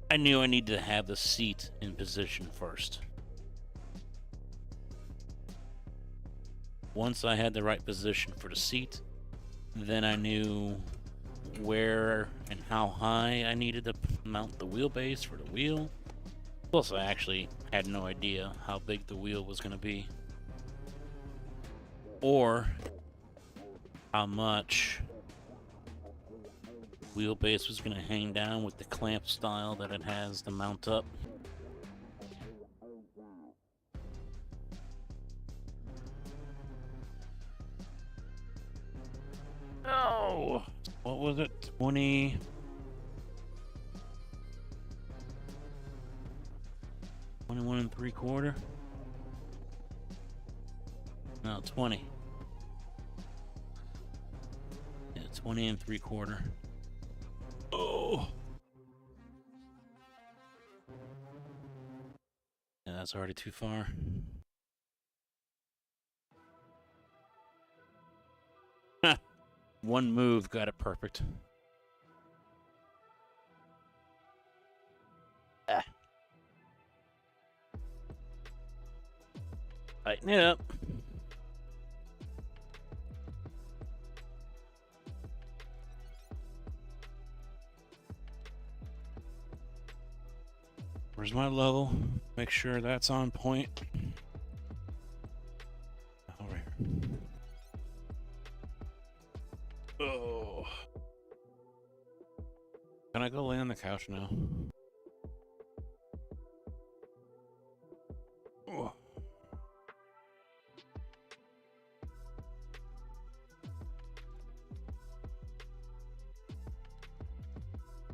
I knew I needed to have the seat in position first. Once I had the right position for the seat, then I knew where and how high I needed to mount the wheelbase for the wheel. Plus, I actually had no idea how big the wheel was going to be, or how much wheelbase was going to hang down with the clamp style that it has to mount up. Oh, what was it? 20. $21 3/4. No, 20. Yeah, 20 3/4. Oh. Yeah, that's already too far. One move got it perfect. Ah. Tighten it up. Where's my level? Make sure that's on point. Over here. Oh. Can I go lay on the couch now? Oh.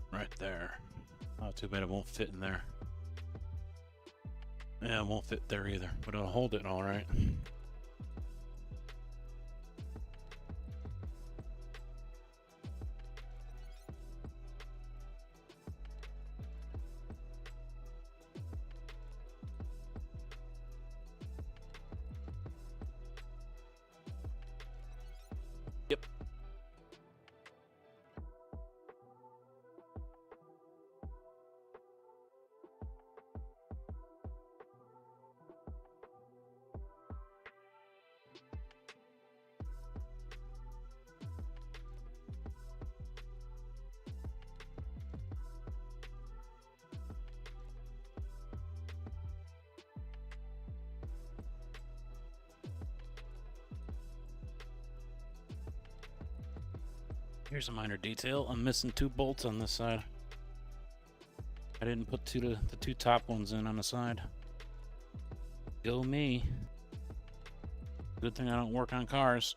Right there. Oh, too bad it won't fit in there. Yeah, it won't fit there either, but it'll hold it all right. Yep. Here's a minor detail. I'm missing 2 bolts on this side. I didn't put the 2 top ones in on the side. Go me. Good thing I don't work on cars.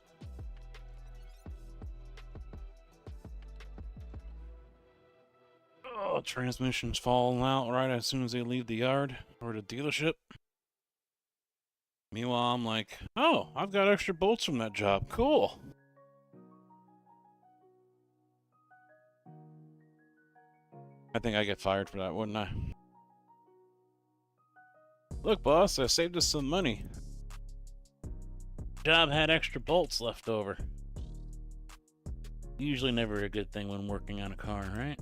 Oh, transmissions falling out right as soon as they leave the yard or the dealership. Meanwhile, I'm like, oh, I've got extra bolts from that job. Cool. I think I get fired for that, wouldn't I? Look, boss, I saved us some money. Job had extra bolts left over. Usually never a good thing when working on a car, right?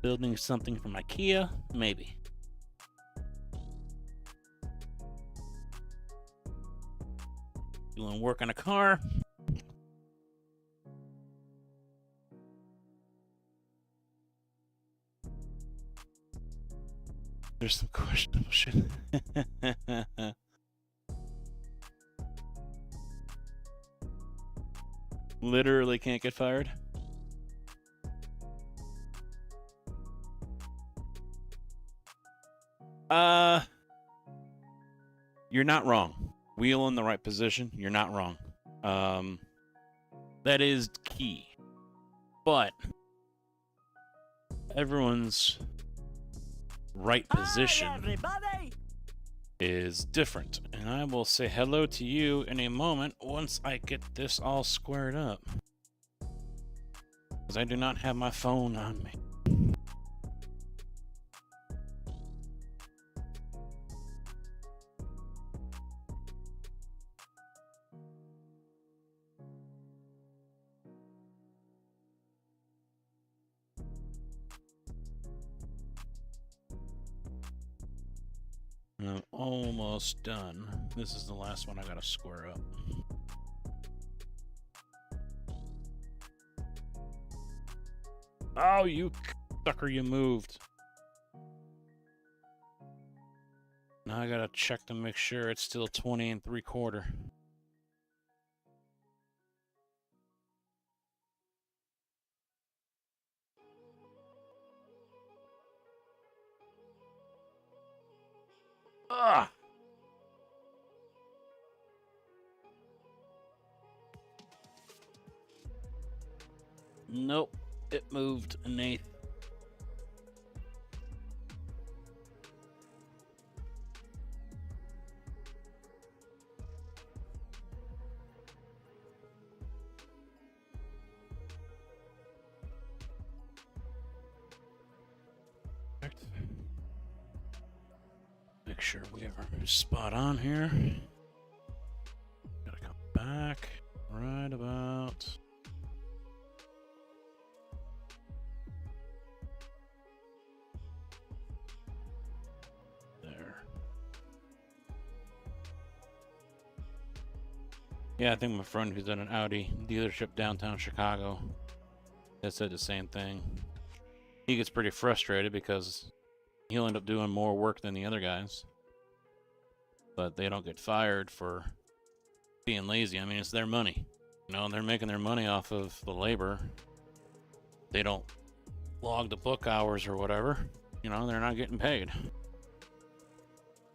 Building something from IKEA? Maybe. Doing work on a car? There's some questionable shit. Literally can't get fired. You're not wrong. Wheel in the right position. You're not wrong. That is key. But everyone's right position everybody! is different. And I will say hello to you in a moment once I get this all squared up. Because I do not have my phone on me. I'm almost done. This is the last one I gotta square up. Oh, you sucker, you moved. Now I gotta check to make sure it's still 20 3/4. Ah! Nope, it moved an eighth. Make sure we are spot on here. Gotta come back right about. There. Yeah, I think my friend who's at an Audi dealership downtown Chicago has said the same thing. He gets pretty frustrated because he'll end up doing more work than the other guys. But they don't get fired for being lazy. I mean, it's their money. You know, they're making their money off of the labor. They don't log the book hours or whatever. You know, they're not getting paid.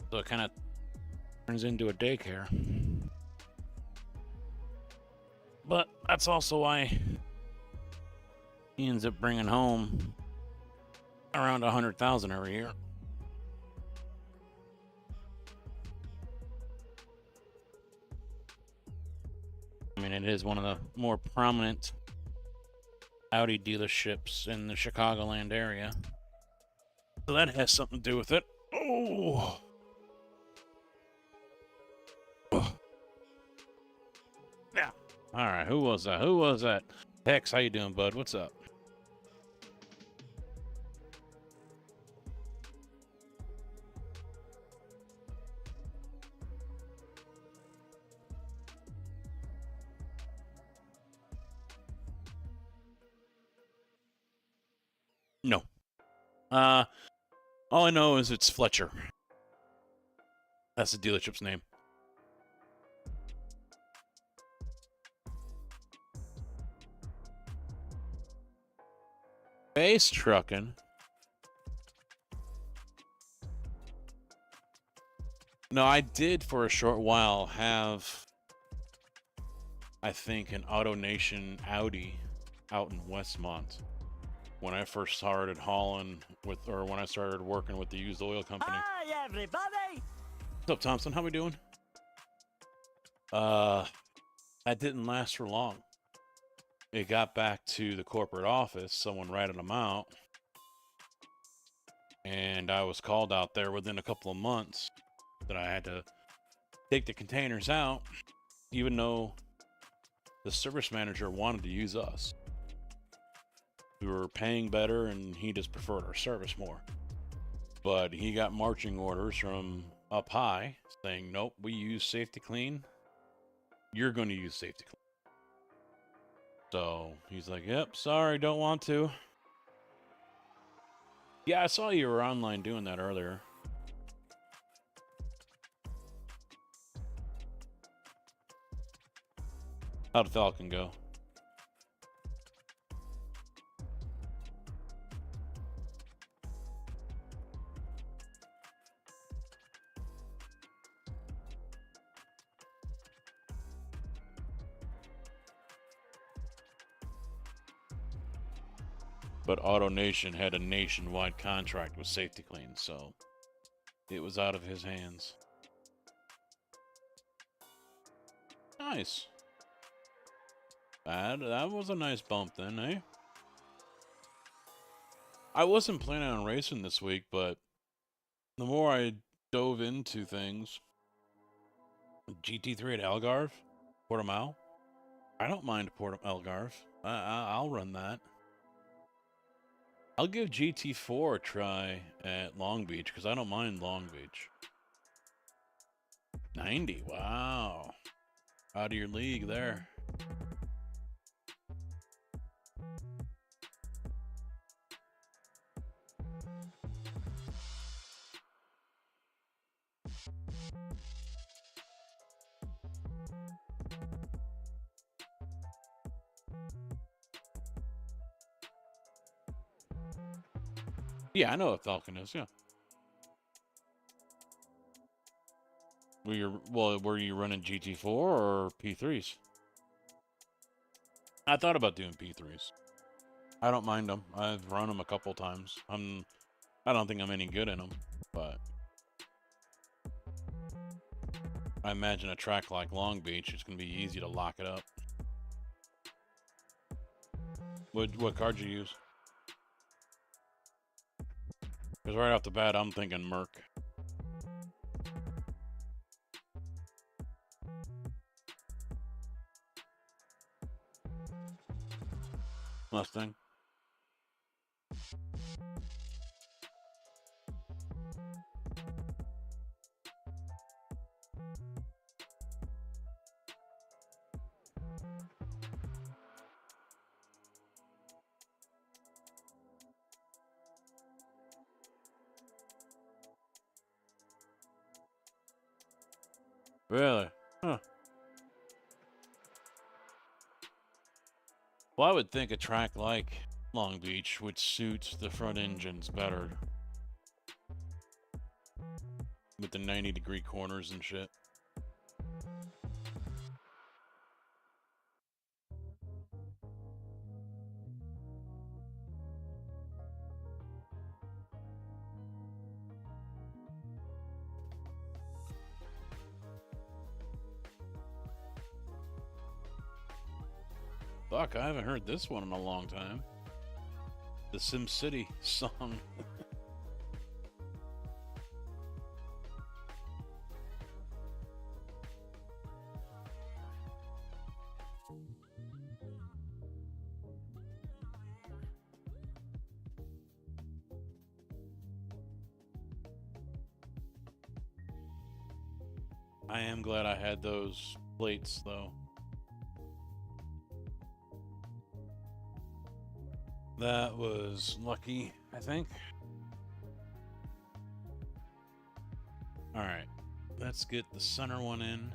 So it kind of turns into a daycare. But that's also why he ends up bringing home around 100,000 every year. I mean, it is one of the more prominent Audi dealerships in the Chicagoland area. So that has something to do with it. Oh. Yeah. All right. Who was that? Who was that? Hex, how you doing, bud? What's up? No. All I know is it's Fletcher. That's the dealership's name. Base trucking. No, I did for a short while have, I think, an AutoNation Audi out in Westmont when I first started hauling with, or when I started working with the used oil company. Hi, everybody! What's up, Thompson? How we doing? That didn't last for long. It got back to the corporate office. Someone ratted them out. And I was called out there within a couple of months that I had to take the containers out, even though the service manager wanted to use us. We were paying better and he just preferred our service more. But he got marching orders from up high saying, nope, we use Safety Clean. You're going to use Safety Clean. So he's like, yep, sorry, don't want to. Yeah, I saw you were online doing that earlier. How'd Falcon go? But AutoNation had a nationwide contract with Safety Clean, so it was out of his hands. Nice. That was a nice bump then, eh? I wasn't planning on racing this week, but the more I dove into things, GT3 at Algarve, Portimao. I don't mind Algarve. I'll run that. I'll give GT4 a try at Long Beach because I don't mind Long Beach. 90, wow. Out of your league there. Yeah, I know what Falcon is, yeah. Were you running GT4 or P3s? I thought about doing P3s. I don't mind them. I've run them a couple times. I don't think I'm any good in them, but I imagine a track like Long Beach, it's going to be easy to lock it up. What card you use? Because right off the bat, I'm thinking Merc. Mustang. Really? Huh. Well, I would think a track like Long Beach would suit the front engines better. With the 90-degree corners and shit. Fuck, I haven't heard this one in a long time. The SimCity song. I am glad I had those plates, though. That was lucky, I think. Alright, let's get the center one in.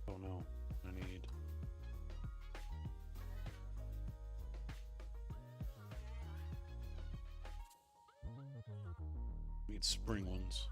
Oh no, I need spring ones.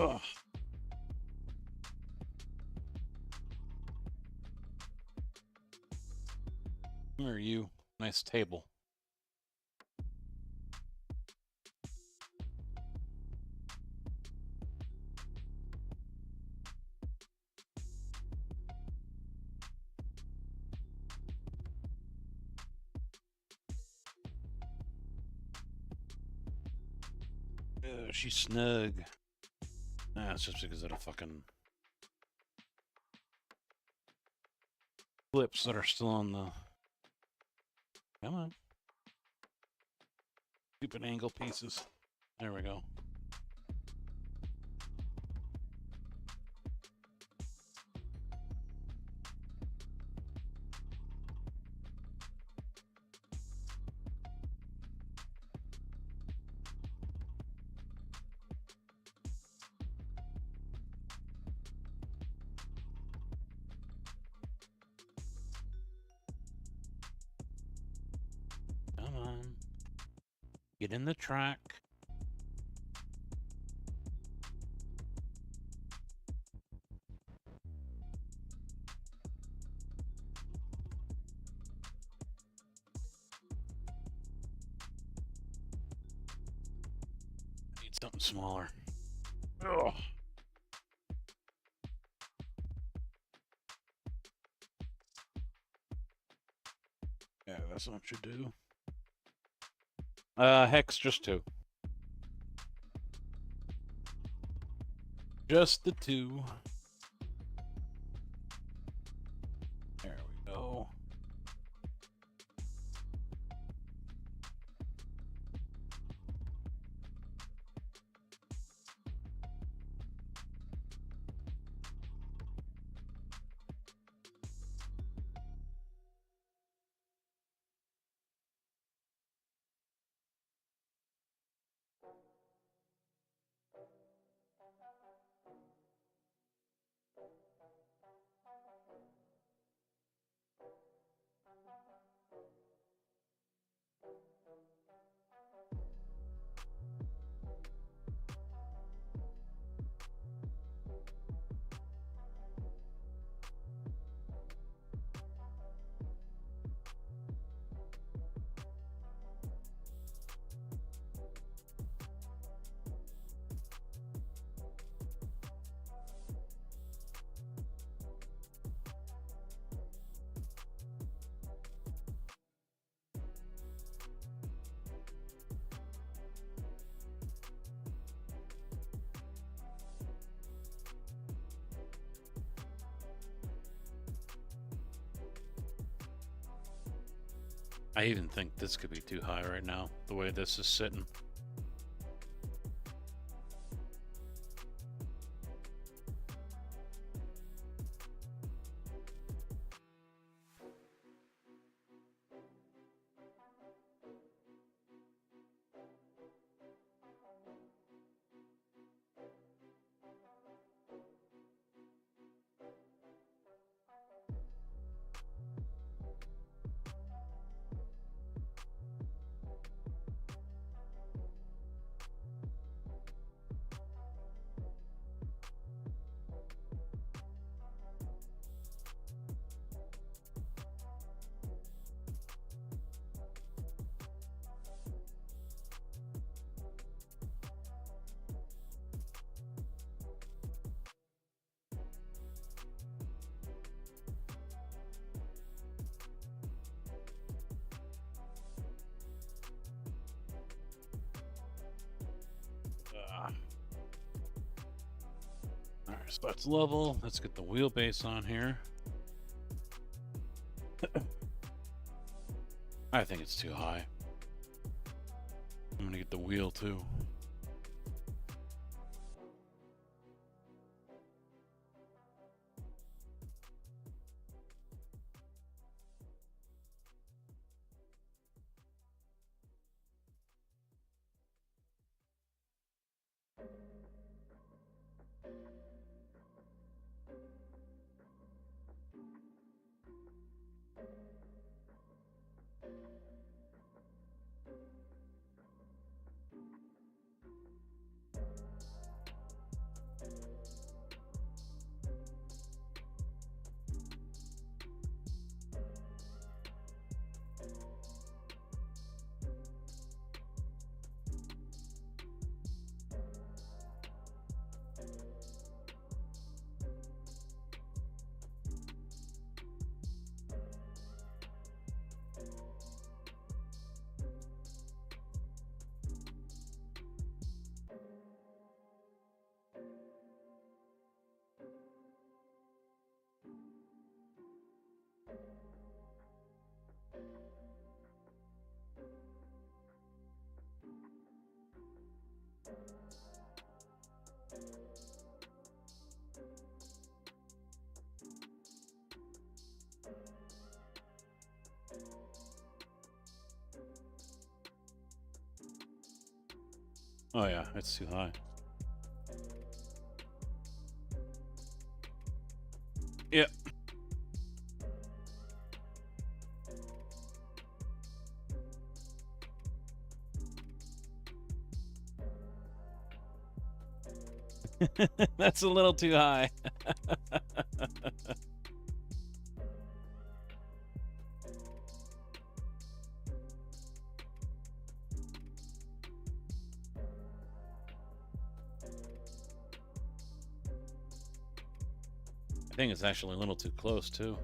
Ugh. Come here, you. Nice table. She's snug. Nah, it's just because of the fucking clips that are still on the... Come on. Stupid angle pieces. There we go. Come on. Get in the track. Need something smaller. Ugh. Yeah, that's what I should do. Hex, just 2. Just the 2. There we go. I even think this could be too high right now, the way this is sitting. Alright, so that's level. Let's get the wheelbase on here. I think it's too high. I'm gonna get the wheel too. Oh yeah, it's too high. Yep. That's a little too high. I think it's actually a little too close, too.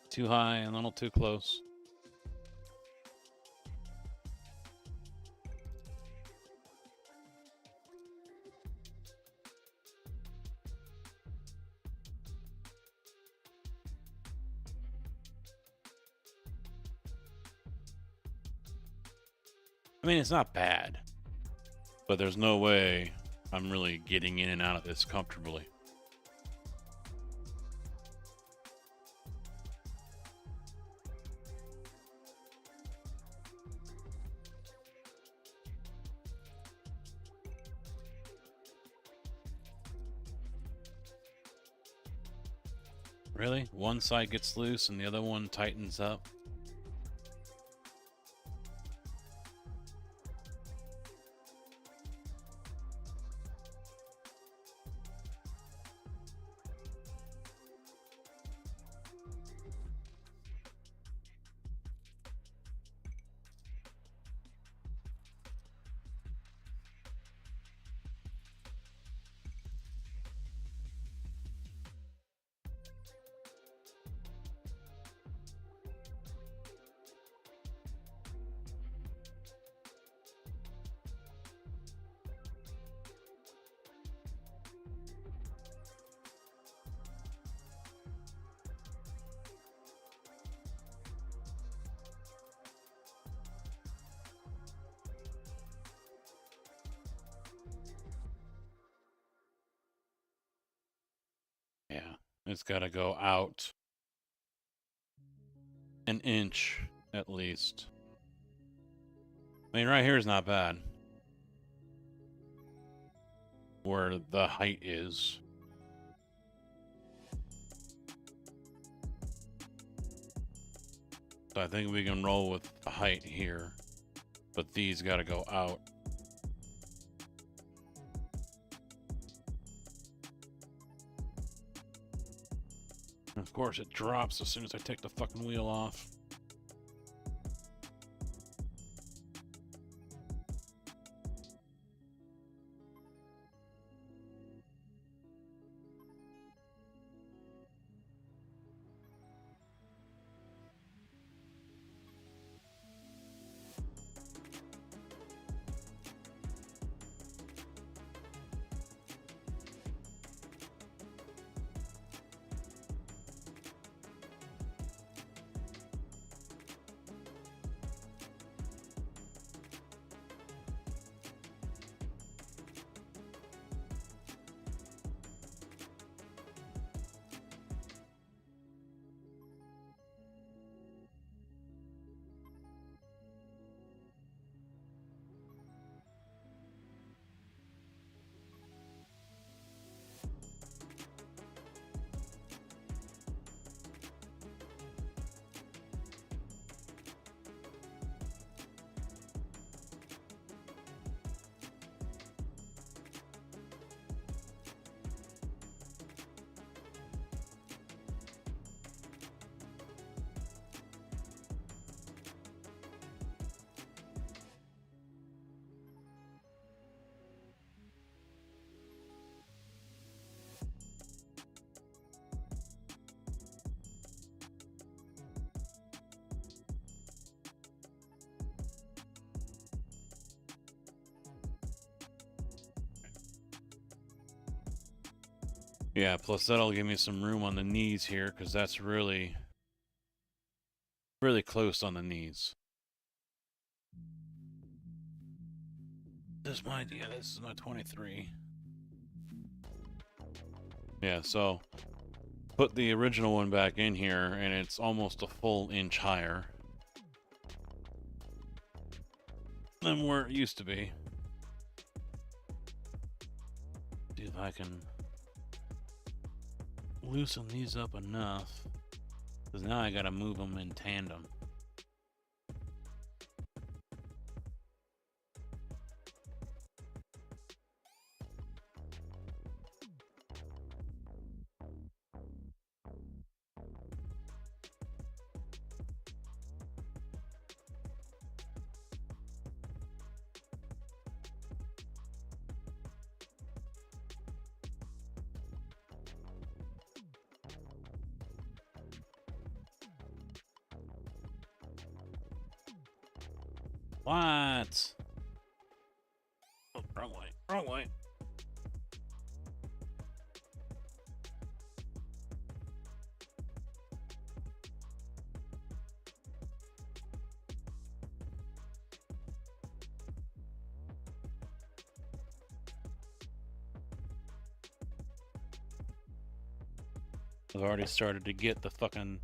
Too high and a little too close. I mean, it's not bad, but there's no way I'm really getting in and out of this comfortably. Really? One side gets loose and the other one tightens up? Yeah, it's got to go out an inch at least. I mean, right here is not bad. Where the height is. So I think we can roll with the height here, but these got to go out. And of course, it drops as soon as I take the fucking wheel off. Yeah, plus that'll give me some room on the knees here, because that's really close on the knees. This is my idea. This is my 23. Yeah, so put the original one back in here, and it's almost a full inch higher than where it used to be. See if I can loosen these up enough, because now I gotta move them in tandem. What? Oh, wrong way. Wrong way. I've already started to get the fucking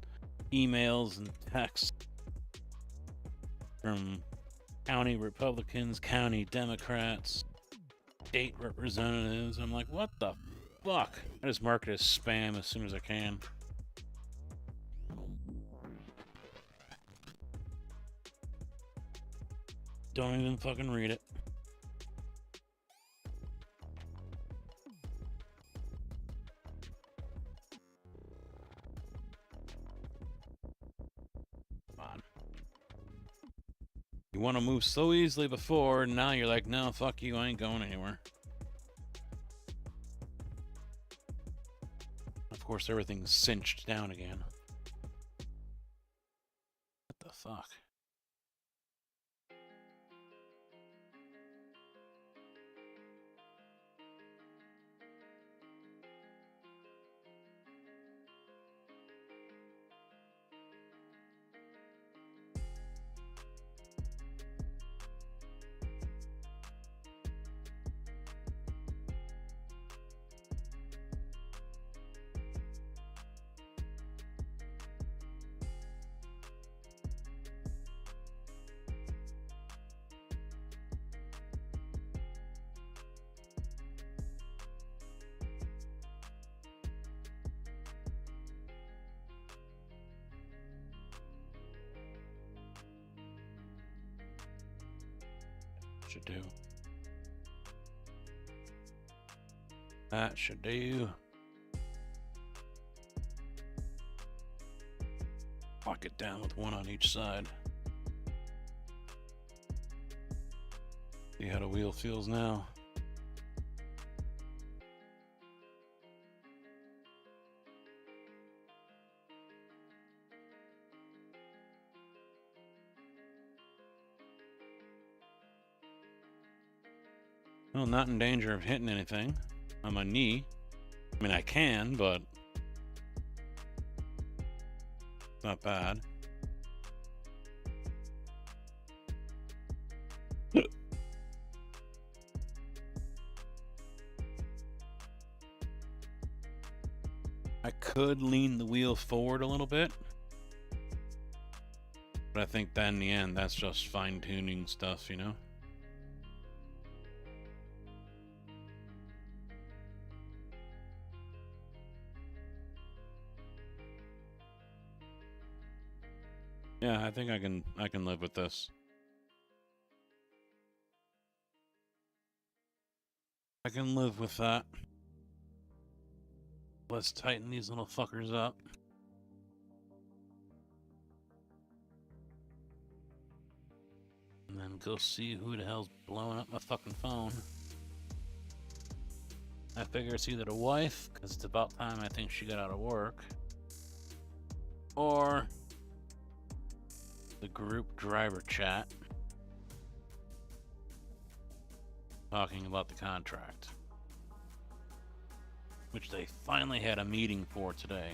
emails and texts from county Republicans, county Democrats, state representatives. I'm like, what the fuck? I just mark it as spam as soon as I can. Don't even fucking read it. Come on. You want to move so easily before, and now you're like, no, fuck you, I ain't going anywhere. Of course, everything's cinched down again. What the fuck? Should do. That should do. Lock it down with one on each side. See how the wheel feels now. Well, not in danger of hitting anything on my knee. I mean, I can, but not bad. I could lean the wheel forward a little bit, but I think that in the end, that's just fine-tuning stuff, you know? Yeah, I think I can live with this. I can live with that. Let's tighten these little fuckers up. And then go see who the hell's blowing up my fucking phone. I figure it's either the wife, because it's about time I think she got out of work, or the group driver chat talking about the contract. which they finally had a meeting for today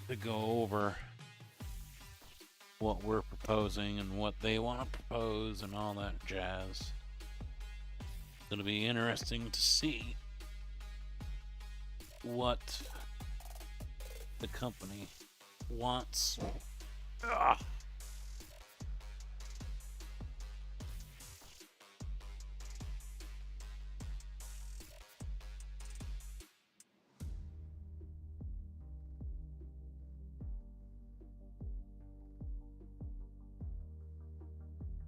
to go over what we're proposing and what they want to propose and all that jazz. It'll be interesting to see what the company wants. Ugh.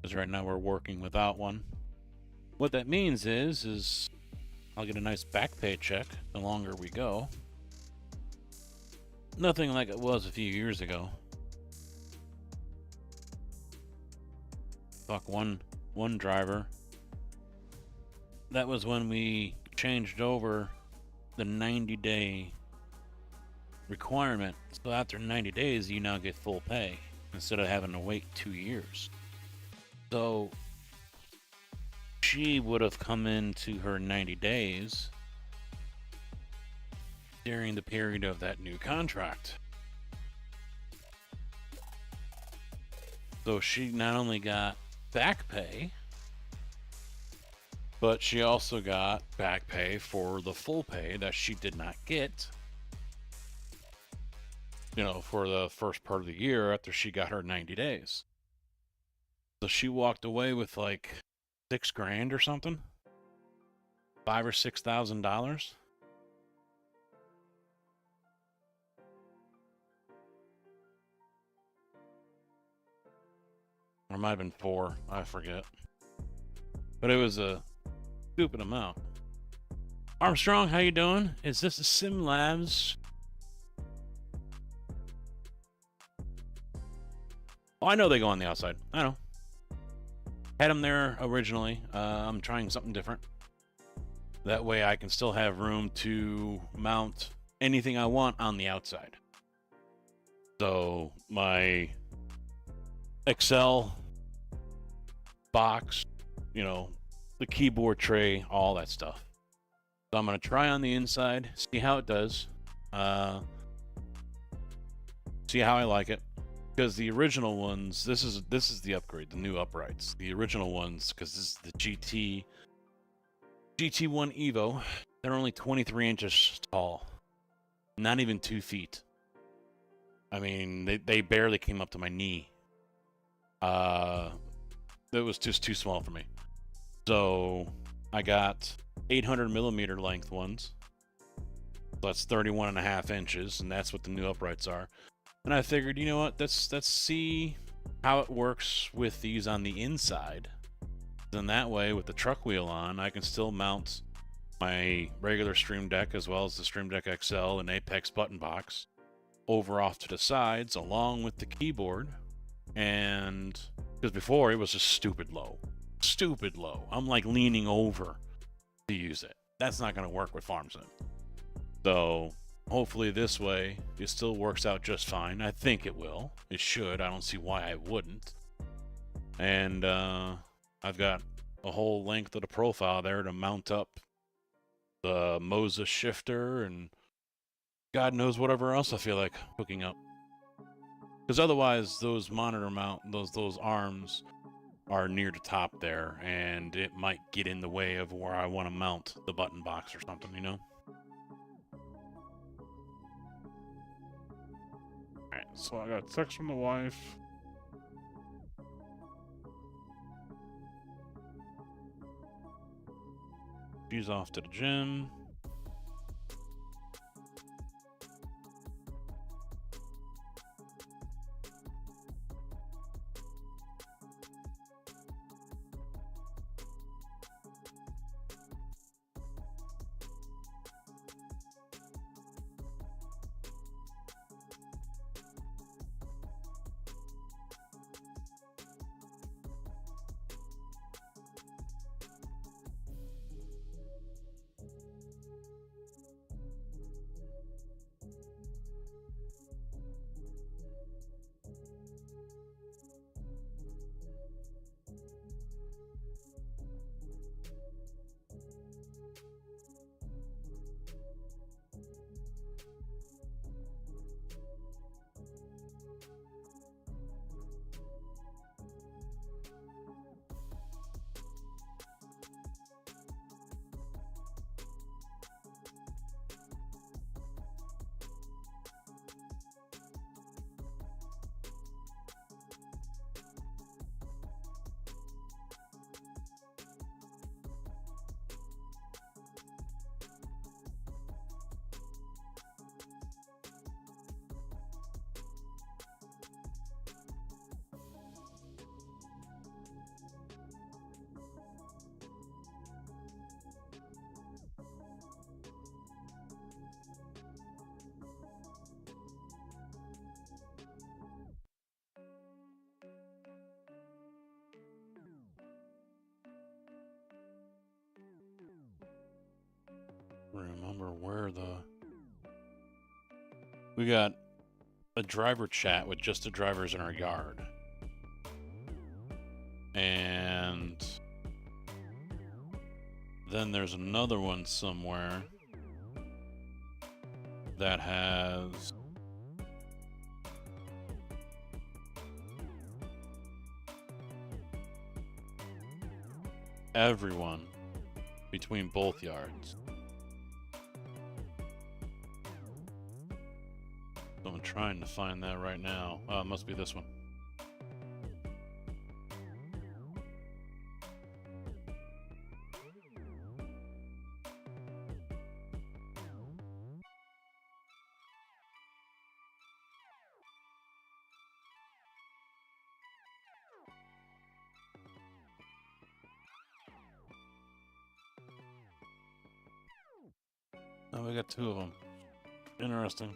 Because right now we're working without one. What that means is I'll get a nice back pay check the longer we go. Nothing like it was a few years ago. Fuck, one driver. That was when we changed over the 90-day requirement. So after 90 days, you now get full pay instead of having to wait 2 years. So she would have come into her 90 days during the period of that new contract. So she not only got back pay, but she also got back pay for the full pay that she did not get, for the first part of the year after she got her 90 days. So she walked away with like $6,000 or something, $5,000 or $6,000. Or it might have been 4, I forget. But it was a stupid amount. Armstrong, how you doing? Is this a Sim Labs? Oh, I know they go on the outside. I know. Had them there originally. I'm trying something different. That way I can still have room to mount anything I want on the outside. So my Excel box, the keyboard tray, all that stuff. So I'm going to try on the inside, see how it does. See how I like it. Because the original ones, this is the upgrade, the new uprights. The original ones, because this is the GT1 Evo, they're only 23 inches tall. Not even 2 feet. I mean, they barely came up to my knee. That was just too small for me. So I got 800 millimeter length ones. That's 31.5 inches, and that's what the new uprights are. And I figured, you know what, let's see how it works with these on the inside. Then that way, with the truck wheel on, I can still mount my regular Stream Deck as well as the Stream Deck XL and Apex button box over off to the sides along with the keyboard. And because before it was just stupid low. I'm like leaning over to use it. That's not going to work with FarmSim. So hopefully this way it still works out just fine. I think it will. It should. I don't see why I wouldn't. And I've got a whole length of the profile there to mount up the Moses shifter and God knows whatever else I feel like hooking up. Because otherwise those monitor mount, those arms are near the top there and it might get in the way of where I want to mount the button box or something, Alright, so I got a text from the wife. She's off to the gym. remember where the... We got a driver chat with just the drivers in our yard. And then there's another one somewhere that has everyone between both yards. So I'm trying to find that right now. Oh, it must be this one. Oh, we got two of them. Interesting.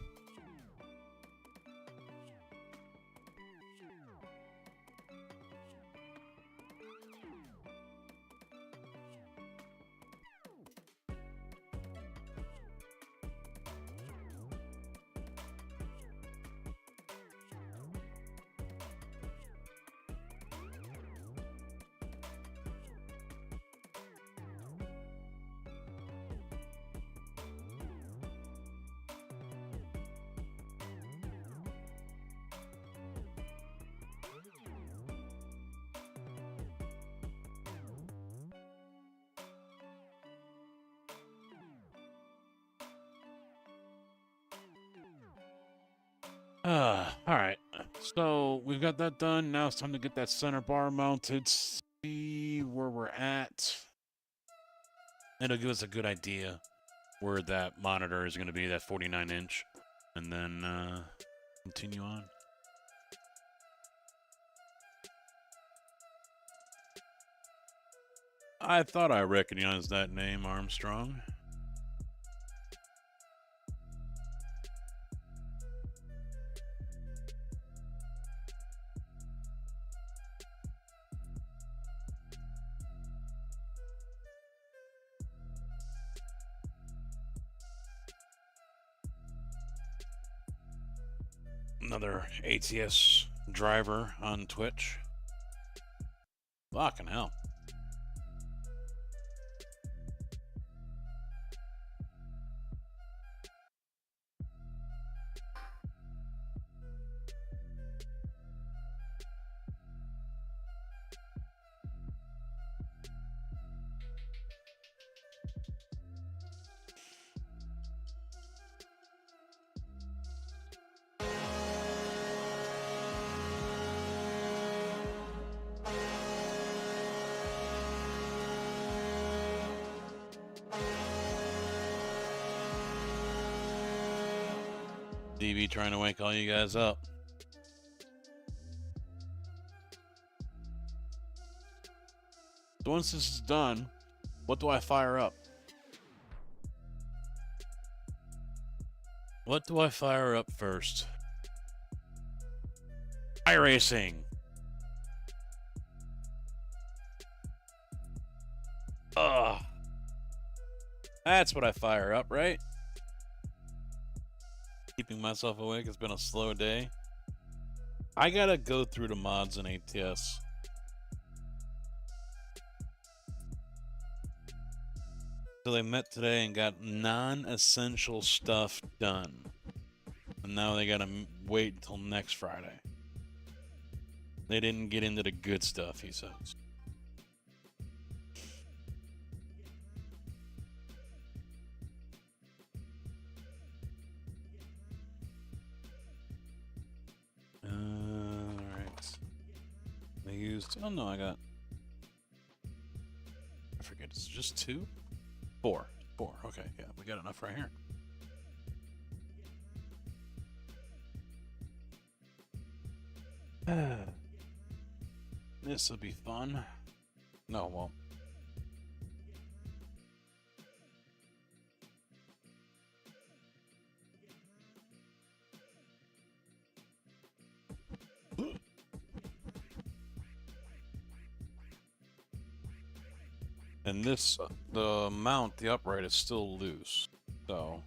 Alright. So we've got that done. Now it's time to get that center bar mounted. See where we're at. It'll give us a good idea where that monitor is going to be, that 49-inch. And then continue on. I thought I recognized that name, Armstrong. Another ATS driver on Twitch. Fucking hell. DB trying to wake all you guys up. So once this is done, what do I fire up? What do I fire up first? iRacing. Ugh. That's what I fire up, right? Keeping myself awake. It's been a slow day. I gotta go through the mods in ATS. So they met today and got non-essential stuff done. And now they gotta wait until next Friday. They didn't get into the good stuff, he says. Alright. They used... Oh no, I forget, it's just 2? 4. 4, okay, yeah, we got enough right here. This will be fun. No, it won't. And this, the mount, the upright is still loose. So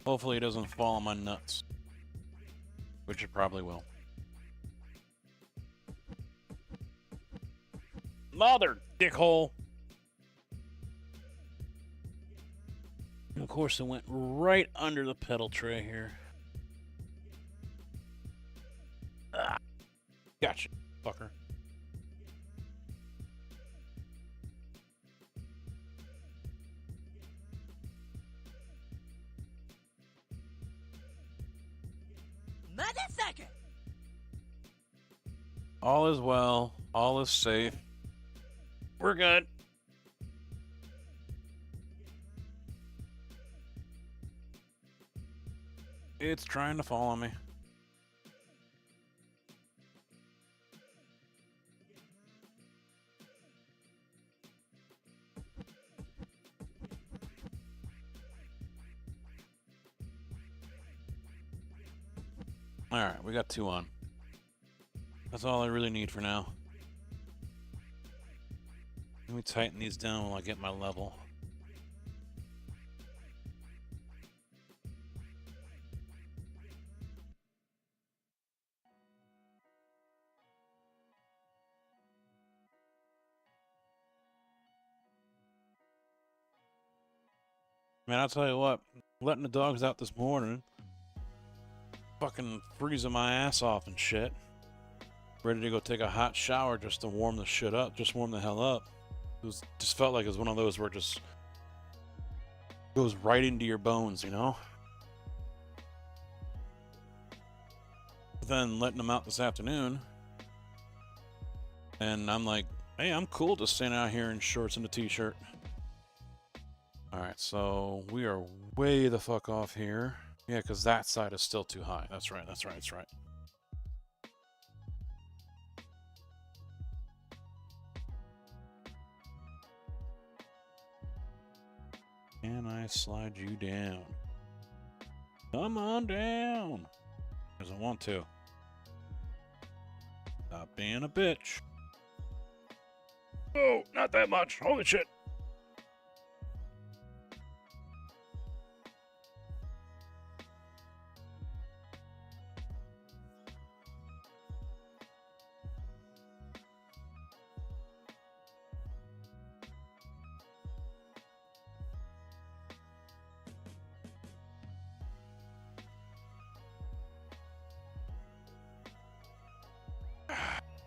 hopefully it doesn't fall on my nuts, which it probably will. Mother dickhole. And of course, it went right under the pedal tray here. Ah, gotcha, fucker. Motherfucker! All is well. All is safe. We're good. It's trying to fall on me. Alright, we got 2 on. That's all I really need for now. Let me tighten these down while I get my level. Man, I'll tell you what, letting the dogs out this morning, fucking freezing my ass off and shit. Ready to go take a hot shower just to warm the shit up, just warm the hell up. It was, just felt like it was one of those where it just goes right into your bones, you know? But then letting them out this afternoon, and I'm like, hey, I'm cool just standing out here in shorts and a t-shirt. Alright, so we are way the fuck off here. Yeah, because that side is still too high. That's right, that's right, that's right. Can I slide you down? Come on down! Because I want to. Stop being a bitch. Oh, not that much. Holy shit.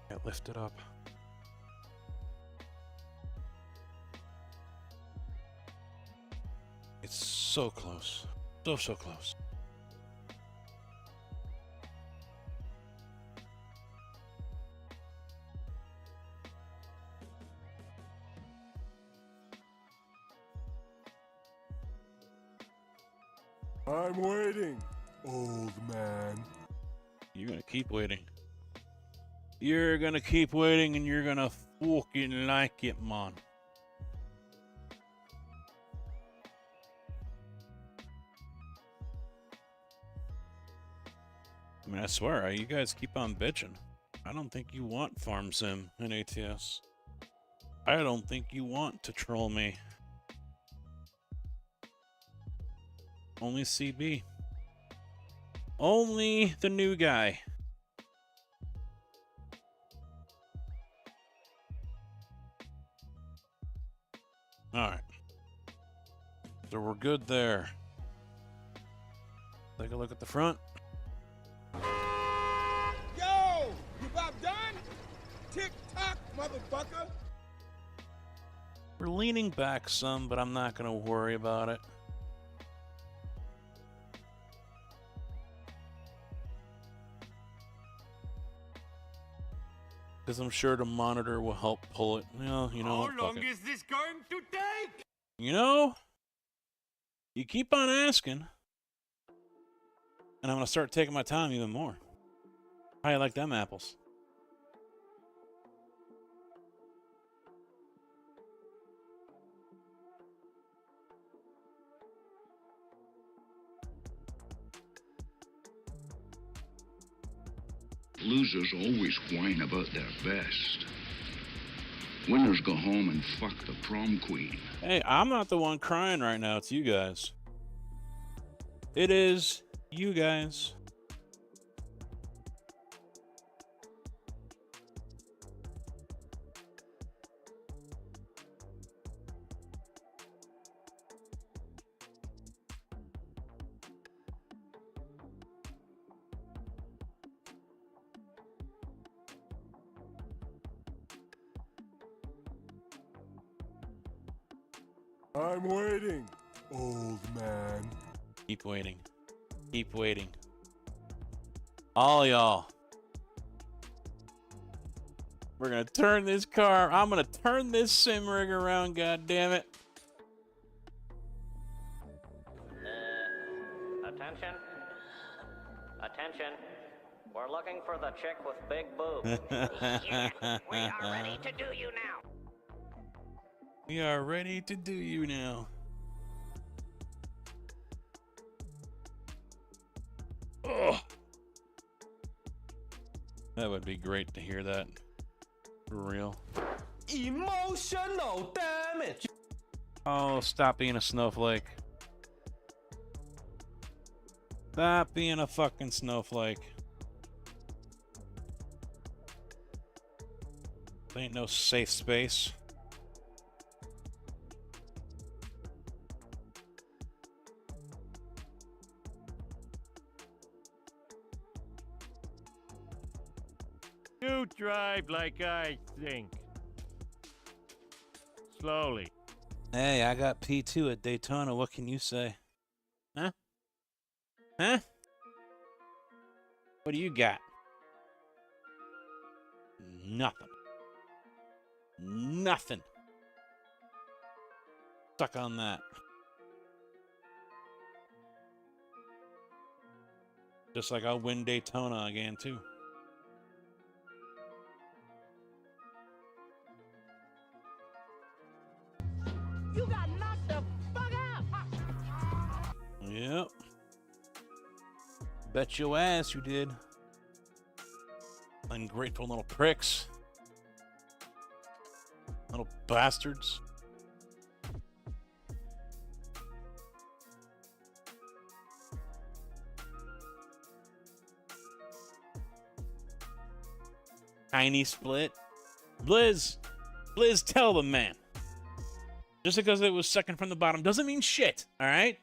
Get lifted up. It's so close. So close. I'm waiting, old man. You're gonna keep waiting. You're gonna keep waiting and you're gonna fucking like it, man. I mean, I swear, you guys keep on bitching. I don't think you want Farm Sim in ATS. I don't think you want to troll me. Only CB. Only the new guy. Alright. So we're good there. Take a look at the front. Yo, you about done? Tick tock, motherfucker. We're leaning back some, but I'm not gonna worry about it. Because I'm sure the monitor will help pull it. You know How what, long fuck it. is this going to take? You know, you keep on asking, and I'm gonna start taking my time even more. How you like them apples? Losers always whine about their best. Winners go home and fuck the prom queen. Hey, I'm not the one crying right now. It's you guys. It is you guys. I'm waiting, old man. Keep waiting. Keep waiting. All y'all. We're gonna turn this car. I'm gonna turn this sim rig around, god damn it. Attention. Attention. We're looking for the chick with big boobs. We are ready to do you now. We are ready to do you now. Ugh. That would be great to hear that. For real. Emotional damage. Oh, stop being a snowflake. Stop being a fucking snowflake. This ain't no safe space. You drive like I think. Slowly. Hey, I got P2 at Daytona. What can you say? Huh? Huh? What do you got? Nothing. Nothing. Stuck on that. Just like I'll win Daytona again, too. You got knocked the fuck out. Yep. Bet your ass you did. Ungrateful little pricks. Little bastards. Tiny split. Blizz, tell them, man. Just because it was second from the bottom doesn't mean shit, all right?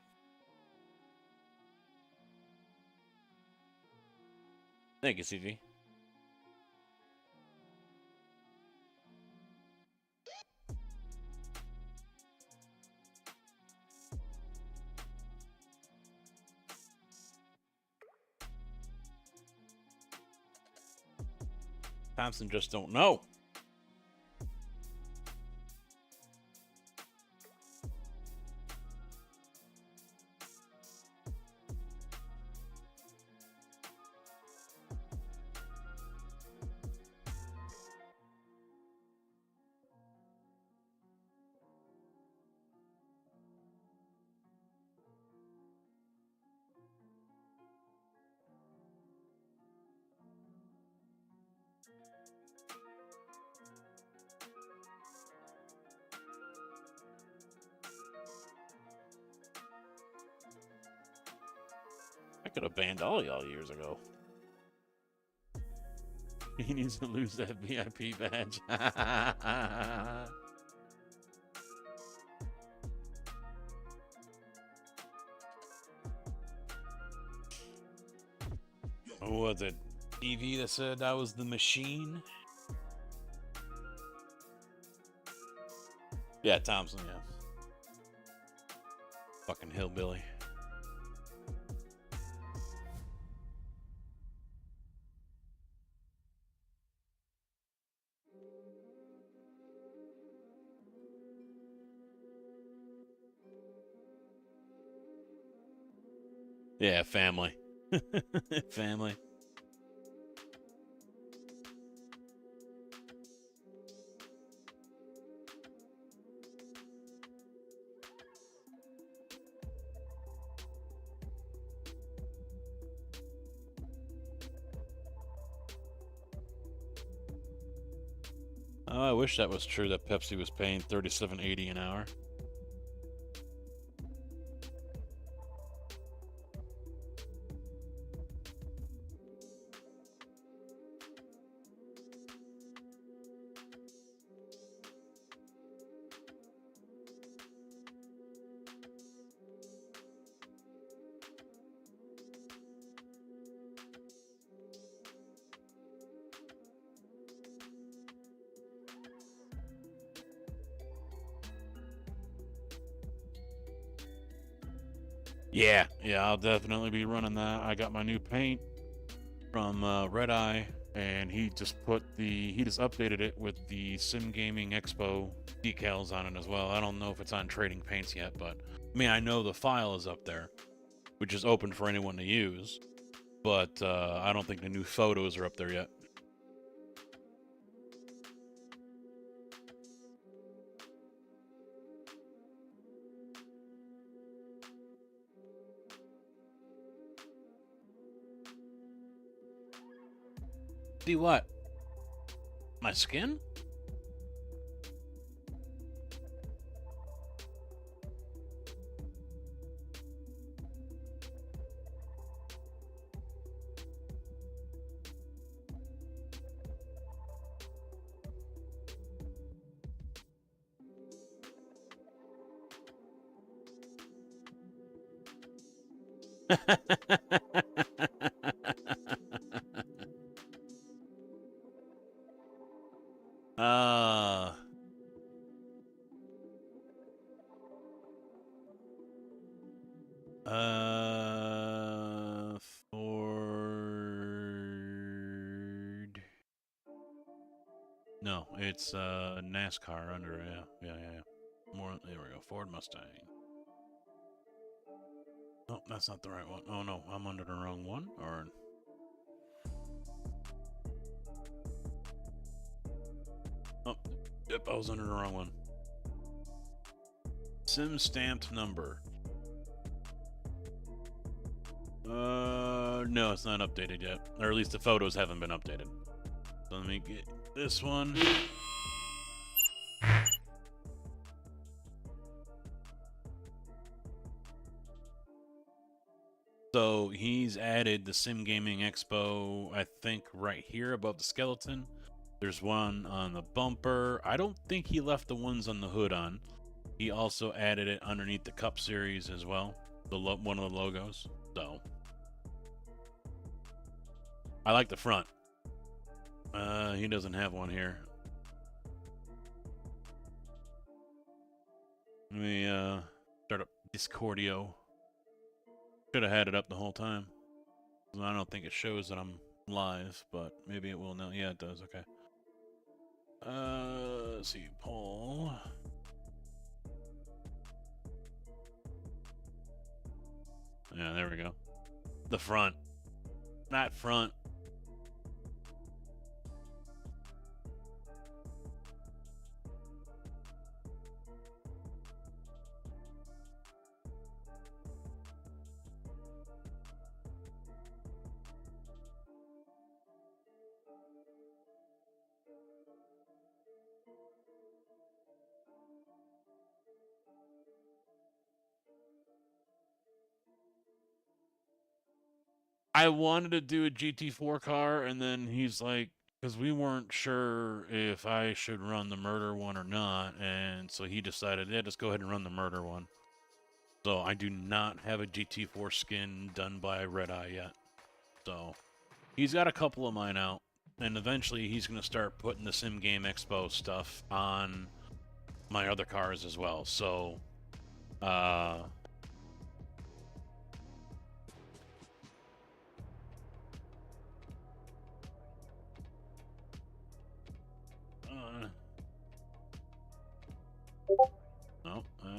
Thank you, CG. Thompson just don't know. I could have banned all y'all years ago. He needs to lose that VIP badge. What was it? EV that said I was the machine? Yeah, Thompson, yeah. Fucking hillbilly. Yeah, family. Family. Oh, I wish that was true, that Pepsi was paying $37.80 an hour. Yeah, I'll definitely be running that. I got my new paint from Red Eye, and he just updated it with the Sim Gaming Expo decals on it as well. I don't know if it's on Trading Paints yet, but I mean, I know the file is up there, which is open for anyone to use, but I don't think the new photos are up there yet. See what? My skin? Ford. No, it's NASCAR under, yeah. More, there we go, Ford Mustang. Oh, that's not the right one. Oh no, I'm under the wrong one, or... Oh, yep, I was under the wrong one. Sim stamped number. No, it's not updated yet. Or at least the photos haven't been updated. So let me get this one. So he's added the Sim Gaming Expo, I think, right here above the skeleton. There's one on the bumper. I don't think he left the ones on the hood on. He also added it underneath the Cup Series as well, one of the logos. So I like the front. He doesn't have one here. Let me start up Discordio. Should have had it up the whole time. I don't think it shows that I'm live, but maybe it will now. Yeah, it does. Okay. Let's see, Paul. Yeah, there we go. The front. Not front. I wanted to do a GT4 car, and then he's like, because we weren't sure if I should run the murder one or not, and so he decided, yeah, just go ahead and run the murder one. So I do not have a GT4 skin done by Red Eye yet. So he's got a couple of mine out, and eventually he's going to start putting the Sim Game Expo stuff on my other cars as well. So, no,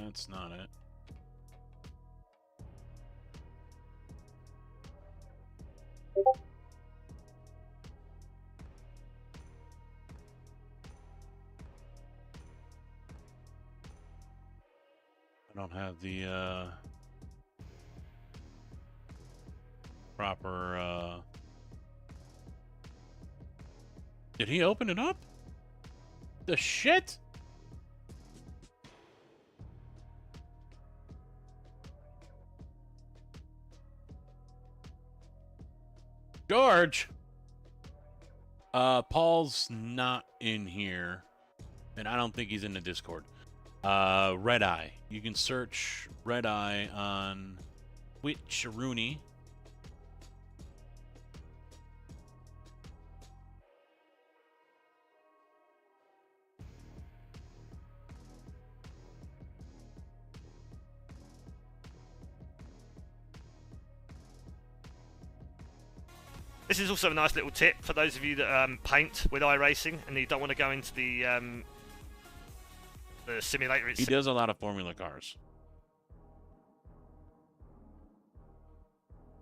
that's not it. I don't have the proper Did he open it up? the shit? George! Paul's not in here, and I don't think he's in the Discord. Red Eye. You can search Red Eye on Twitch-a-rooney. This is also a nice little tip for those of you that paint with iRacing and you don't want to go into the simulator He itself. does a lot of Formula cars.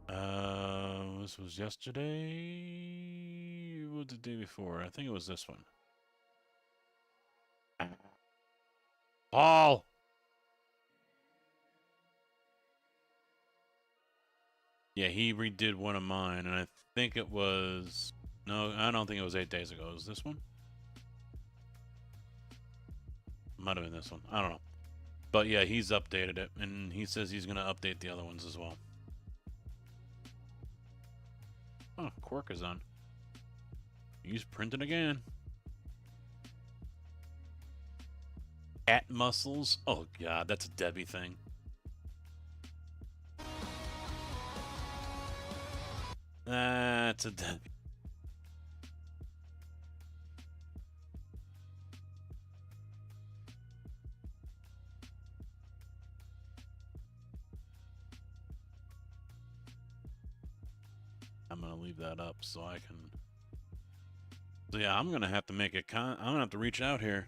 This was yesterday. What was the day before? I think it was this one. Paul! Yeah, he redid one of mine, and I think it was... No, I don't think it was 8 days ago. It was this one? Might have been this one. I don't know. But yeah, he's updated it, and he says he's going to update the other ones as well. Oh, Quark is on. He's printing again. Cat muscles? Oh god, that's a Debbie thing. That's a Debbie. I'm gonna leave that up so I can. So yeah, I'm gonna have to make a I'm gonna have to reach out here.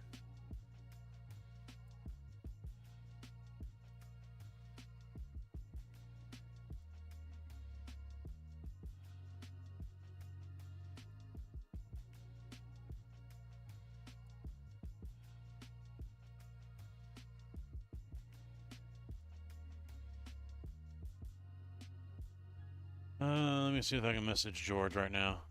Let me see if I can message George right now.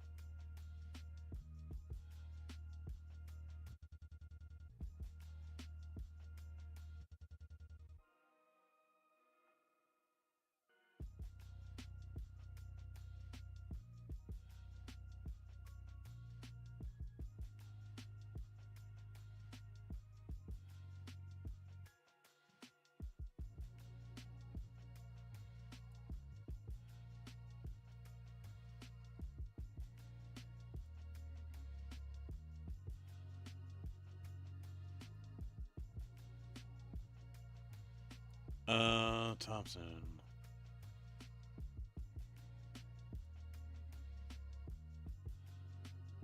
Thompson.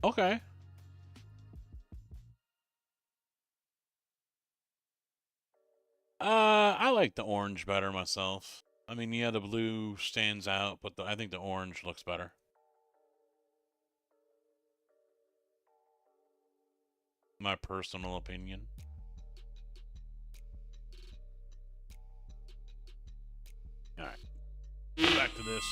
Okay. I like the orange better myself. I mean, yeah, the blue stands out, but I think the orange looks better. My personal opinion. Alright. Back to this.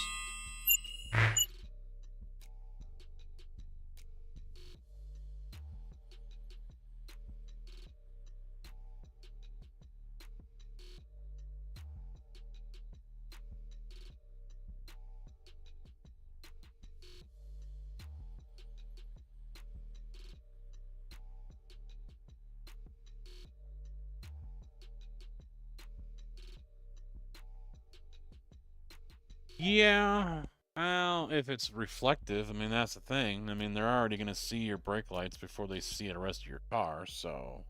Yeah, well, if it's reflective, I mean, that's the thing. I mean, they're already going to see your brake lights before they see the rest of your car, so...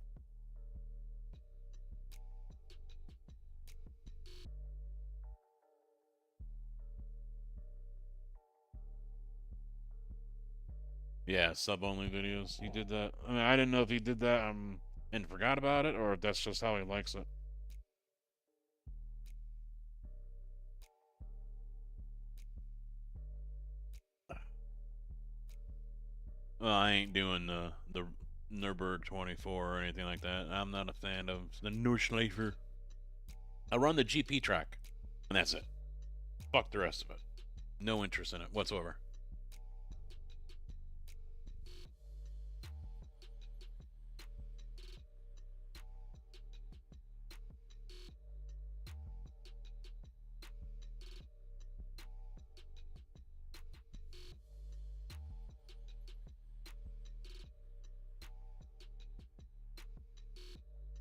Yeah, sub-only videos. He did that. I mean, I didn't know if he did that and forgot about it, or if that's just how he likes it. Well, I ain't doing the Nürburgring 24 or anything like that. I'm not a fan of the Nordschleifer. I run the GP track, and that's it. Fuck the rest of it. No interest in it whatsoever.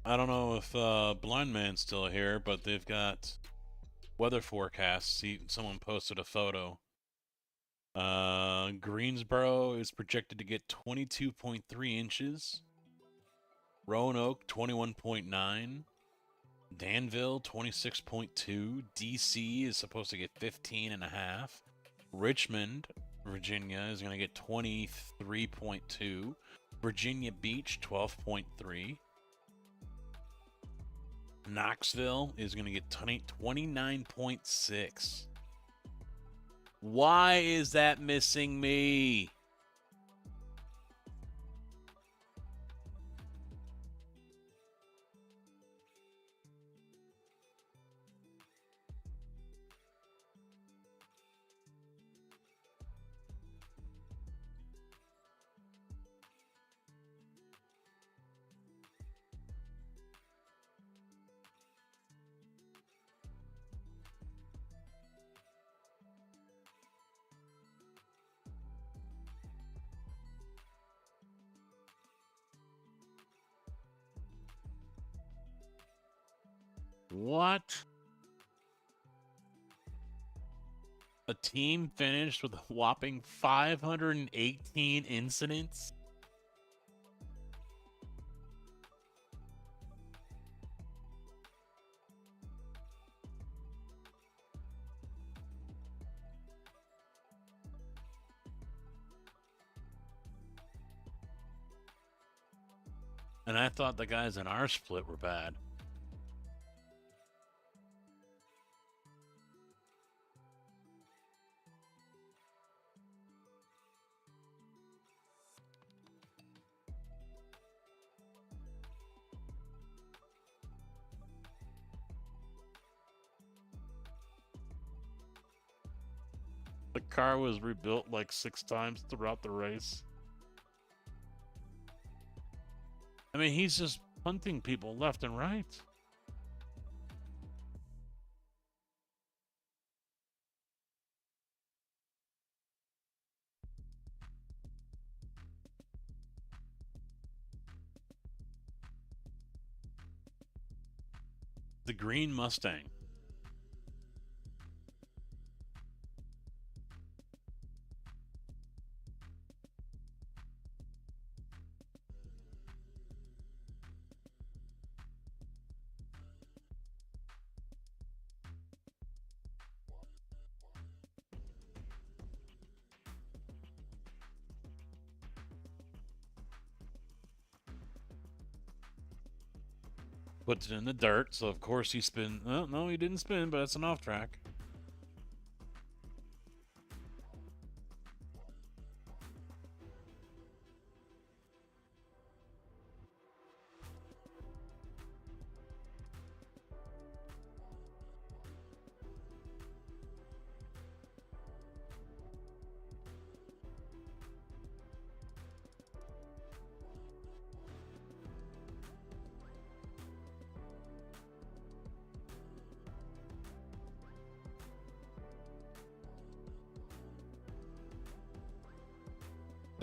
I don't know if Blind Man's still here, but they've got weather forecasts. See, someone posted a photo. Greensboro is projected to get 22.3 inches. Roanoke, 21.9. Danville, 26.2. DC is supposed to get 15.5. Richmond, Virginia is going to get 23.2. Virginia Beach, 12.3. Knoxville is going to get 29.6. Why is that missing me? What? A team finished with a whopping 518 incidents? And I thought the guys in our split were bad. The car was rebuilt like 6 times throughout the race. I mean, he's just punting people left and right. The green Mustang. Puts it in the dirt, so of course he spin. Oh, no, he didn't spin, but it's an off track.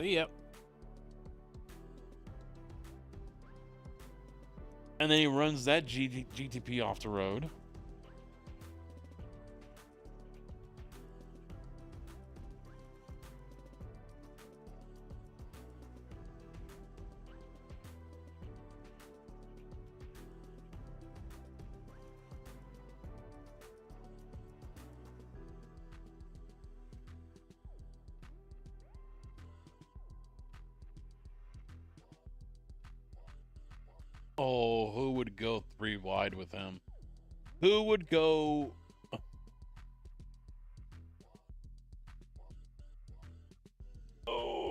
Yep. And then he runs that GTP off the road. Oh, who would go 3 wide with him? Who would go... Oh.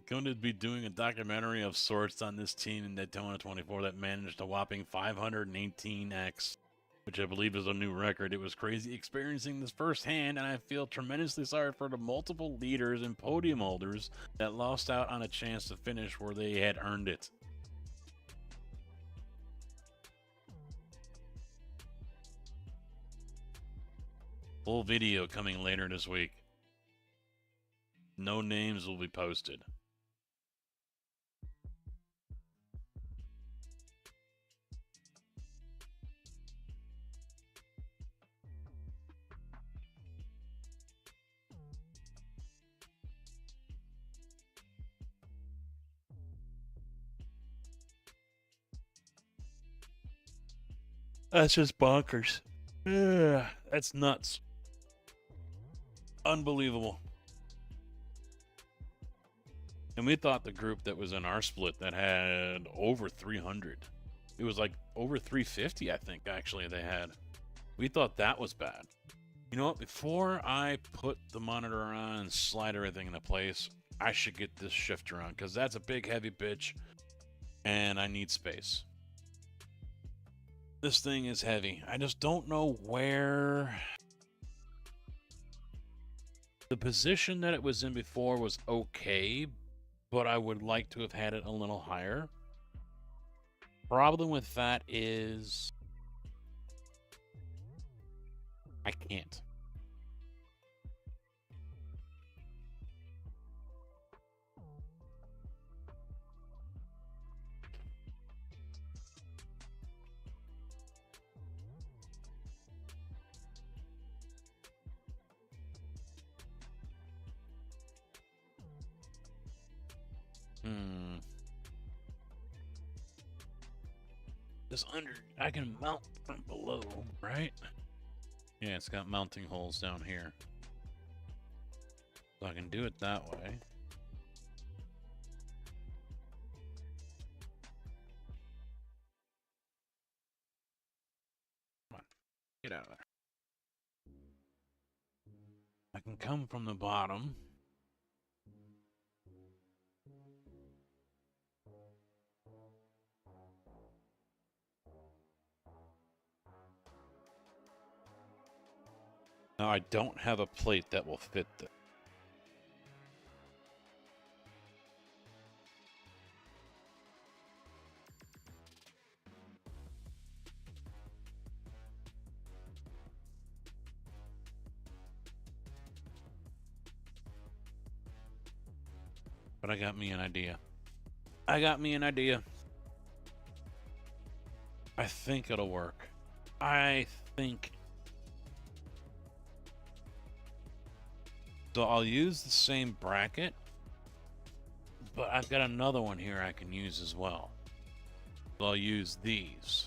Going to be doing a documentary of sorts on this team in Daytona 24 that managed a whopping 518x which I believe is a new record. It was crazy experiencing this firsthand, and I feel tremendously sorry for the multiple leaders and podium holders that lost out on a chance to finish where they had earned it. Full video coming later this week. No names will be posted. That's just bonkers. Ugh, that's nuts. Unbelievable. And we thought the group that was in our split that had over 300. It was like over 350, I think, actually, they had. We thought that was bad. You know what? Before I put the monitor on and slide everything into place, I should get this shifter on, because that's a big, heavy bitch, and I need space. This thing is heavy. I just don't know where... The position that it was in before was okay, but I would like to have had it a little higher. Problem with that is... I can't. This I can mount from below, right? Yeah, it's got mounting holes down here. So I can do it that way. Come on, get out of there. I can come from the bottom. Now, I don't have a plate that will fit this. But I got me an idea. I think it'll work. I think... So I'll use the same bracket, but I've got another one here I can use as well. So I'll use these.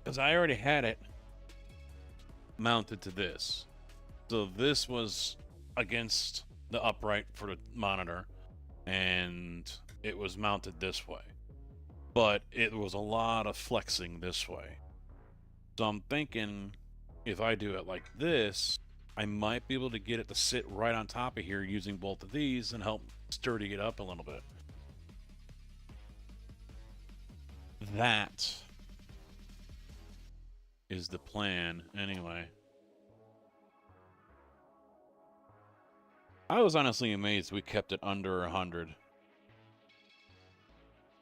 Because I already had it mounted to this. So this was against the upright for the monitor, and it was mounted this way. But it was a lot of flexing this way. So I'm thinking if I do it like this, I might be able to get it to sit right on top of here using both of these and help sturdy it up a little bit. That is the plan anyway. I was honestly amazed we kept it under 100.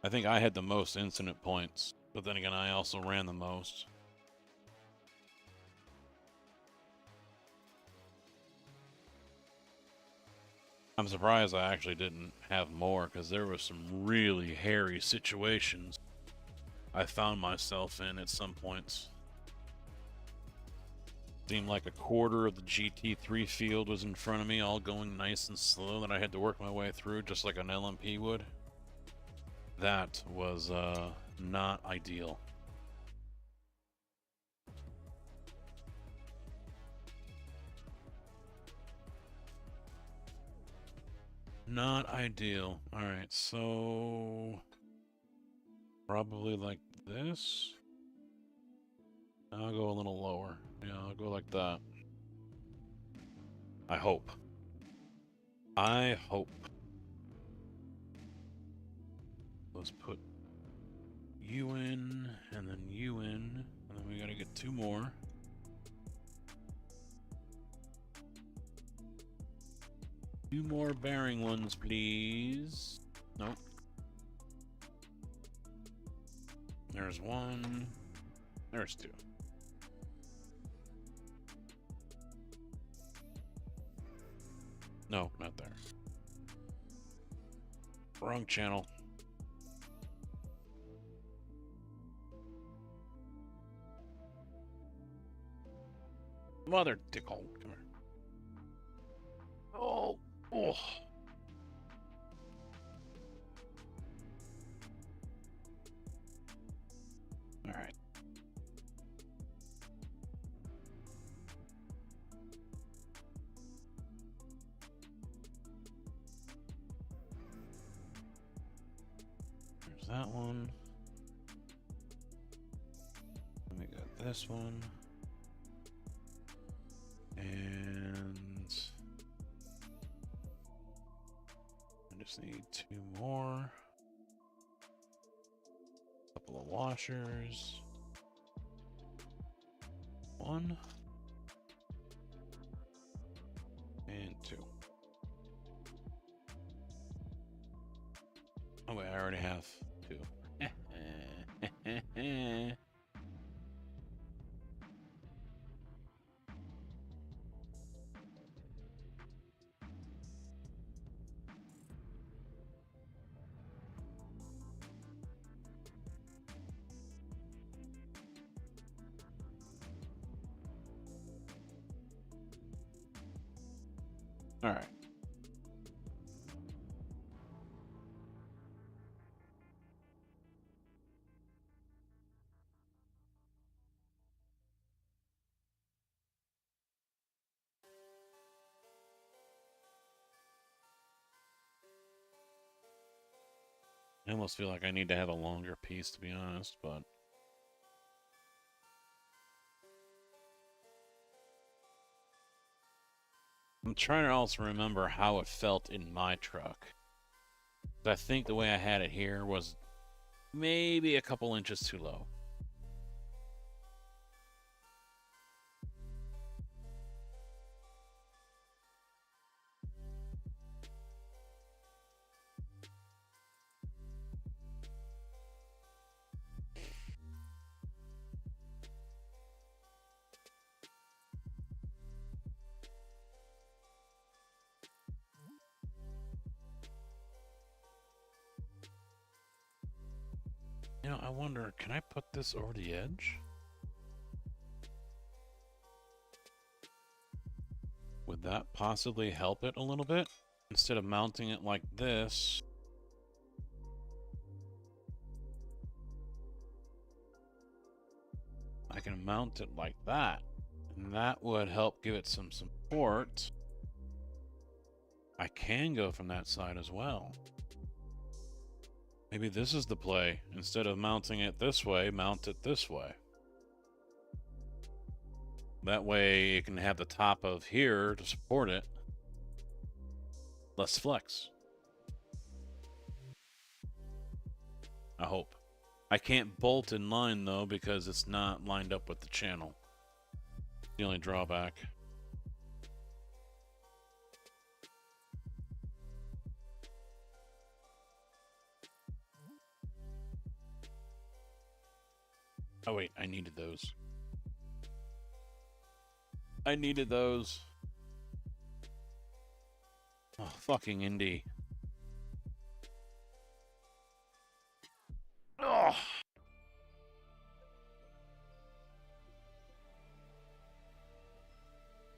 I think I had the most incident points, but then again I also ran the most. I'm surprised I actually didn't have more, because there were some really hairy situations I found myself in at some points. Seemed like a quarter of the GT3 field was in front of me, all going nice and slow, that I had to work my way through just like an LMP would. That was not ideal. Not ideal. Alright, so... probably like this. I'll go a little lower. Yeah, I'll go like that. I hope. I hope. Let's put you in, and then you in, and then we gotta get 2 more. Two more bearing ones, please. Nope. There's 1. There's 2. No, not there. Wrong channel. Mother tickle. Come here. Oh. Oh. All right. There's that one. We got this one. And I just need 2 more. Couple of washers. 1 and 2. Oh wait, I already have 2. All right. I almost feel like I need to have a longer piece, to be honest, but I'm trying to also remember how it felt in my truck. I think the way I had it here was maybe a couple inches too low. You know, I wonder, can I put this over the edge? Would that possibly help it a little bit? Instead of mounting it like this, I can mount it like that. And that would help give it some support. I can go from that side as well. Maybe this is the play. Instead of mounting it this way, mount it this way. That way you can have the top of here to support it. Less flex. I hope. I can't bolt in line though because it's not lined up with the channel. The only drawback. Oh wait, I needed those. I needed those. Oh, fucking Indy. Oh.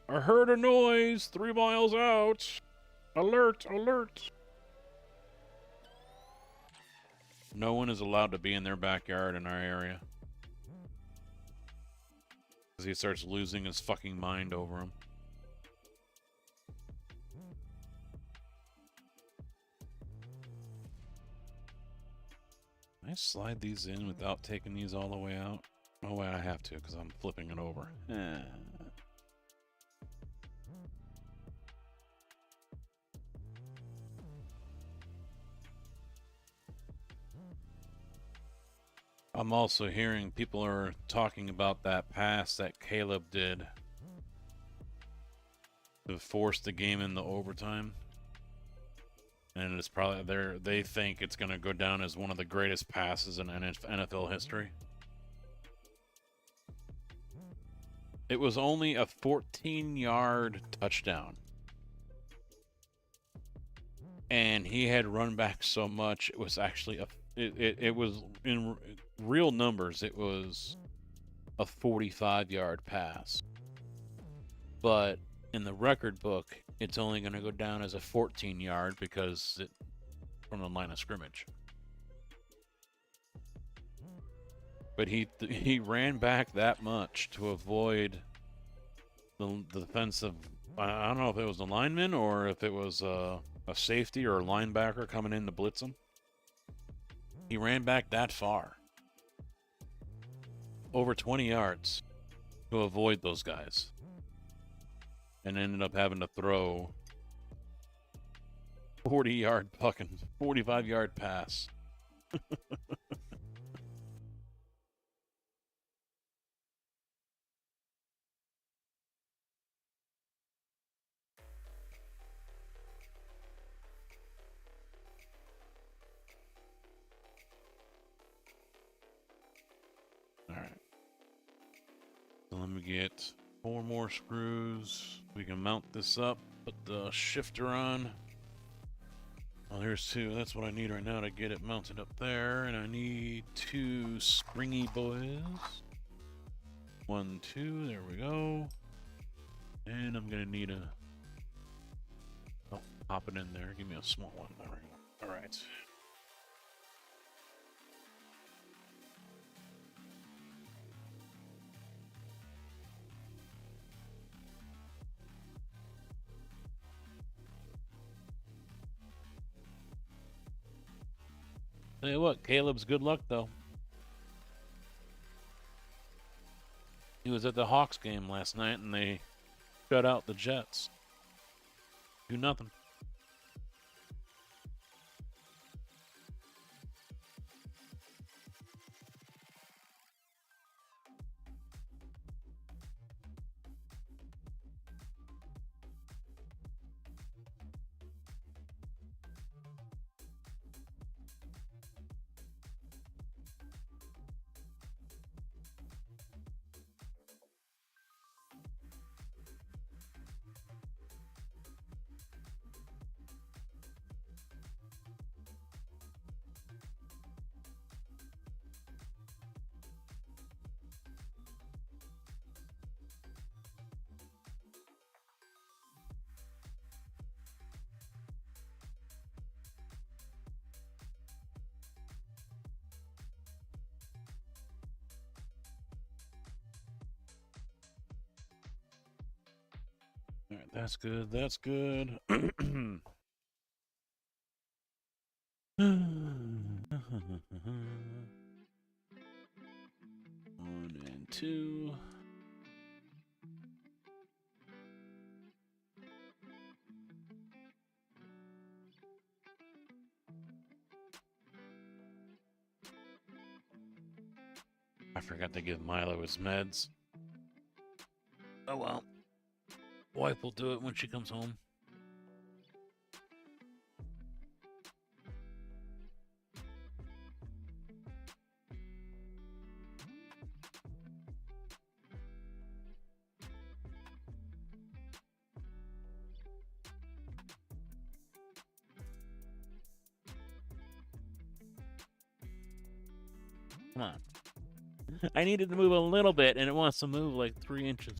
I heard a noise 3 miles out. Alert, alert. No one is allowed to be in their backyard in our area. Because he starts losing his fucking mind over him. Can I slide these in without taking these all the way out? Oh wait, I have to because I'm flipping it over. I'm also hearing people are talking about that pass that Caleb did to force the game into overtime. And it's probably they think it's going to go down as one of the greatest passes in NFL history. It was only a 14-yard touchdown. And he had run back so much, it was actually it was in real numbers, it was a 45-yard pass. But in the record book, it's only going to go down as a 14-yard because it from the line of scrimmage. But he ran back that much to avoid the defensive. I don't know if it was a lineman or if it was a safety or a linebacker coming in to blitz him. He ran back that far, over 20 yards, to avoid those guys, and ended up having to throw 45-yard pass. Alright. So let me get 4 more screws. We can mount this up, put the shifter on. Well, here's 2. That's what I need right now to get it mounted up there. And I need 2 springy boys. 1, 2, there we go. And I'm gonna need a... Oh, pop it in there. Give me a small one. There we go. Alright. Tell you what, Caleb's good luck though. He was at the Hawks game last night and they shut out the Jets. 2-0. All right, that's good. That's good. 1 and 2. I forgot to give Milo his meds. Oh well. Wife will do it when she comes home. Come on. I needed to move a little bit, and it wants to move like 3 inches.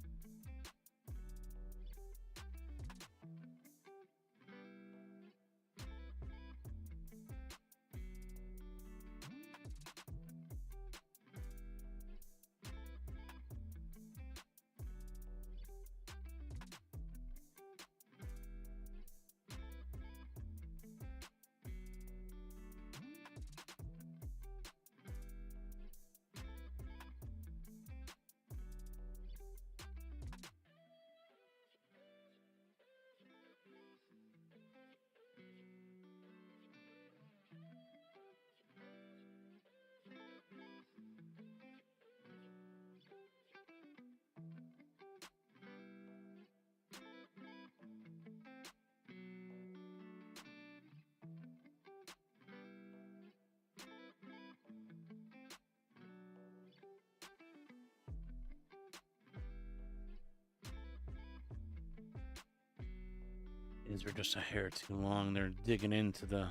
These are just a hair too long. They're digging into the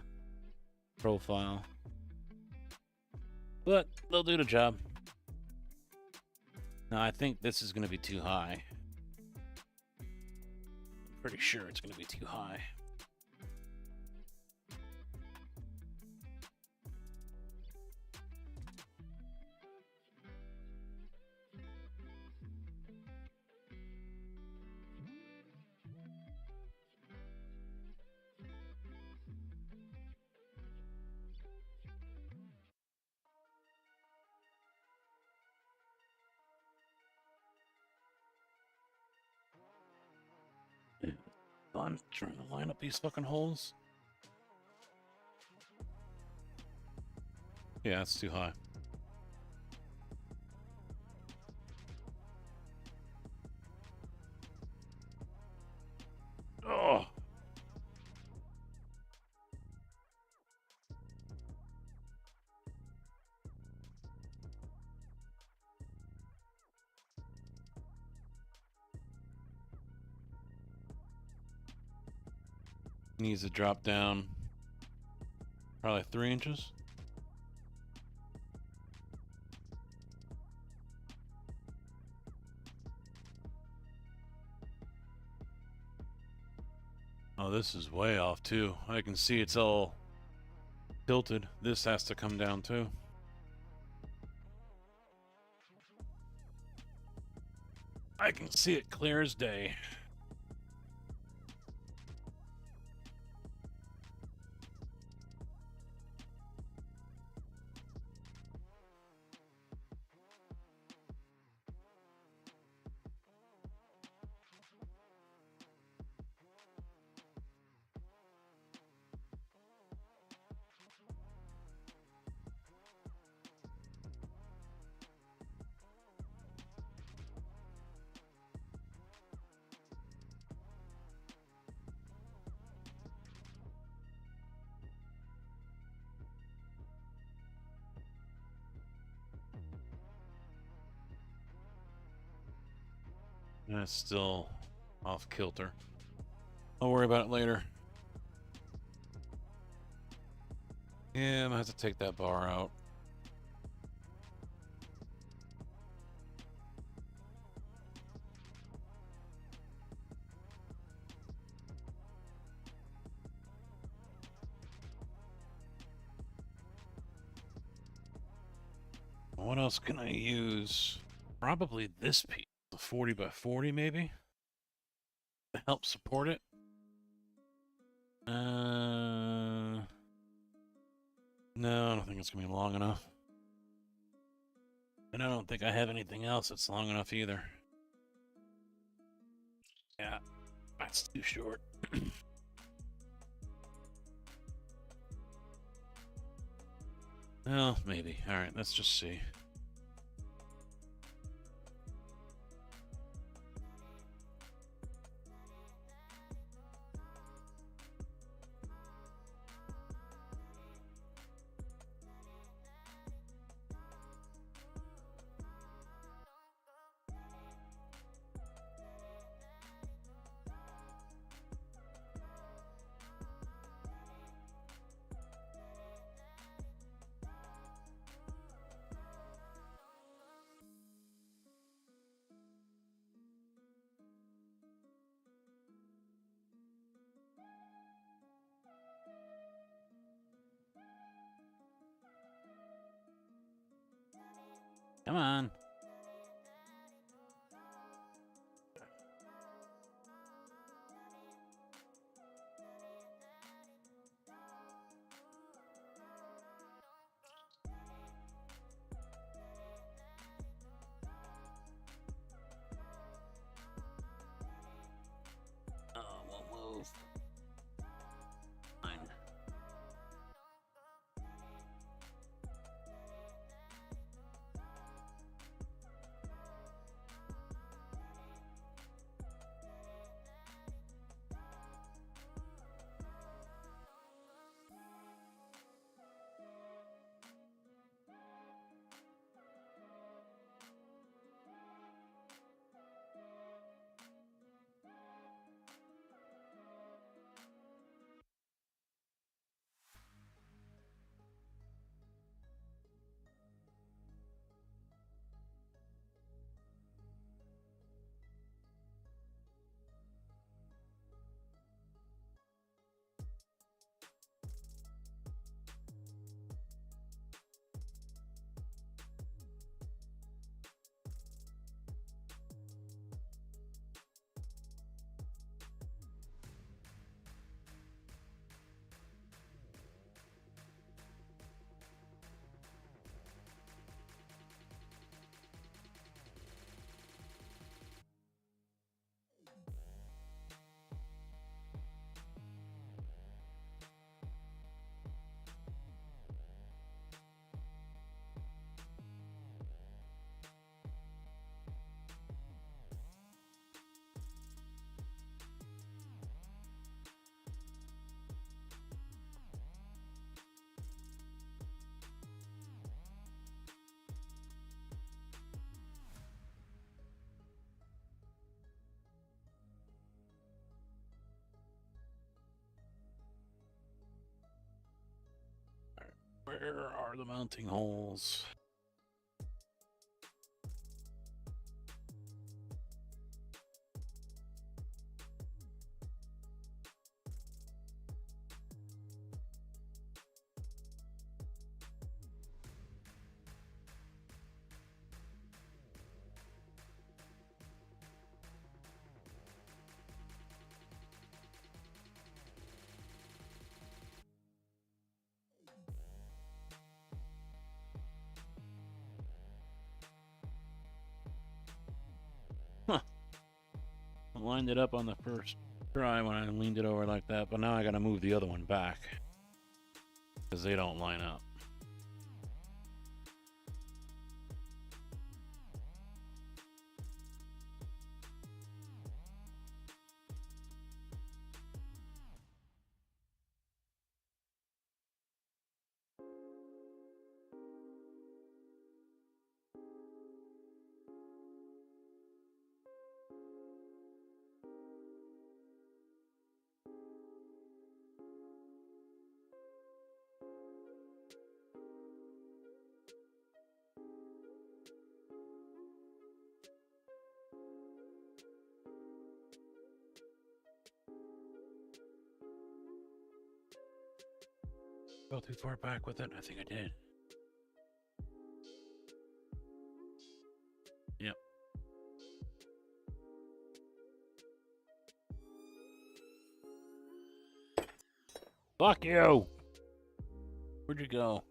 profile. But they'll do the job. Now, I think this is going to be too high. I'm pretty sure it's going to be too high. I'm trying to line up these fucking holes. Yeah, it's too high. Oh. Needs to drop down probably 3 inches. Oh, this is way off too. I can see it's all tilted. This has to come down too. I can see it clear as day. That's still off kilter. I'll worry about it later. Yeah, I'm gonna have to take that bar out. What else can I use? Probably this piece. A 40 by 40 maybe to help support it. No, I don't think it's gonna be long enough, and I don't think I have anything else that's long enough either. Yeah, that's too short. Well, maybe. All right, let's just see. Come on. Oh, won't move. Fine. Where are the mounting holes? I lined it up on the first try when I leaned it over like that, but now I gotta move the other one back because they don't line up. Go too far back with it? I think I did. Yep. Fuck you! Where'd you go?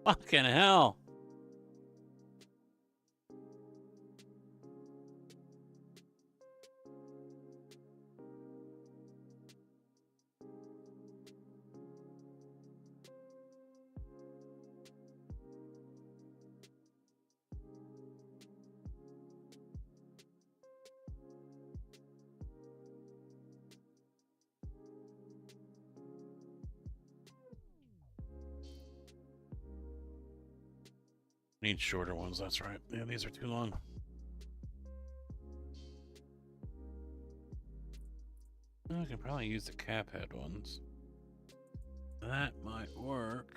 Fucking hell. Need shorter ones, that's right. Yeah, these are too long. I can probably use the cap head ones. That might work.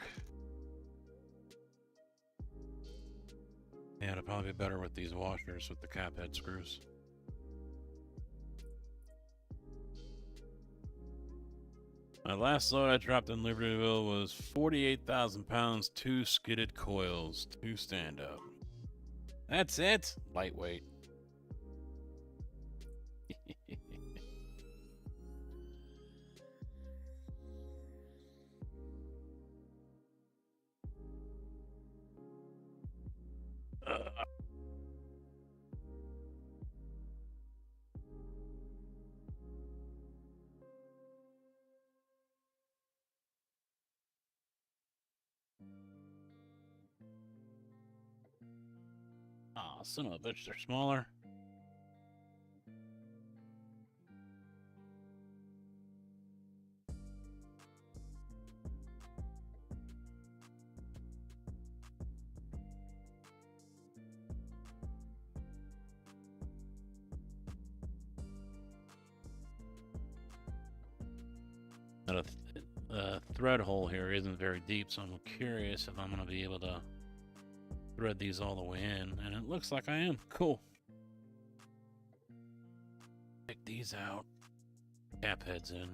Yeah, it'll probably be better with these washers with the cap head screws. My last load I dropped in Libertyville was 48,000 pounds, 2 skidded coils, 2 stand-up. That's it? Lightweight. Aw, son of a bitch, they're smaller. Now the thread hole here isn't very deep, so I'm curious if I'm going to be able to thread these all the way in, and it looks like I am. Cool. Take these out. Cap heads in.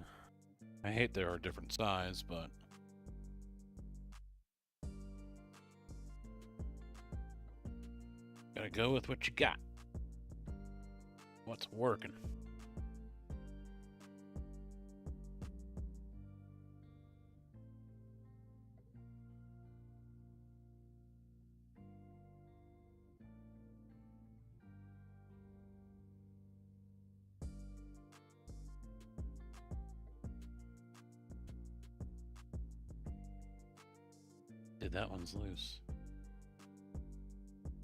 I hate they are a different size, but gotta go with what you got. What's working? That one's loose.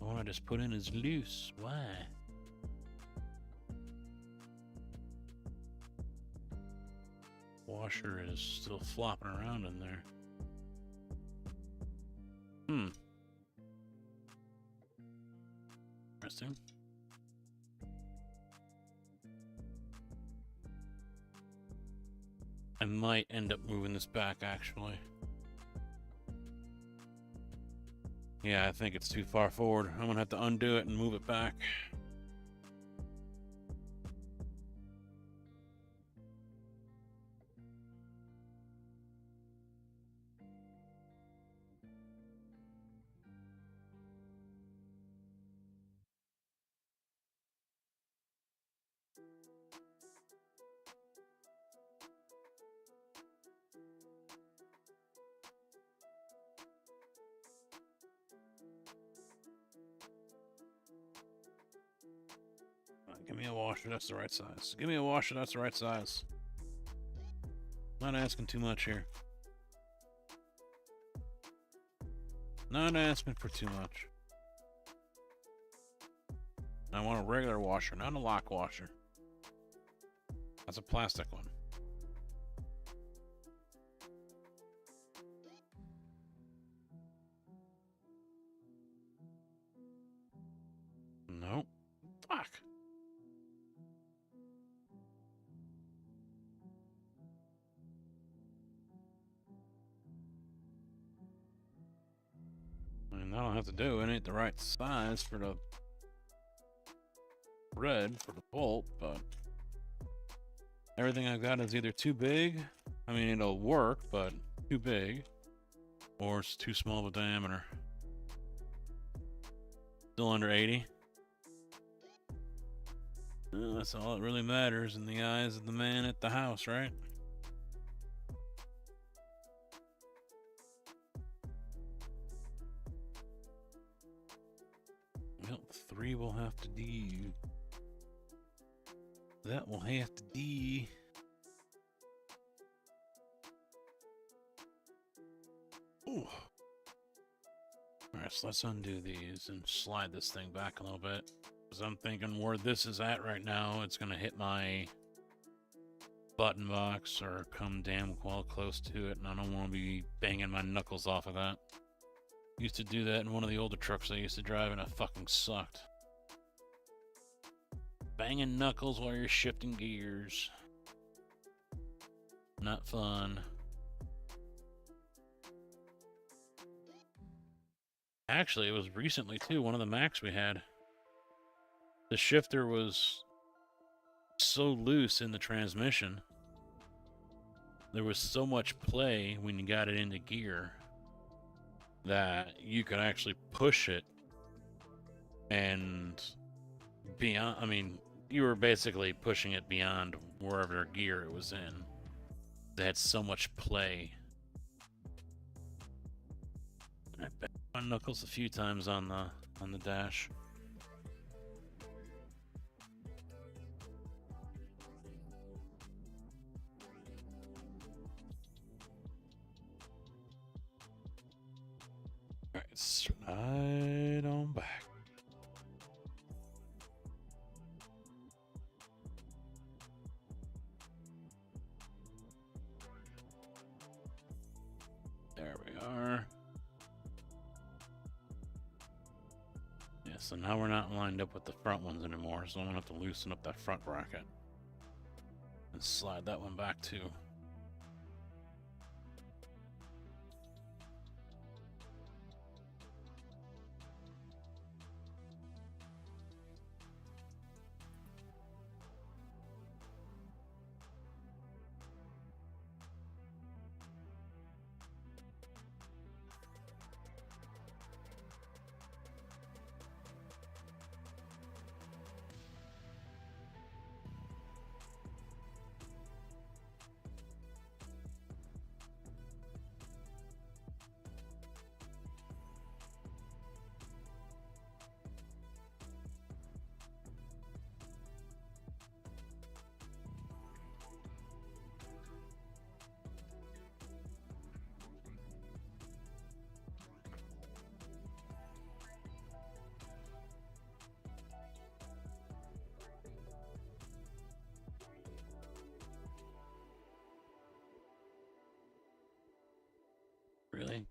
one I just put in is loose. Why? Washer is still flopping around in there. Interesting. I might end up moving this back, actually. Yeah, I think it's too far forward. I'm gonna have to undo it and move it back. Give me a washer, that's the right size. Give me a washer, that's the right size. Not asking too much here. Not asking for too much. I want a regular washer, not a lock washer. That's a plastic one. Nope. Fuck. I mean, that'll have to do. It ain't the right size for the red for the bolt, but everything I've got is either too big. I mean, it'll work, but too big, or it's too small of a diameter. Still under 80. Well, that's all that really matters in the eyes of the man at the house, right? Well, 3 will have to do. That will have to do. Ooh. Alright, so let's undo these and slide this thing back a little bit. Because I'm thinking where this is at right now, it's going to hit my button box or come damn well close to it, and I don't want to be banging my knuckles off of that. Used to do that in one of the older trucks I used to drive, and it fucking sucked. Banging knuckles while you're shifting gears. Not fun. Actually, it was recently too, one of the Macs we had. The shifter was so loose in the transmission. There was so much play when you got it into gear that you could actually push it and beyond. I mean, you were basically pushing it beyond wherever gear it was in. They had so much play. I banged my knuckles a few times on the dash. Alright, slide on back. There we are. Yeah, so now we're not lined up with the front ones anymore, so I'm gonna have to loosen up that front bracket and slide that one back too.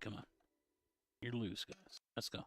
Come on. You're loose, guys. Let's go.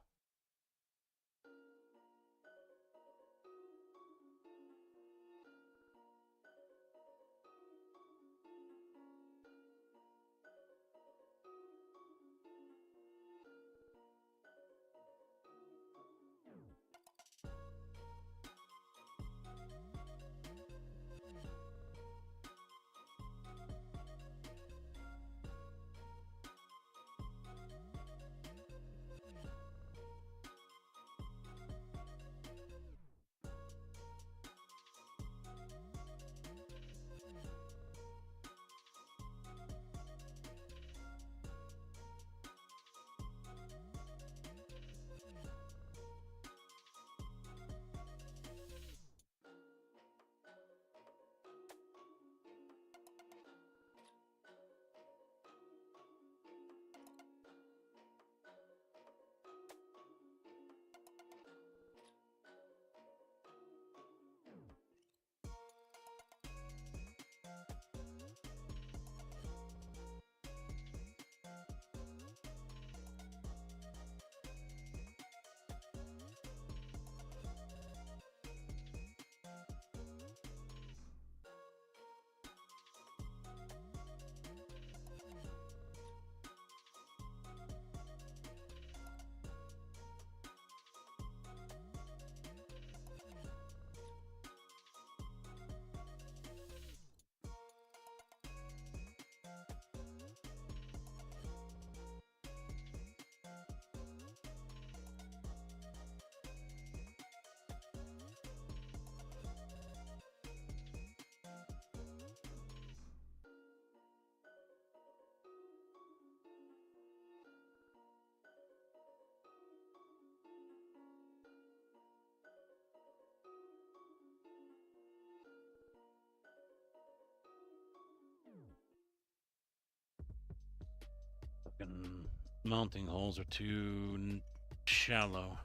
Fucking mounting holes are too shallow.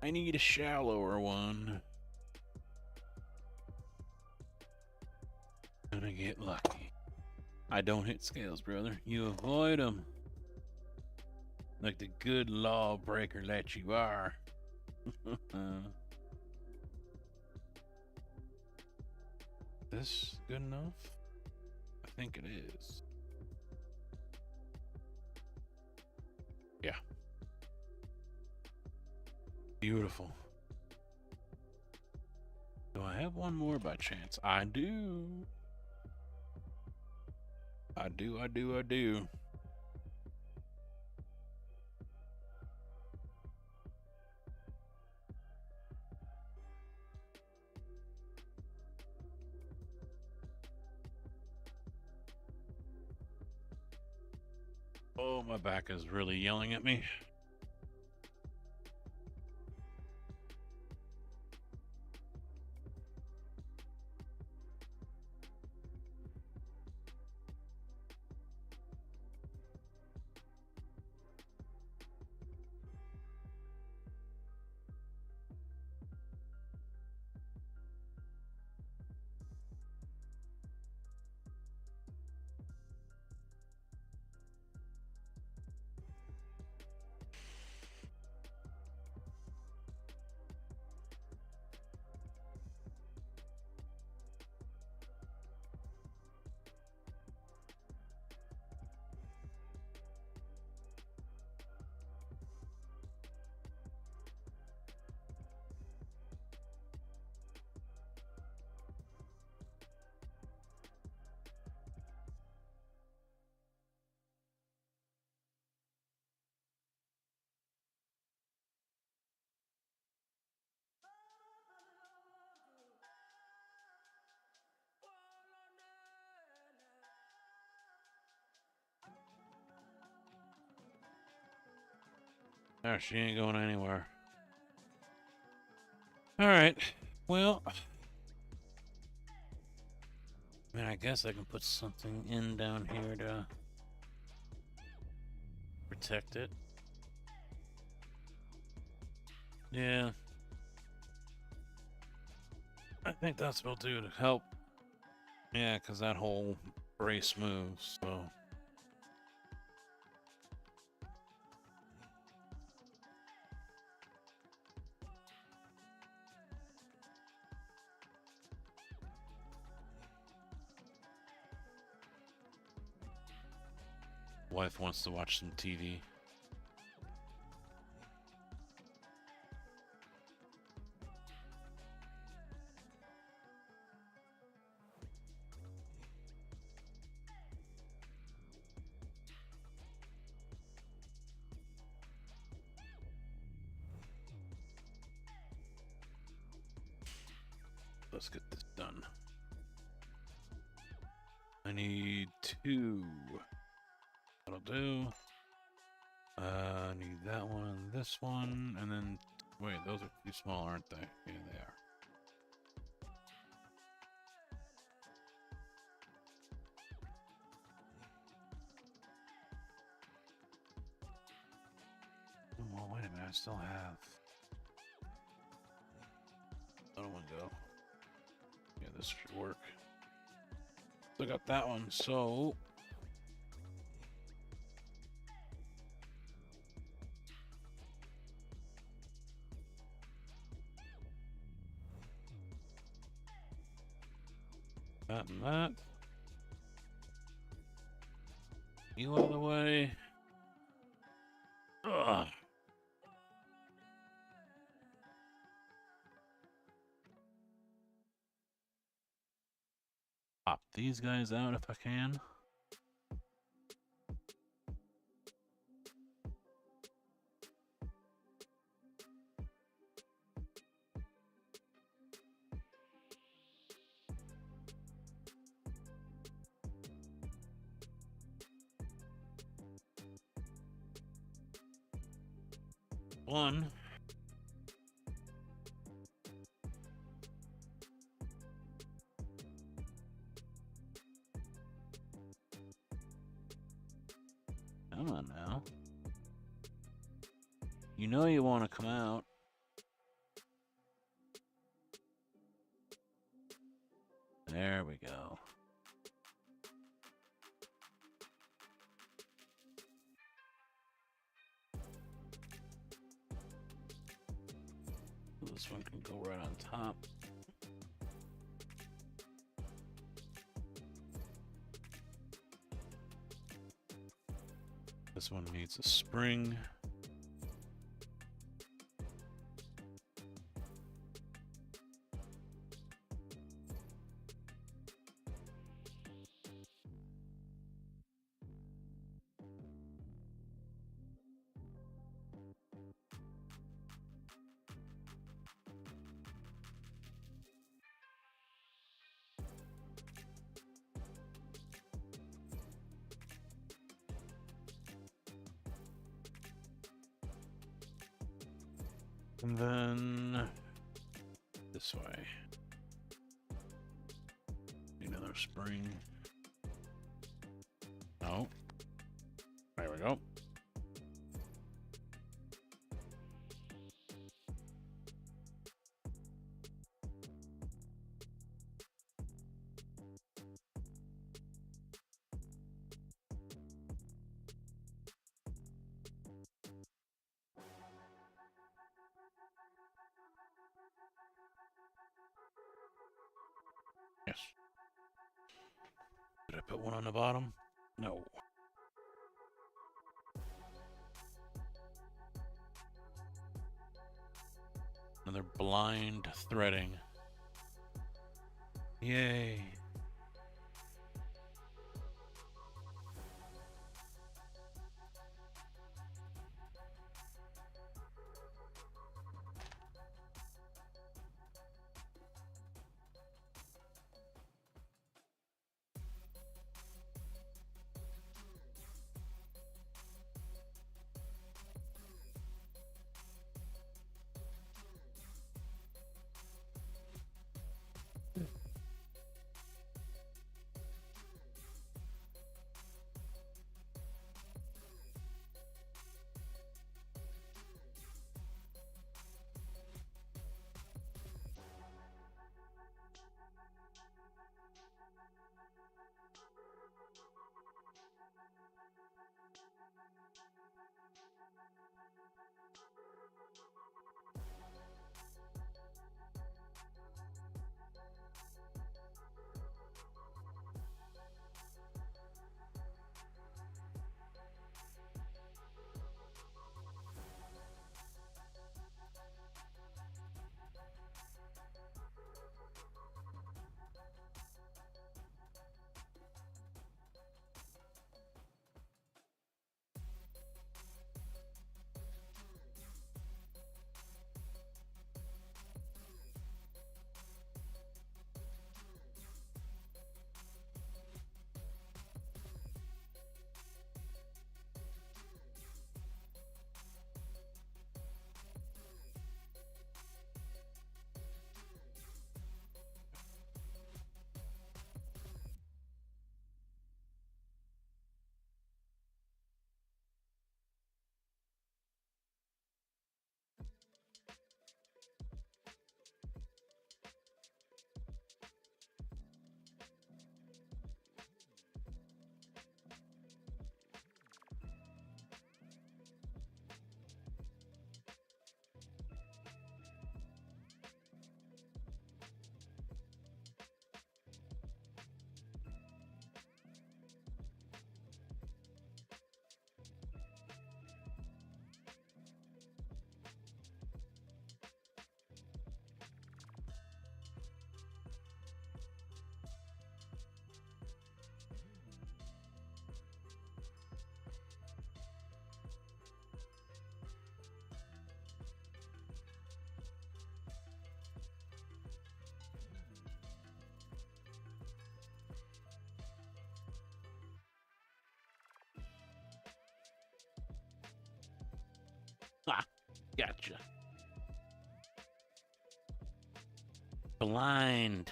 I need a shallower one. Gonna get lucky. I don't hit scales, brother. You avoid them. Like the good lawbreaker that you are. This good enough? I think it is. Yeah. Beautiful. Do I have one more by chance? I do. I do. Oh, my back is really yelling at me. Oh, she ain't going anywhere. Alright. Well, I mean, I guess I can put something in down here to protect it. Yeah. I think that's what will do to help. Yeah, because that whole brace moves, so. Wife wants to watch some TV. Let's get this done. I need 2. That'll do. I need that one, this one, and then... Wait, those are too small, aren't they? Yeah, they are. Oh, wait a minute, I still have... Another one go. Yeah, this should work. Still got that one, so... That and that. You out of the way. Ugh. Pop these guys out if I can. One. Come on now. You know you want to come out. There we go. This one can go right on top. This one needs a spring. And then this way. Another spring. Oh. There we go. Yes. Did I put one on the bottom? No. Another blind threading. Yay. Gotcha. Blind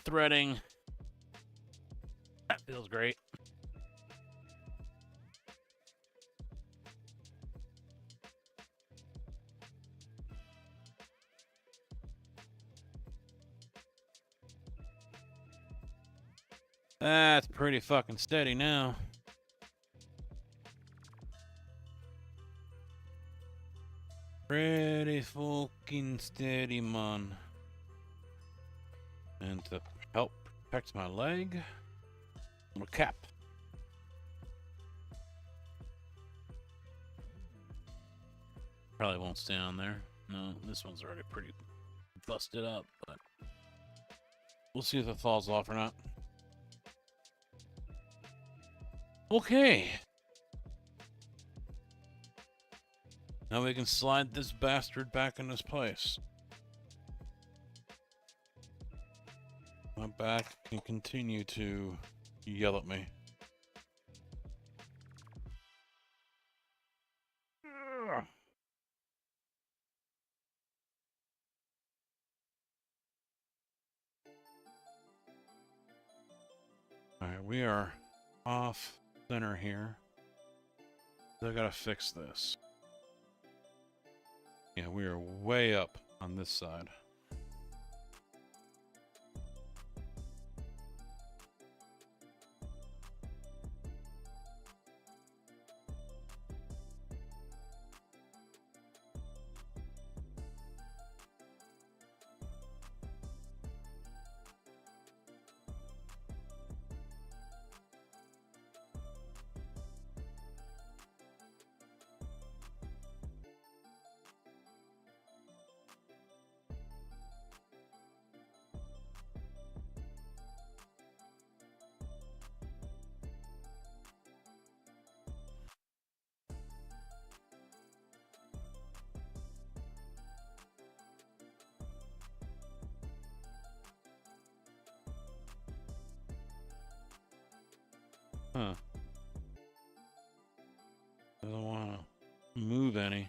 threading. That feels great. That's pretty fucking steady now. Pretty fucking steady, man. And to help protect my leg, a cap. Probably won't stay on there. No, this one's already pretty busted up, but we'll see if it falls off or not. Okay. Now we can slide this bastard back in his place. My back can continue to yell at me. Alright, we are off center here. So I gotta fix this. Yeah, we are way up on this side. Huh. Doesn't want to move any.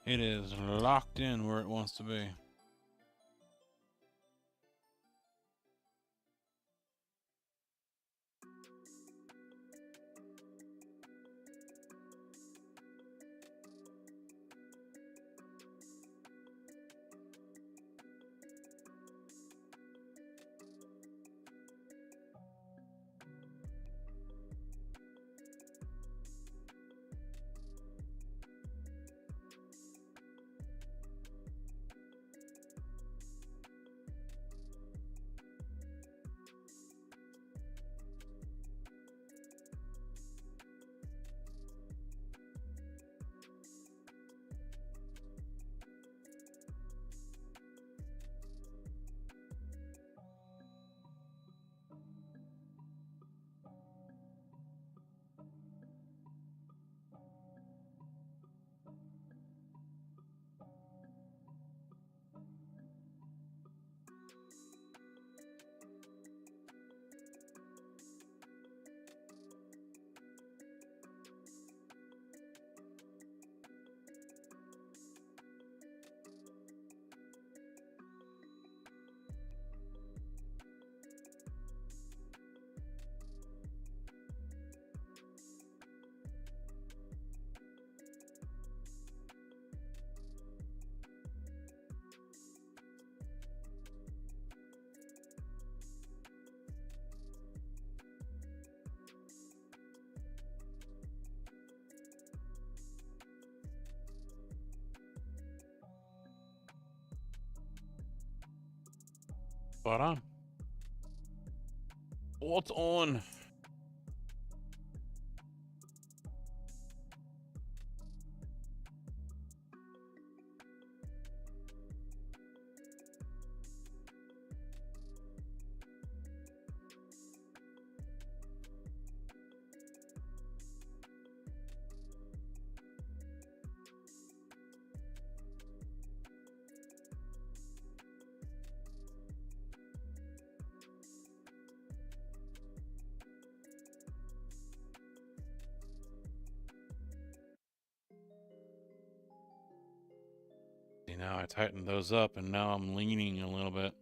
It is locked in where it wants to be. Spot on. What's on? now I tightened those up and now I'm leaning a little bit.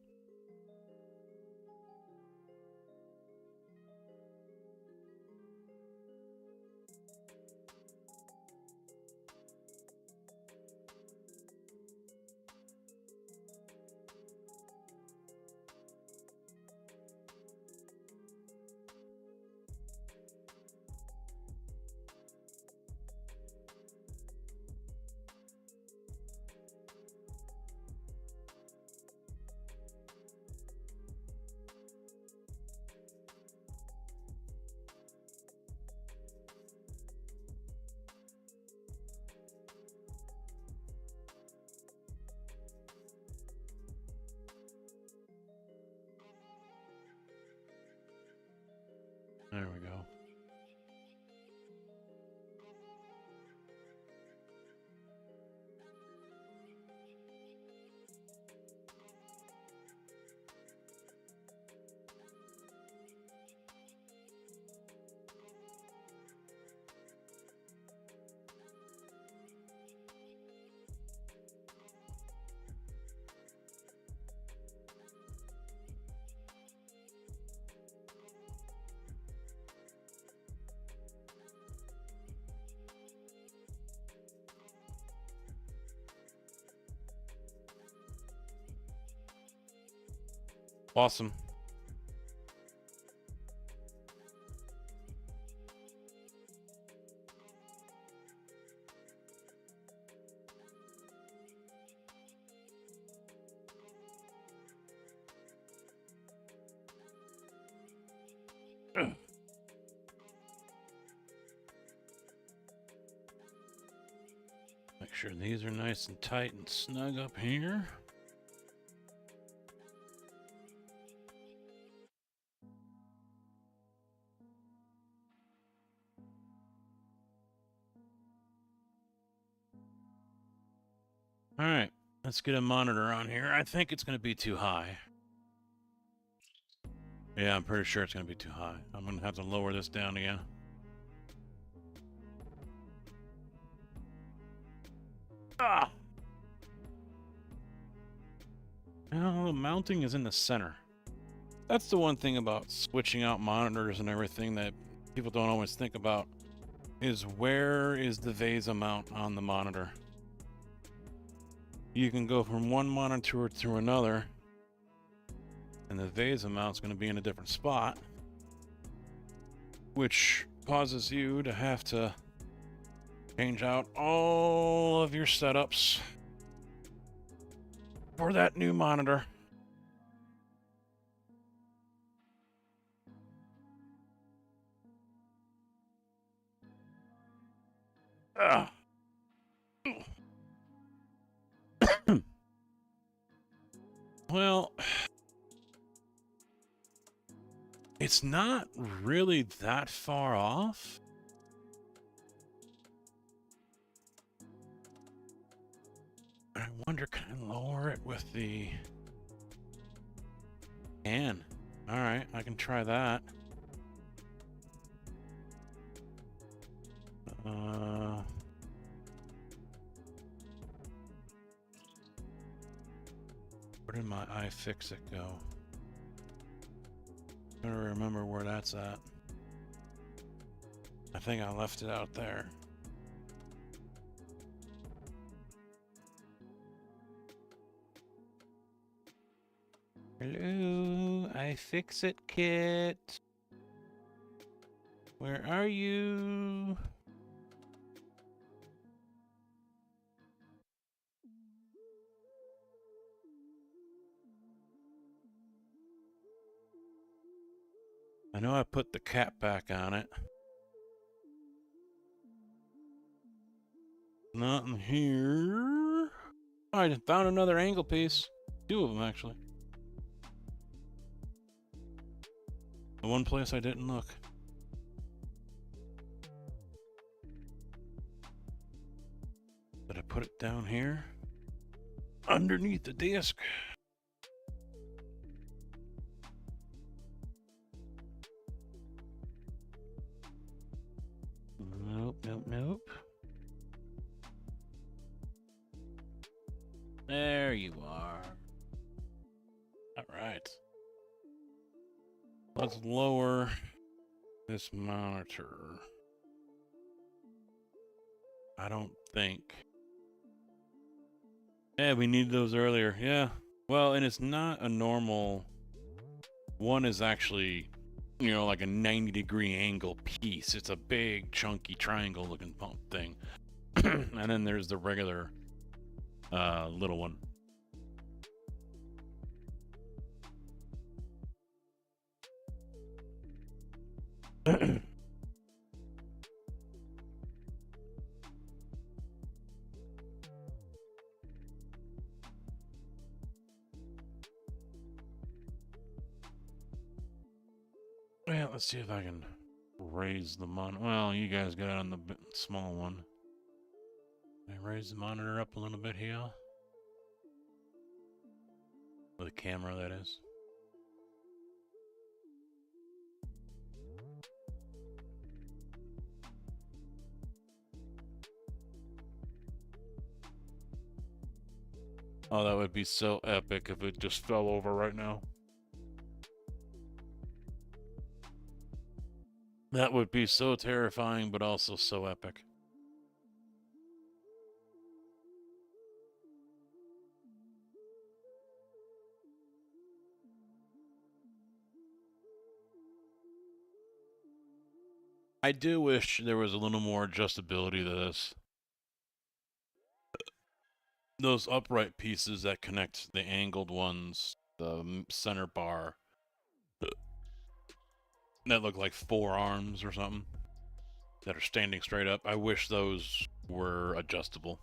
There we go. Awesome. Make sure these are nice and tight and snug up here. All right, let's get a monitor on here. I think it's going to be too high. Yeah, I'm pretty sure it's going to be too high. I'm going to have to lower this down again. Ah! Now, the mounting is in the center. That's the one thing about switching out monitors and everything that people don't always think about, is where is the VESA mount on the monitor? You can go from one monitor to another, and the VESA mount's going to be in a different spot, which causes you to have to change out all of your setups for that new monitor. Ugh. Well, it's not really that far off. I wonder, can I lower it with the can? All right, I can try that. Where did my iFixit go? I don't remember where that's at. I think I left it out there. Hello, iFixit kit. Where are you? I know I put the cap back on it. Nothing here. Oh, I just found another angle piece. Two of them, actually. The one place I didn't look. Did I put it down here? Underneath the disc. Nope, nope, nope. you are. All right. Let's lower this monitor. I don't think. Yeah, we needed those earlier. Yeah. Well, and it's not a normal. One is actually, you know, like a 90-degree angle piece. It's a big, chunky, triangle-looking pump thing. And then there's the regular little one. Well, let's see if I can raise the monitor. Well, you guys got it on the small one. Can I raise the monitor up a little bit here? With the camera, that is. Oh, that would be so epic if it just fell over right now. That would be so terrifying, but also so epic. I do wish there was a little more adjustability to this. Those upright pieces that connect the angled ones, the center bar, that look like forearms or something, that are standing straight up. I wish those were adjustable.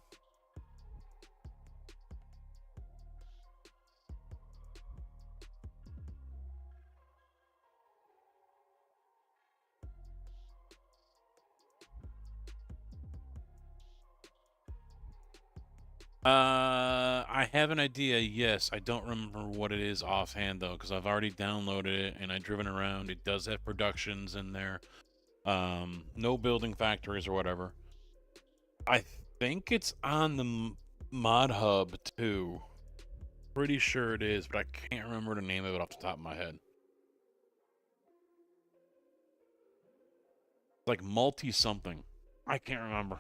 I have an idea, yes. I don't remember what it is offhand, though, because I've already downloaded it and I've driven around. It does have productions in there. No building factories or whatever. I think it's on the Mod Hub, too. Pretty sure it is, but I can't remember the name of it off the top of my head. It's like multi-something. I can't remember.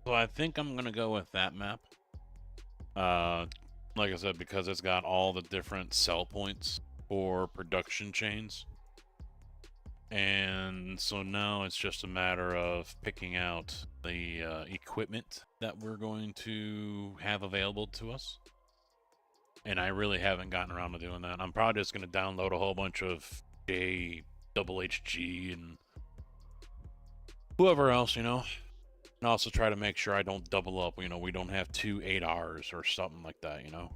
So I think I'm going to go with that map. Like I said, because it's got all the different sell points for production chains. And so now it's just a matter of picking out the equipment that we're going to have available to us. And I really haven't gotten around to doing that. I'm probably just going to download a whole bunch of JHG and whoever else, you know. And also try to make sure I don't double up, you know, we don't have 2 8Rs or something like that, you know.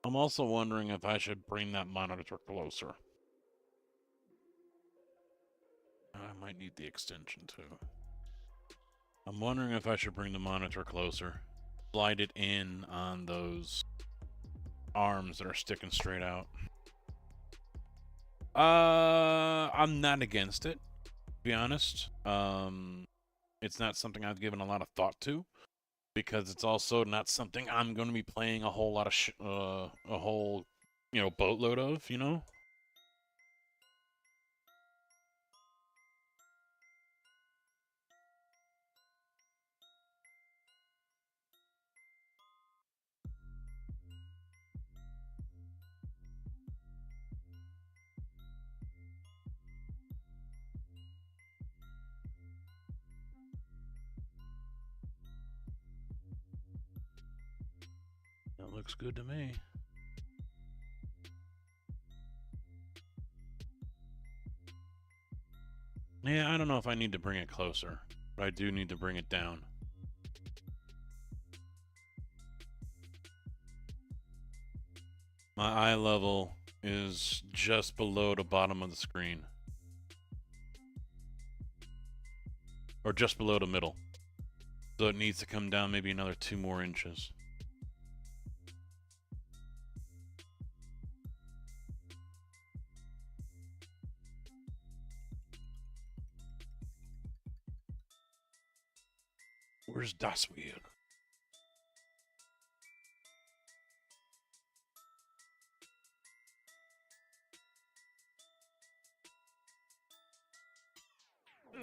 I'm also wondering if I should bring that monitor closer. I might need the extension too. I'm wondering if I should bring the monitor closer. Slide it in on those arms that are sticking straight out. I'm not against it, to be honest. It's not something I've given a lot of thought to. Because it's also not something I'm going to be playing a whole lot of, a whole, you know, boatload of, you know? That looks good to me. Yeah, I don't know if I need to bring it closer, but I do need to bring it down. My eye level is just below the bottom of the screen. Or just below the middle. So it needs to come down maybe another 2 more inches. Where's Das Wheel?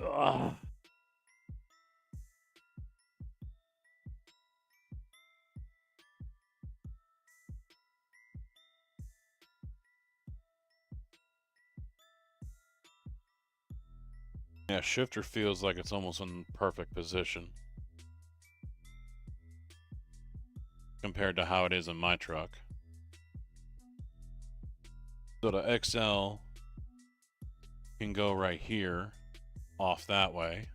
Ugh. Yeah, shifter feels like it's almost in perfect position compared to how it is in my truck. So the XL can go right here, off that way.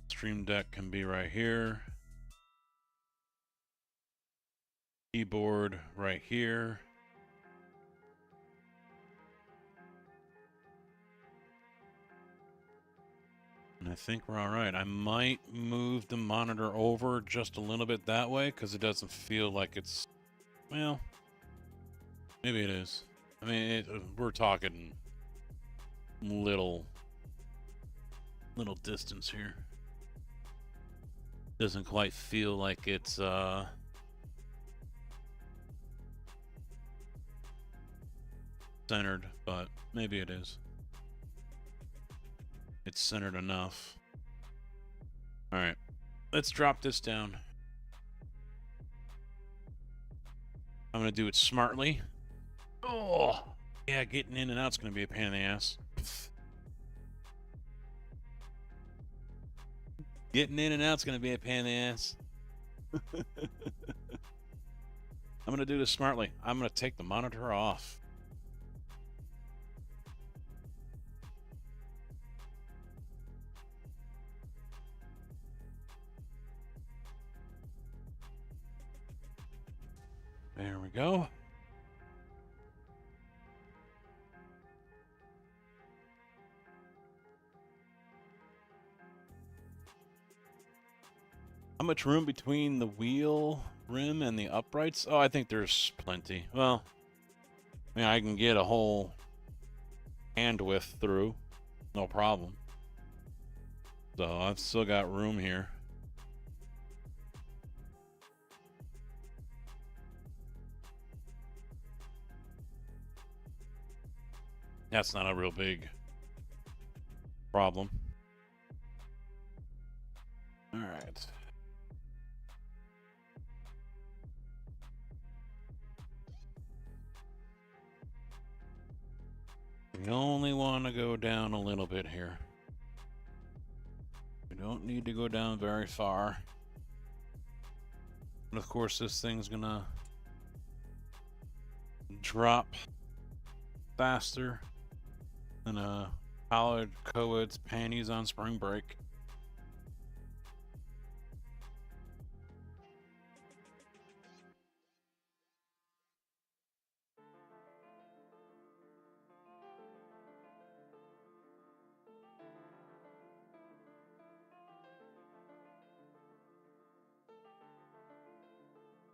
Stream Deck can be right here. Keyboard right here. And I think we're all right. I might move the monitor over just a little bit that way because it doesn't feel like it's, well, maybe it is. I mean, we're talking little distance here. Doesn't quite feel like it's centered, but maybe it is. It's centered enough. All right, let's drop this down. I'm gonna do it smartly. Oh, yeah, getting in and out's gonna be a pain in the ass. Getting in and out's gonna be a pain in the ass. I'm gonna do this smartly. I'm gonna take the monitor off. There we go. How much room between the wheel rim and the uprights? Oh, I think there's plenty. Well, I mean, I can get a whole hand width through, no problem. So I've still got room here. That's not a real big problem. All right. We only want to go down a little bit here. We don't need to go down very far. But of course, this thing's gonna drop faster than a Pollard co-ed's panties on spring break.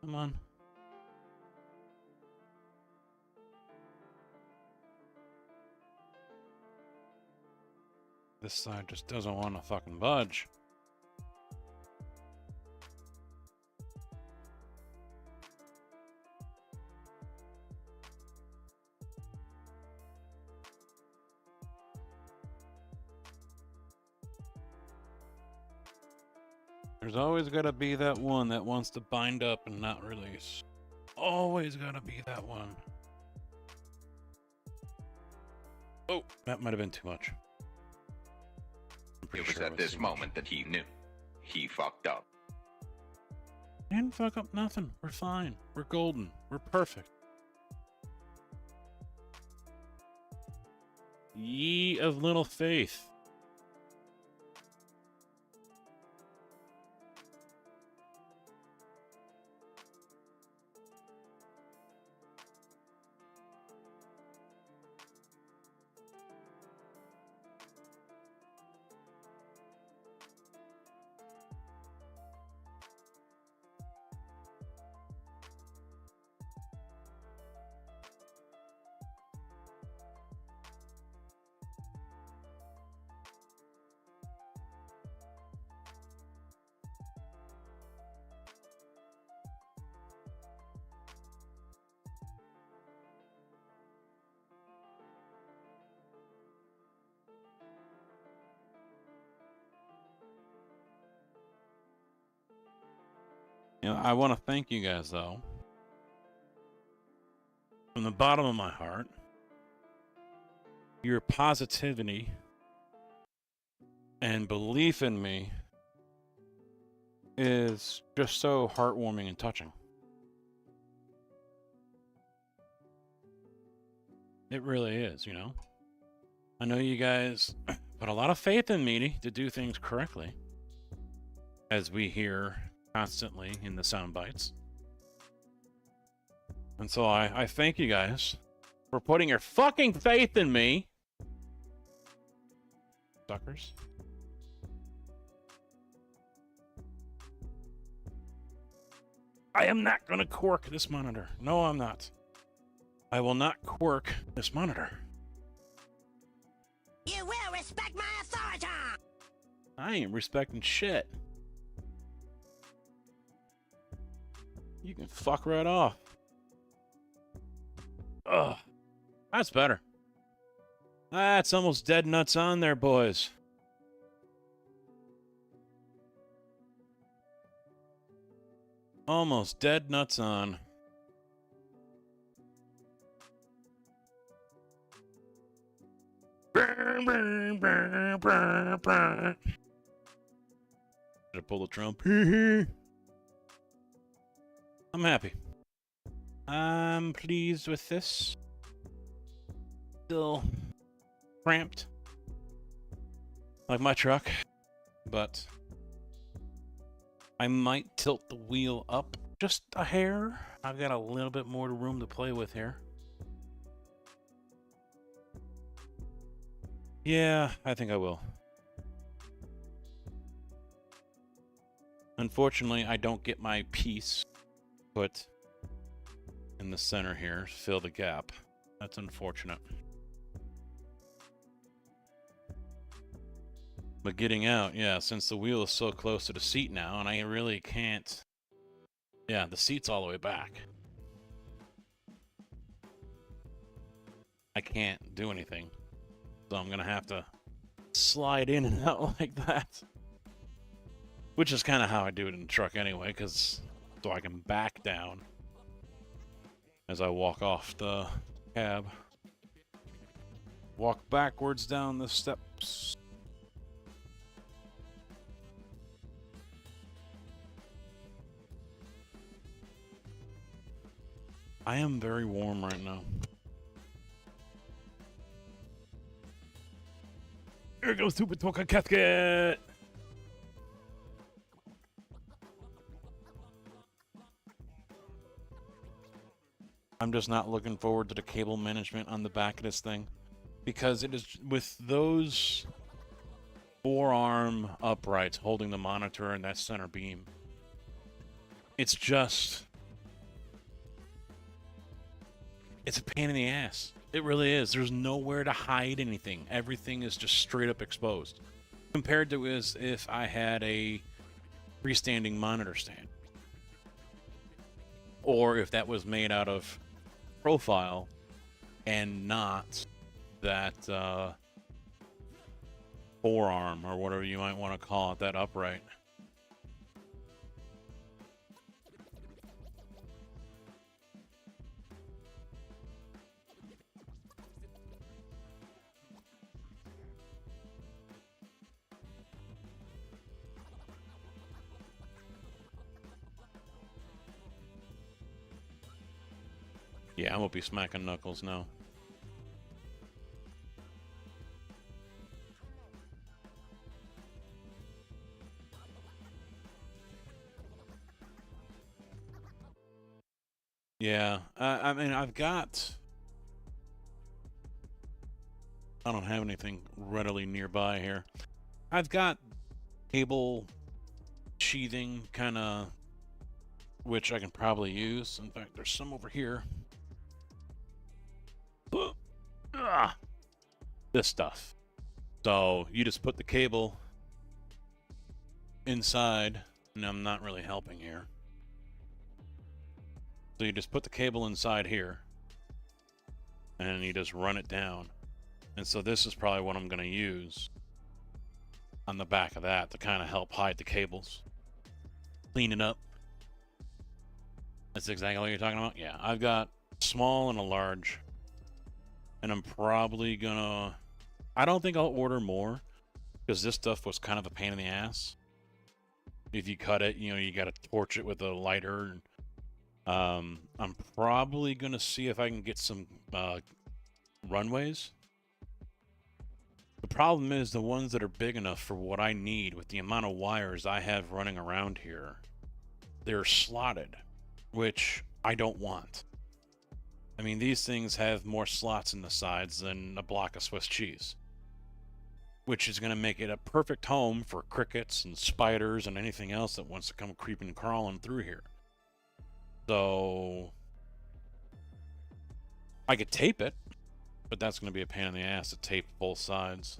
Come on. This side just doesn't want to fucking budge. There's always got to be that one that wants to bind up and not release. Always got to be that one. Oh, that might have been too much. It was at this moment that he knew. He fucked up. Didn't fuck up nothing. We're fine. We're golden. We're perfect. Ye of little faith. You know, I want to thank you guys, though, from the bottom of my heart. Your positivity and belief in me is just so heartwarming and touching. It really is, you know? I know you guys put a lot of faith in me to do things correctly, as we hear constantly in the sound bites. And so I thank you guys for putting your fucking faith in me. Suckers. I am not going to cork this monitor. No, I'm not. I will not cork this monitor. You will respect my authority! I ain't respecting shit. You can fuck right off. Ugh. That's better. That's almost dead nuts on there, boys. Almost dead nuts on. Should I pull the trump? I'm happy. I'm pleased with this. Still cramped, like my truck, but I might tilt the wheel up just a hair. I've got a little bit more room to play with here. Yeah, I think I will. Unfortunately, I don't get my piece put in the center here to fill the gap. That's unfortunate. But getting out, yeah, since the wheel is so close to the seat now, and I really can't... Yeah, the seat's all the way back. I can't do anything. So I'm gonna have to slide in and out like that. Which is kind of how I do it in the truck anyway, because so I can back down as I walk off the cab. Walk backwards down the steps. I am very warm right now. Here goes Super Toka Casket! I'm just not looking forward to the cable management on the back of this thing, because it is with those forearm uprights holding the monitor and that center beam. It's just... It's a pain in the ass. It really is. There's nowhere to hide anything. Everything is just straight up exposed. Compared to as if I had a freestanding monitor stand. Or if that was made out of profile and not that forearm or whatever you might want to call it, that upright. Yeah, I won't be smacking knuckles now. Yeah, I mean, I don't have anything readily nearby here. I've got cable sheathing, kind of, which I can probably use. In fact, there's some over here. This stuff. So you just put the cable inside, and I'm not really helping here. So you just put the cable inside here, and you just run it down. And so this is probably what I'm going to use on the back of that to kind of help hide the cables, clean it up, That's exactly what you're talking about? Yeah, I've got small and a large. And I'm probably gonna... I don't think I'll order more, because this stuff was kind of a pain in the ass. If you cut it, you know, you gotta torch it with a lighter. I'm probably gonna see if I can get some runways. The problem is the ones that are big enough for what I need with the amount of wires I have running around here, they're slotted, which I don't want. I mean, these things have more slots in the sides than a block of Swiss cheese, which is going to make it a perfect home for crickets and spiders and anything else that wants to come creeping and crawling through here. So I could tape it, but that's going to be a pain in the ass to tape both sides.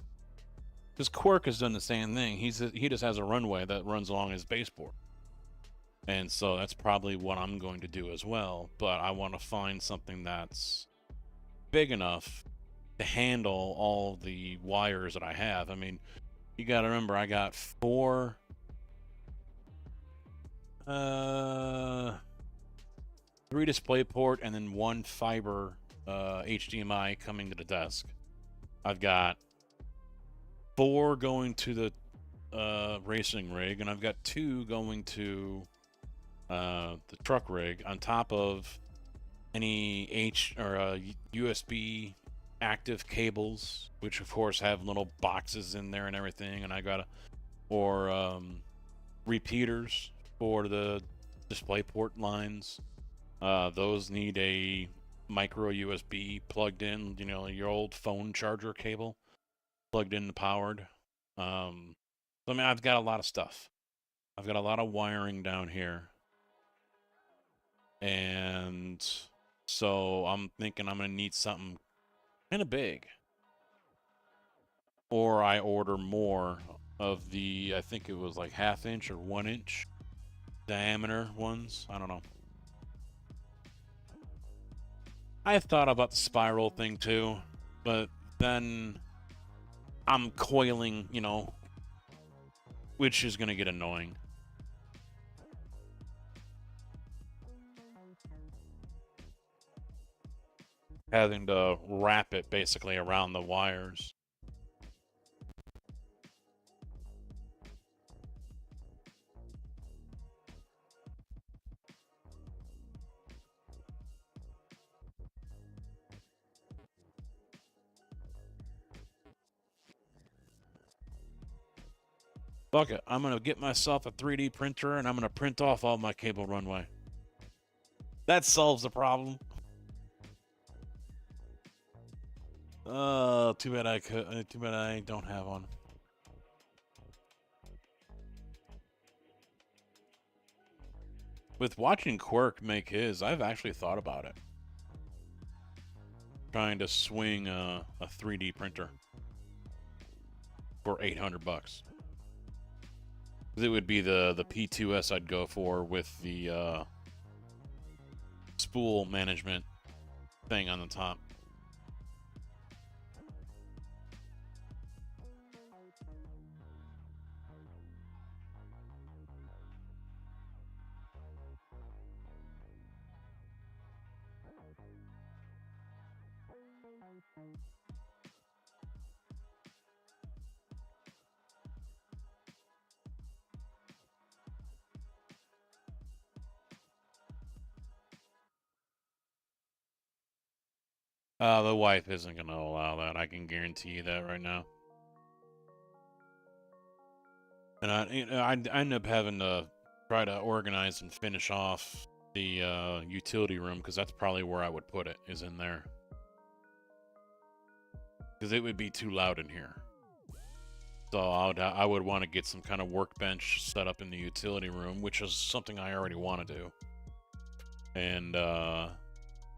Because Quirk has done the same thing. He just has a runway that runs along his baseboard. And so that's probably what I'm going to do as well. But I want to find something that's big enough to handle all the wires that I have. I mean, you got to remember, I got 3 DisplayPort and then 1 fiber HDMI coming to the desk. I've got 4 going to the racing rig, and I've got 2 going to the truck rig, on top of any USB active cables, which of course have little boxes in there and everything. And I got repeaters for the DisplayPort lines. Those need a micro USB plugged in, you know, your old phone charger cable plugged in and powered. So I mean, I've got a lot of stuff. I've got a lot of wiring down here. And so I'm thinking I'm going to need something kind of big. Or I order more of the, I think it was like 1/2 inch or 1 inch diameter ones. I don't know. I've thought about the spiral thing too, but then I'm coiling, you know, which is going to get annoying. Having to wrap it basically around the wires. Fuck it, I'm gonna get myself a 3D printer and I'm gonna print off all my cable runway. That solves the problem. Too bad I don't have one. With watching Quirk make his, I've actually thought about it. Trying to swing a 3D printer for $800. It would be the P2S I'd go for with the spool management thing on the top. The wife isn't going to allow that. I can guarantee you that right now. And I end up having to try to organize and finish off the utility room, because that's probably where I would put it, is in there. Because it would be too loud in here. So I would want to get some kind of workbench set up in the utility room, which is something I already want to do. And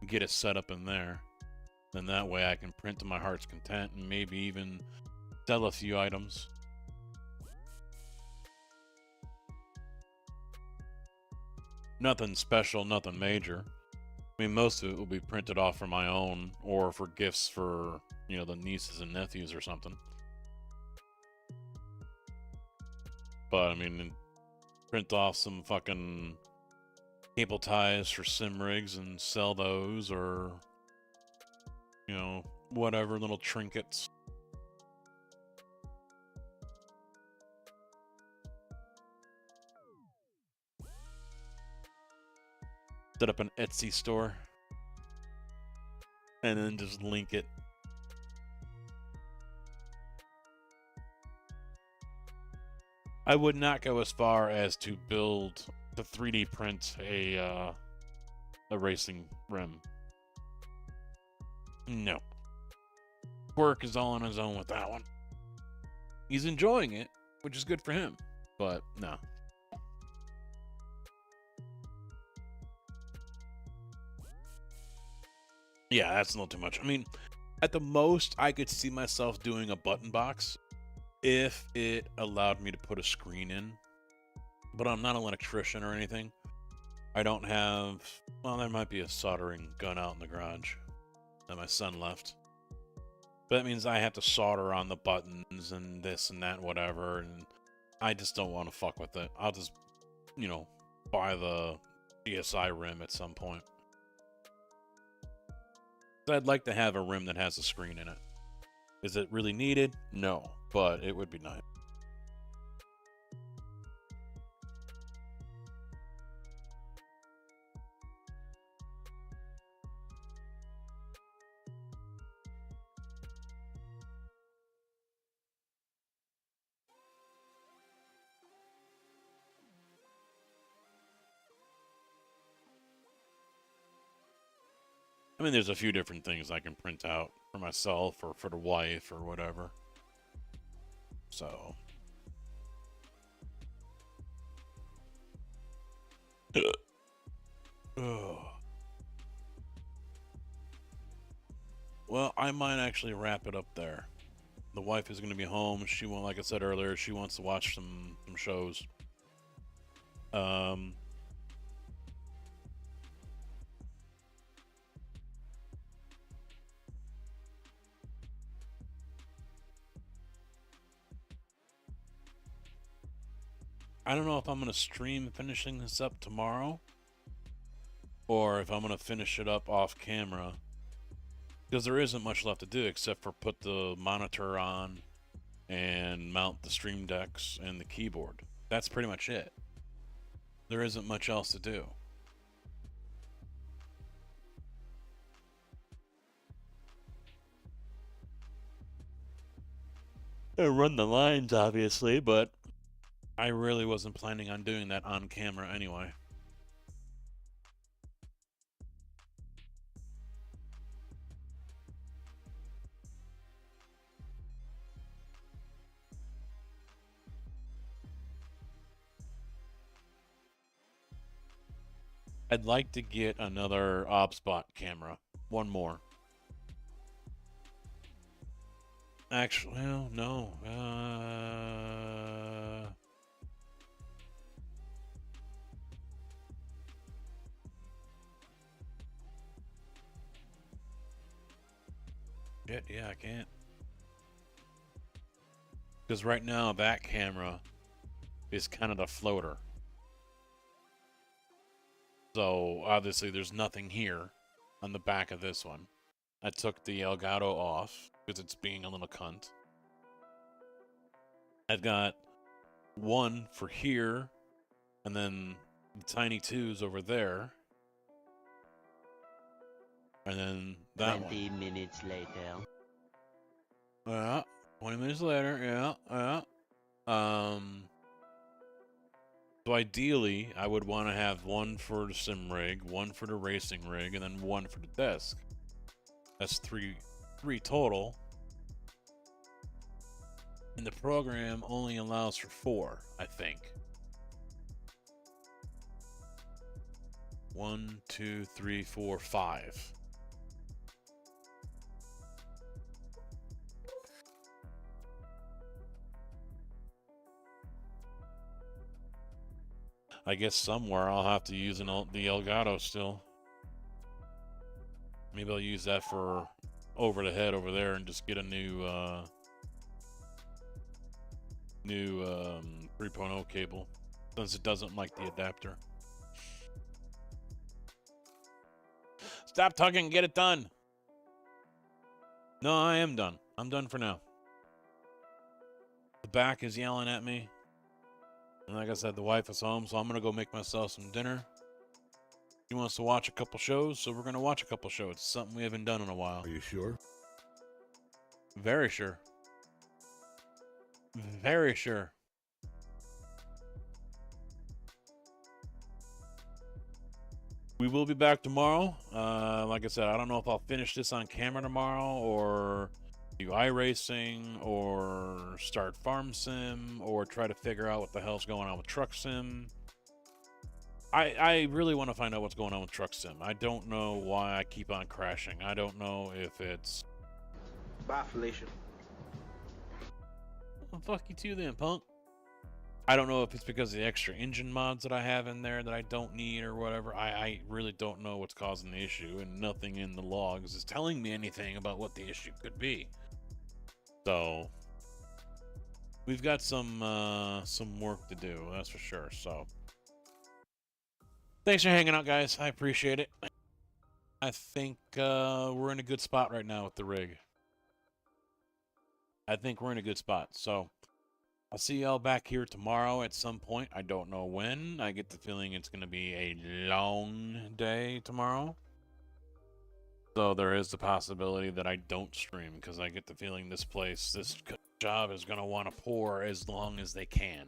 get it set up in there. Then that way I can print to my heart's content and maybe even sell a few items. Nothing special, nothing major. I mean, most of it will be printed off for my own or for gifts for, you know, the nieces and nephews or something. But, I mean, print off some fucking cable ties for sim rigs and sell those, or, you know, whatever little trinkets. Set up an Etsy store and then just link it. I would not go as far as to 3D print a racing rim. No. Quirk is all on his own with that one. He's enjoying it, which is good for him, but no. Yeah, that's a little too much. I mean, at the most, I could see myself doing a button box if it allowed me to put a screen in. But I'm not an electrician or anything. I don't have... Well, there might be a soldering gun out in the garage that my son left. But that means I have to solder on the buttons and this and that and whatever. And I just don't want to fuck with it. I'll just, you know, buy the DSi rim at some point. I'd like to have a rim that has a screen in it. Is it really needed? No, but it would be nice. I mean, there's a few different things I can print out for myself or for the wife or whatever. So. Well, I might actually wrap it up there. The wife is going to be home. She won't, like I said earlier, she wants to watch some shows. I don't know if I'm going to stream finishing this up tomorrow or if I'm going to finish it up off camera, because there isn't much left to do except for put the monitor on and mount the stream decks and the keyboard. That's pretty much it. There isn't much else to do. Run the lines, obviously, but I really wasn't planning on doing that on camera anyway. I'd like to get another OBSBot camera. One more. Actually, well, no. Yeah, I can't. Because right now, that camera is kind of the floater. So, obviously, there's nothing here on the back of this one. I took the Elgato off because it's being a little cunt. I've got one for here, and then the Tiny 2's over there. And then that 20 minutes later. Yeah, 20 minutes later, yeah. So ideally, I would want to have one for the sim rig, one for the racing rig, and then one for the desk. That's three total. And the program only allows for 4, I think. 1, 2, 3, 4, 5. I guess somewhere I'll have to use the Elgato still. Maybe I'll use that for over the head over there and just get a new 3.0 cable, since it doesn't like the adapter. Stop talking and get it done. No, I am done. I'm done for now. The back is yelling at me. And like I said, the wife is home, so I'm going to go make myself some dinner. She wants to watch a couple shows, so we're going to watch a couple shows. It's something we haven't done in a while. Are you sure? Very sure. Very sure. We will be back tomorrow. Like I said, I don't know if I'll finish this on camera tomorrow or do iRacing or start Farm Sim or try to figure out what the hell's going on with Truck Sim. I really want to find out what's going on with Truck Sim. I don't know why I keep on crashing. I don't know if it's... Bye, Felicia. Well, fuck you too then, punk. I don't know if it's because of the extra engine mods that I have in there that I don't need or whatever. I really don't know what's causing the issue, and nothing in the logs is telling me anything about what the issue could be. So we've got some work to do, that's for sure. So thanks for hanging out, guys. I appreciate it. I think we're in a good spot right now with the rig. I think we're in a good spot. So I'll see y'all back here tomorrow at some point. I don't know when. I get the feeling it's going to be a long day tomorrow. So there is the possibility that I don't stream because I get the feeling this job is going to want to pour as long as they can.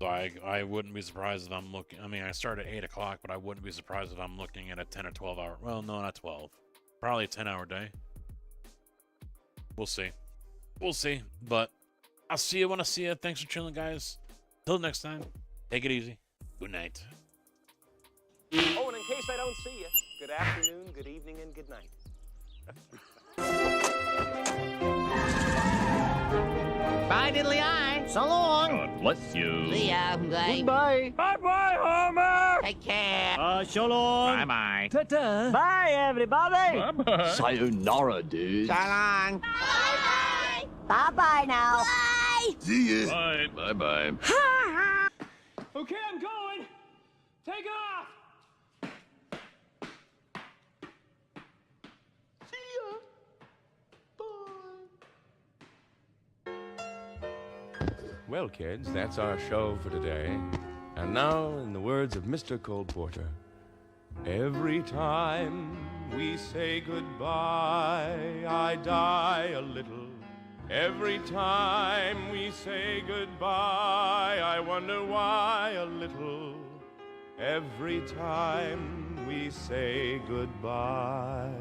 So I wouldn't be surprised if I'm looking... I mean, I start at 8 o'clock, but I wouldn't be surprised if I'm looking at a 10 or 12 hour... Well, no, not 12. Probably a 10-hour day. We'll see. We'll see, but I'll see you when I see you. Thanks for chilling, guys. Till next time, take it easy. Good night. Oh, and in case I don't see you, good afternoon, good evening, and good night. Bye, diddly eye. So long. God bless you. See ya. Bye. Goodbye. Bye-bye, Homer. Take care. So long. Bye-bye. Ta-ta. Bye, everybody. Bye-bye. Sayonara, dude. So long. Bye-bye. Bye-bye now. Bye. See ya. Bye. Bye-bye. Okay, I'm going. Take off. Well, kids, that's our show for today. And now, in the words of Mr. Cole Porter, every time we say goodbye, I die a little. Every time we say goodbye, I wonder why a little. Every time we say goodbye.